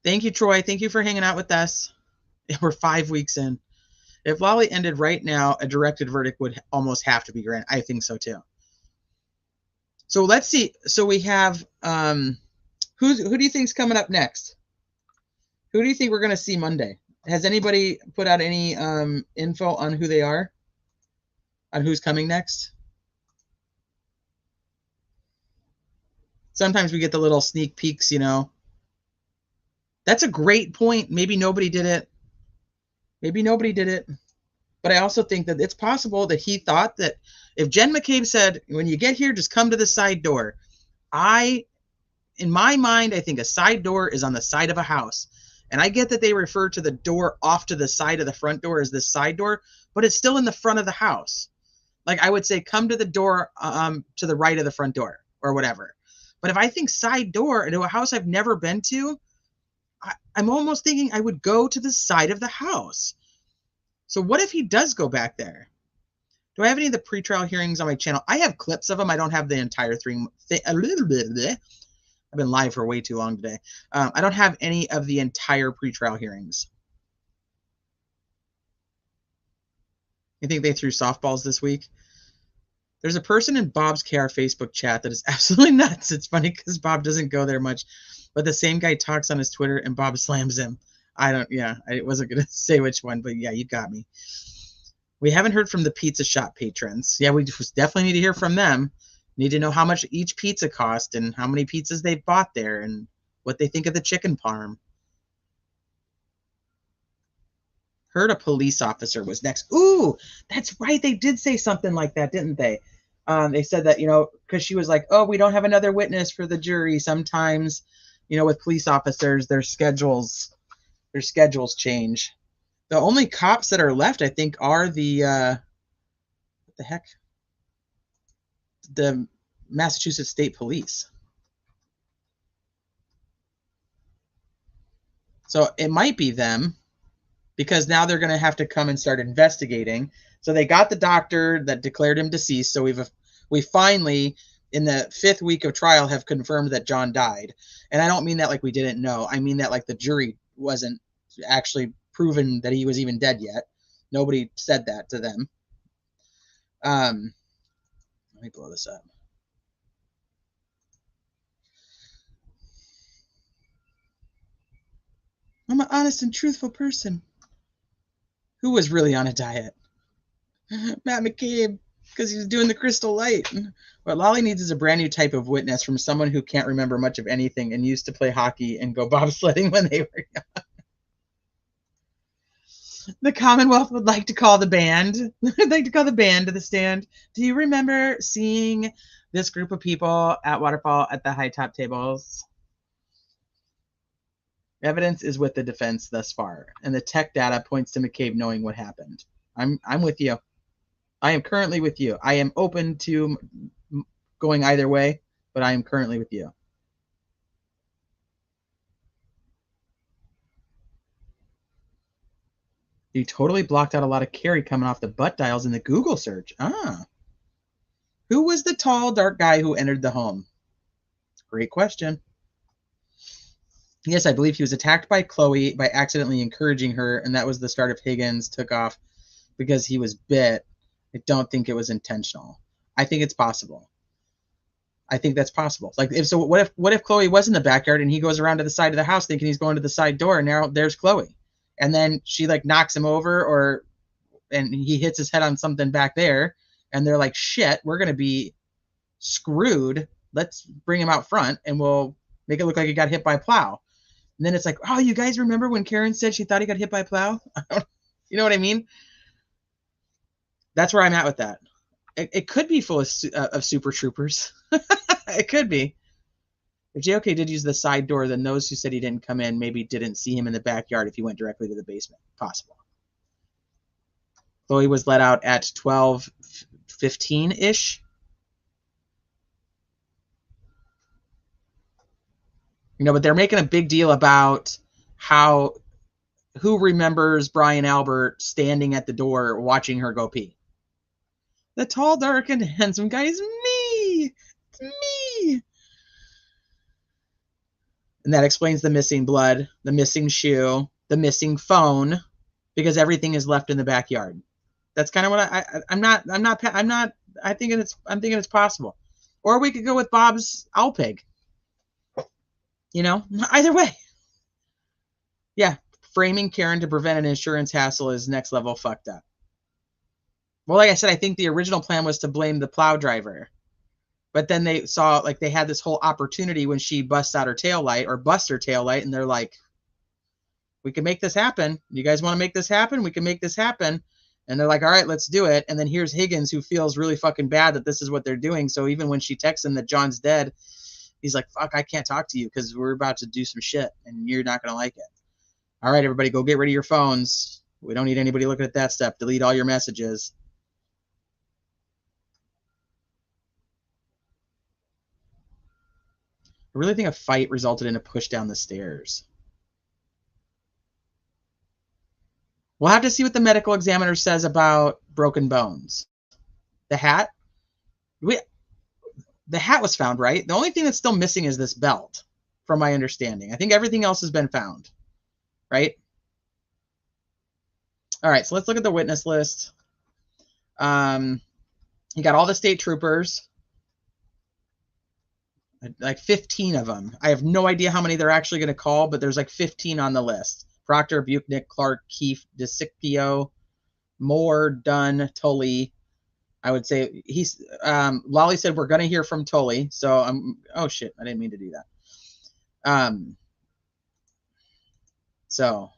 Thank you, Troy. Thank you for hanging out with us. We're 5 weeks in. If Lolly ended right now, a directed verdict would almost have to be granted. I think so too. So let's see. So we have who do you think's coming up next? Who do you think we're going to see Monday? Has anybody put out any info on who they are? On who's coming next? Sometimes we get the little sneak peeks, That's a great point. Maybe nobody did it. Maybe nobody did it. But I also think that it's possible that he thought that if Jen McCabe said, when you get here, just come to the side door. In my mind, I think a side door is on the side of a house. And I get that they refer to the door off to the side of the front door as the side door, but it's still in the front of the house. Like, I would say, come to the door to the right of the front door or whatever. But if I think side door into a house I've never been to, I'm almost thinking I would go to the side of the house. So what if he does go back there? Do I have any of the pretrial hearings on my channel? I have clips of them. I don't have the entire thing. A little bit. I've been live for way too long today. I don't have any of the entire pretrial hearings. You think they threw softballs this week? There's a person in Bob's KR Facebook chat that is absolutely nuts. It's funny because Bob doesn't go there much, but the same guy talks on his Twitter and Bob slams him. I wasn't going to say which one, but yeah, you got me. We haven't heard from the pizza shop patrons. Yeah, we definitely need to hear from them. Need to know how much each pizza cost and how many pizzas they bought there and what they think of the chicken parm. Heard a police officer was next. Ooh, that's right. They did say something like that, didn't they? They said that, because she was like, oh, we don't have another witness for the jury. Sometimes, with police officers, their schedules change. The only cops that are left, I think, are the what the heck? The Massachusetts State Police. So it might be them, because now they're going to have to come and start investigating. So they got the doctor that declared him deceased. So we finally, in the 5th week of trial, have confirmed that John died. And I don't mean that like we didn't know. I mean that like the jury wasn't actually proven that he was even dead yet. Nobody said that to them. Let me blow this up. I'm an honest and truthful person. Who was really on a diet? Matt McCabe, because he was doing the Crystal Light. What Lolly needs is a brand new type of witness from someone who can't remember much of anything and used to play hockey and go bobsledding when they were young. The Commonwealth would like to call the band. I'd like to call the band to the stand. Do you remember seeing this group of people at Waterfall at the high top tables? Evidence is with the defense thus far, and the tech data points to McCabe knowing what happened. I'm with you. I am currently with you. I am open to going either way, but I am currently with you. You totally blocked out a lot of Carrie coming off the butt dials in the Google search. Ah. Who was the tall, dark guy who entered the home? Great question. Yes, I believe he was attacked by Chloe by accidentally encouraging her, and that was the start of Higgins took off because he was bit. I don't think it was intentional. I think it's possible. I think that's possible. Like, what if Chloe was in the backyard and he goes around to the side of the house thinking he's going to the side door, and now there's Chloe, and then she like knocks him over, and he hits his head on something back there, and they're like, shit, we're going to be screwed. Let's bring him out front, and we'll make it look like he got hit by Plow. And then it's like, oh, you guys remember when Karen said she thought he got hit by Plow? You know what I mean? That's where I'm at with that. It could be full of super troopers. It could be. If JOK did use the side door, then those who said he didn't come in maybe didn't see him in the backyard if he went directly to the basement. Possible. Chloe was let out at 12:15-ish. You know, but they're making a big deal about who remembers Brian Albert standing at the door watching her go pee. The tall, dark, and handsome guy is me. It's me. And that explains the missing blood, the missing shoe, the missing phone, because everything is left in the backyard. That's kind of what I'm thinking it's possible. Or we could go with Bob's owl pig. You know, either way. Yeah, framing Karen to prevent an insurance hassle is next level fucked up. Well, like I said, I think the original plan was to blame the Plow driver. But then they saw, like, they had this whole opportunity when she busts her tail light, and they're like, we can make this happen. You guys want to make this happen? We can make this happen. And they're like, all right, let's do it. And then here's Higgins, who feels really fucking bad that this is what they're doing. So even when she texts him that John's dead, he's like, fuck, I can't talk to you because we're about to do some shit and you're not going to like it. All right, everybody, go get rid of your phones. We don't need anybody looking at that stuff. Delete all your messages. I really think a fight resulted in a push down the stairs. We'll have to see what the medical examiner says about broken bones. The hat? The hat was found, right? The only thing that's still missing is this belt, from my understanding. I think everything else has been found, right? All right, so let's look at the witness list. You got all the state troopers. Like 15 of them. I have no idea how many they're actually going to call, but there's like 15 on the list. Proctor, Buchnick, Clark, Keefe, DeCicpio, Moore, Dunn, Tully. I would say he's Lolly said we're going to hear from Tully. So oh shit, I didn't mean to do that. So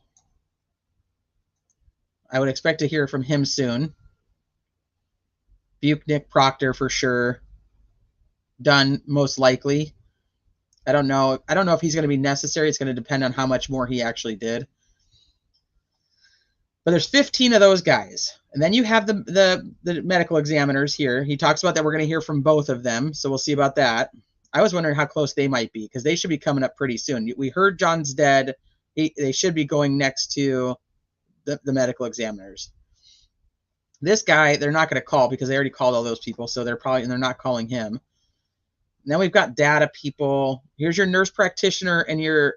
I would expect to hear from him soon. Buchnick, Proctor for sure. Dunn most likely. I don't know if he's going to be necessary. It's going to depend on how much more he actually did. But there's 15 of those guys. And then you have the medical examiners here. He talks about that we're going to hear from both of them. So we'll see about that. I was wondering how close they might be because they should be coming up pretty soon. We heard John's dead. They should be going next to the medical examiners. This guy, they're not going to call because they already called all those people. So they're not calling him. Then we've got data people. Here's your nurse practitioner and your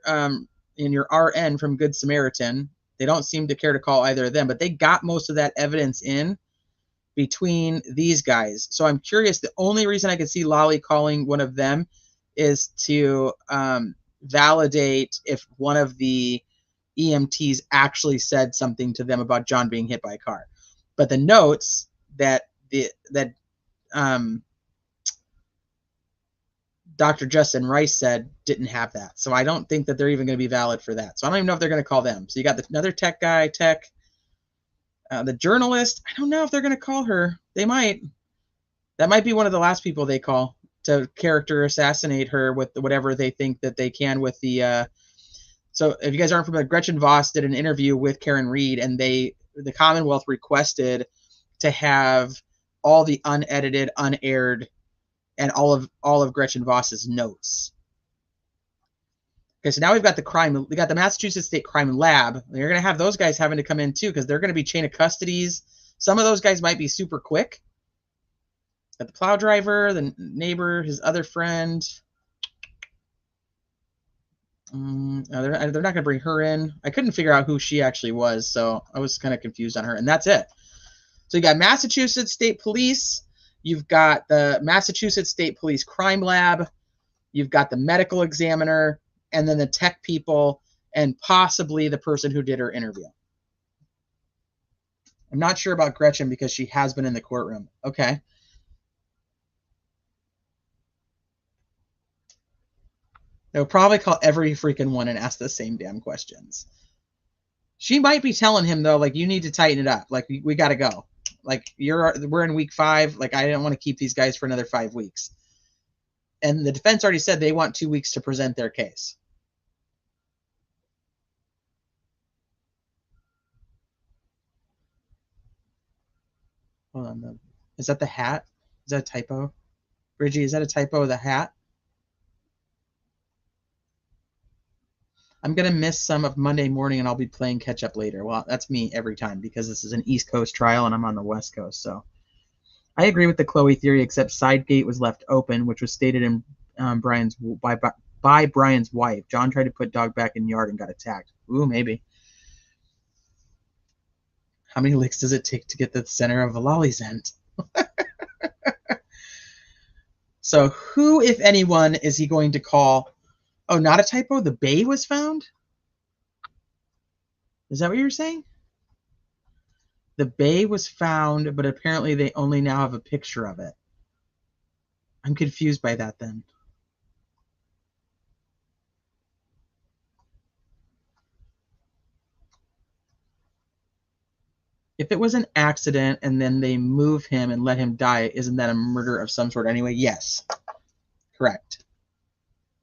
RN from Good Samaritan. They don't seem to care to call either of them, but they got most of that evidence in between these guys. So I'm curious. The only reason I could see Lolly calling one of them is to validate if one of the EMTs actually said something to them about John being hit by a car. But the notes that Dr. Justin Rice said didn't have that. So I don't think that they're even going to be valid for that. So I don't even know if they're going to call them. So you got another tech guy, the journalist. I don't know if they're going to call her. They might. That might be one of the last people they call to character assassinate her with whatever they think that they can with the. So if you guys aren't familiar, Gretchen Voss did an interview with Karen Reed, and the Commonwealth requested to have all the unedited, unaired, and all of Gretchen Voss's notes. Okay, so now we've got the Massachusetts State Crime Lab. You're going to have those guys having to come in too because they're going to be chain of custodies. Some of those guys might be super quick. Got the Plow driver, the neighbor, his other friend. They're not going to bring her in. I couldn't figure out who she actually was, so I was kind of confused on her. And that's it. So you got Massachusetts State Police. You've got the Massachusetts State Police Crime Lab. You've got the medical examiner, and then the tech people, and possibly the person who did her interview. I'm not sure about Gretchen because she has been in the courtroom. Okay. They'll probably call every freaking one and ask the same damn questions. She might be telling him though, like, you need to tighten it up. Like, we got to go. Like, we're in week 5. Like, I don't want to keep these guys for another 5 weeks. And the defense already said they want 2 weeks to present their case. Hold on. Is that the hat? Is that a typo? Bridgie, is that a typo of the hat? I'm going to miss some of Monday morning and I'll be playing catch up later. Well, that's me every time because this is an East Coast trial and I'm on the West Coast. So I agree with the Chloe theory, except side gate was left open, which was stated in by Brian's wife. John tried to put dog back in yard and got attacked. Ooh, maybe. How many licks does it take to get to the center of a lolly's end? So who, if anyone, is he going to call? Oh, not a typo? The bay was found? Is that what you're saying? The bay was found, but apparently they only now have a picture of it. I'm confused by that then. If it was an accident and then they move him and let him die, isn't that a murder of some sort anyway? Yes. Correct.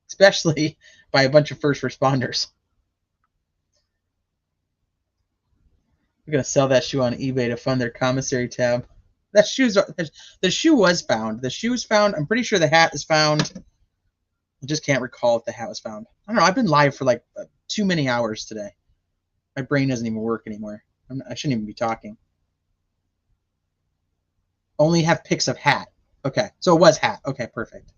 Especially by a bunch of first responders. We're going to sell that shoe on eBay to fund their commissary tab. The shoe was found. The shoe was found. I'm pretty sure the hat is found. I just can't recall if the hat was found. I don't know. I've been live for like too many hours today. My brain doesn't even work anymore. I shouldn't even be talking. Only have pics of hat. Okay. So it was hat. Okay, perfect.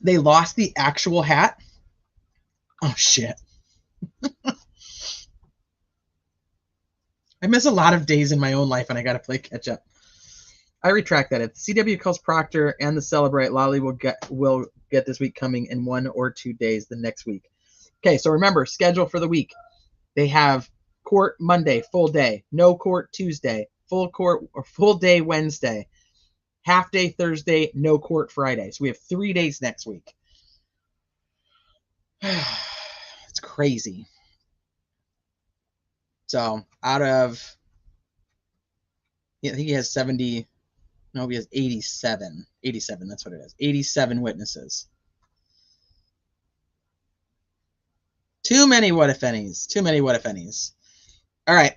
They lost the actual hat? Oh, shit. I miss a lot of days in my own life and I got to play catch up. I retract that. If the CW calls Proctor and the Celebrate, Lolly will get this week coming in 1 or 2 days the next week. Okay, so remember, schedule for the week. They have court Monday, full day. No court Tuesday. Full court or full day Wednesday. Half day Thursday. No court Friday. So we have 3 days next week. It's crazy. So out of, I think he has 70. No, he has 87. 87, that's what it is. 87 witnesses. Too many what if any's. Too many what if any's. All right.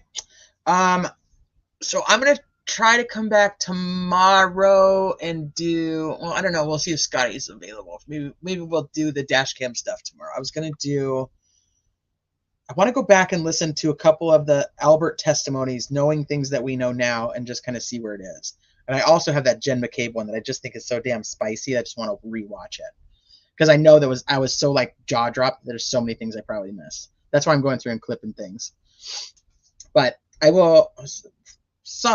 So I'm going to try to come back tomorrow and do, well, I don't know. We'll see if Scotty's available. Maybe we'll do the dash cam stuff tomorrow. I want to go back and listen to a couple of the Albert testimonies, knowing things that we know now, and just kind of see where it is. And I also have that Jen McCabe one that I just think is so damn spicy. I just want to rewatch it because I know I was so like jaw dropped. There's so many things I probably missed. That's why I'm going through and clipping things. But I will.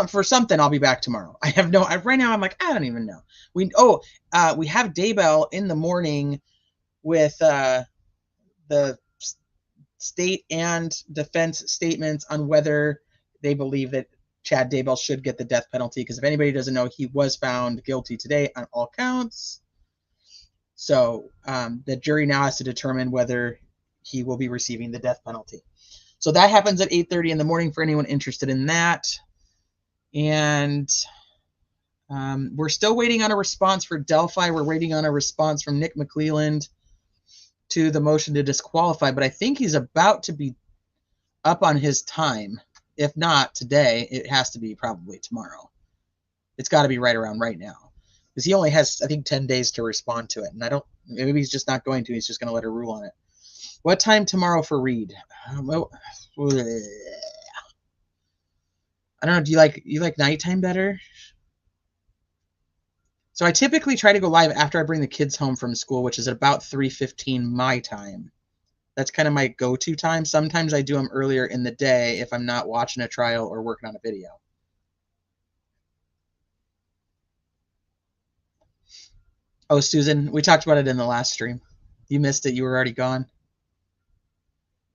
For something, I'll be back tomorrow. I have no. Right now, I'm like, I don't even know. We have Daybell in the morning with the state and defense statements on whether they believe that Chad Daybell should get the death penalty. Because if anybody doesn't know, he was found guilty today on all counts. So the jury now has to determine whether he will be receiving the death penalty. So that happens at 8:30 in the morning for anyone interested in that. And we're still waiting on a response for Delphi. We're waiting on a response from Nick McClelland to the motion to disqualify. But I think he's about to be up on his time. If not today, it has to be probably tomorrow. It's got to be right around right now. Because he only has, I think, 10 days to respond to it. And maybe he's just not going to. He's just going to let her rule on it. What time tomorrow for Reed? I don't know. Do you like nighttime better? So I typically try to go live after I bring the kids home from school, which is at about 3:15 my time. That's kind of my go-to time. Sometimes I do them earlier in the day if I'm not watching a trial or working on a video. Oh, Susan, we talked about it in the last stream. You missed it. You were already gone.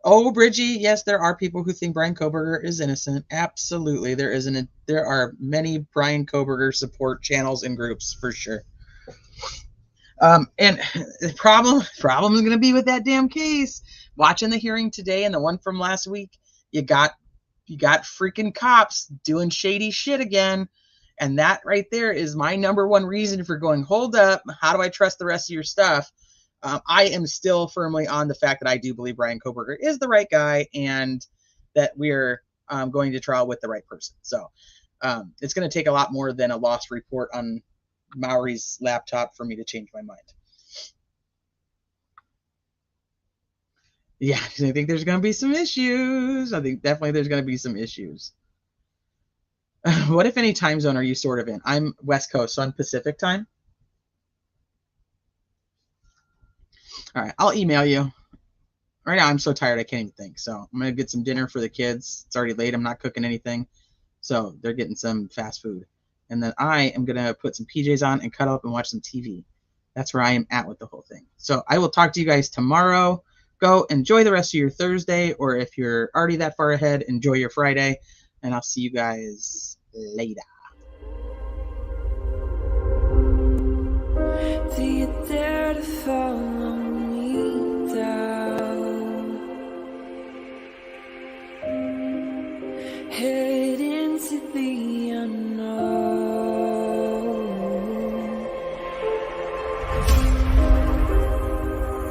Oh, Bridgie, yes, there are people who think Brian Koberger is innocent. Absolutely, there are many Brian Koberger support channels and groups for sure. And the problem is going to be with that damn case. Watching the hearing today and the one from last week, you got freaking cops doing shady shit again. And that right there is my number one reason for going, hold up, how do I trust the rest of your stuff? I am still firmly on the fact that I do believe Brian Koberger is the right guy and that we're going to trial with the right person. So it's going to take a lot more than a lost report on Maury's laptop for me to change my mind. Yeah, I think there's going to be some issues. I think definitely there's going to be some issues. What, if any, time zone are you sort of in? I'm West Coast, so I'm Pacific time. All right, I'll email you. Right now, I'm so tired I can't even think. So I'm going to get some dinner for the kids. It's already late. I'm not cooking anything. So they're getting some fast food. And then I am going to put some PJs on and cuddle up and watch some TV. That's where I am at with the whole thing. So I will talk to you guys tomorrow. Go enjoy the rest of your Thursday, or if you're already that far ahead, enjoy your Friday. And I'll see you guys later. Do you dare to follow me down? Head into the unknown.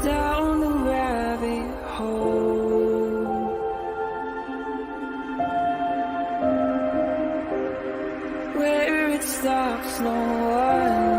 Down the rabbit hole. Where it stops, no one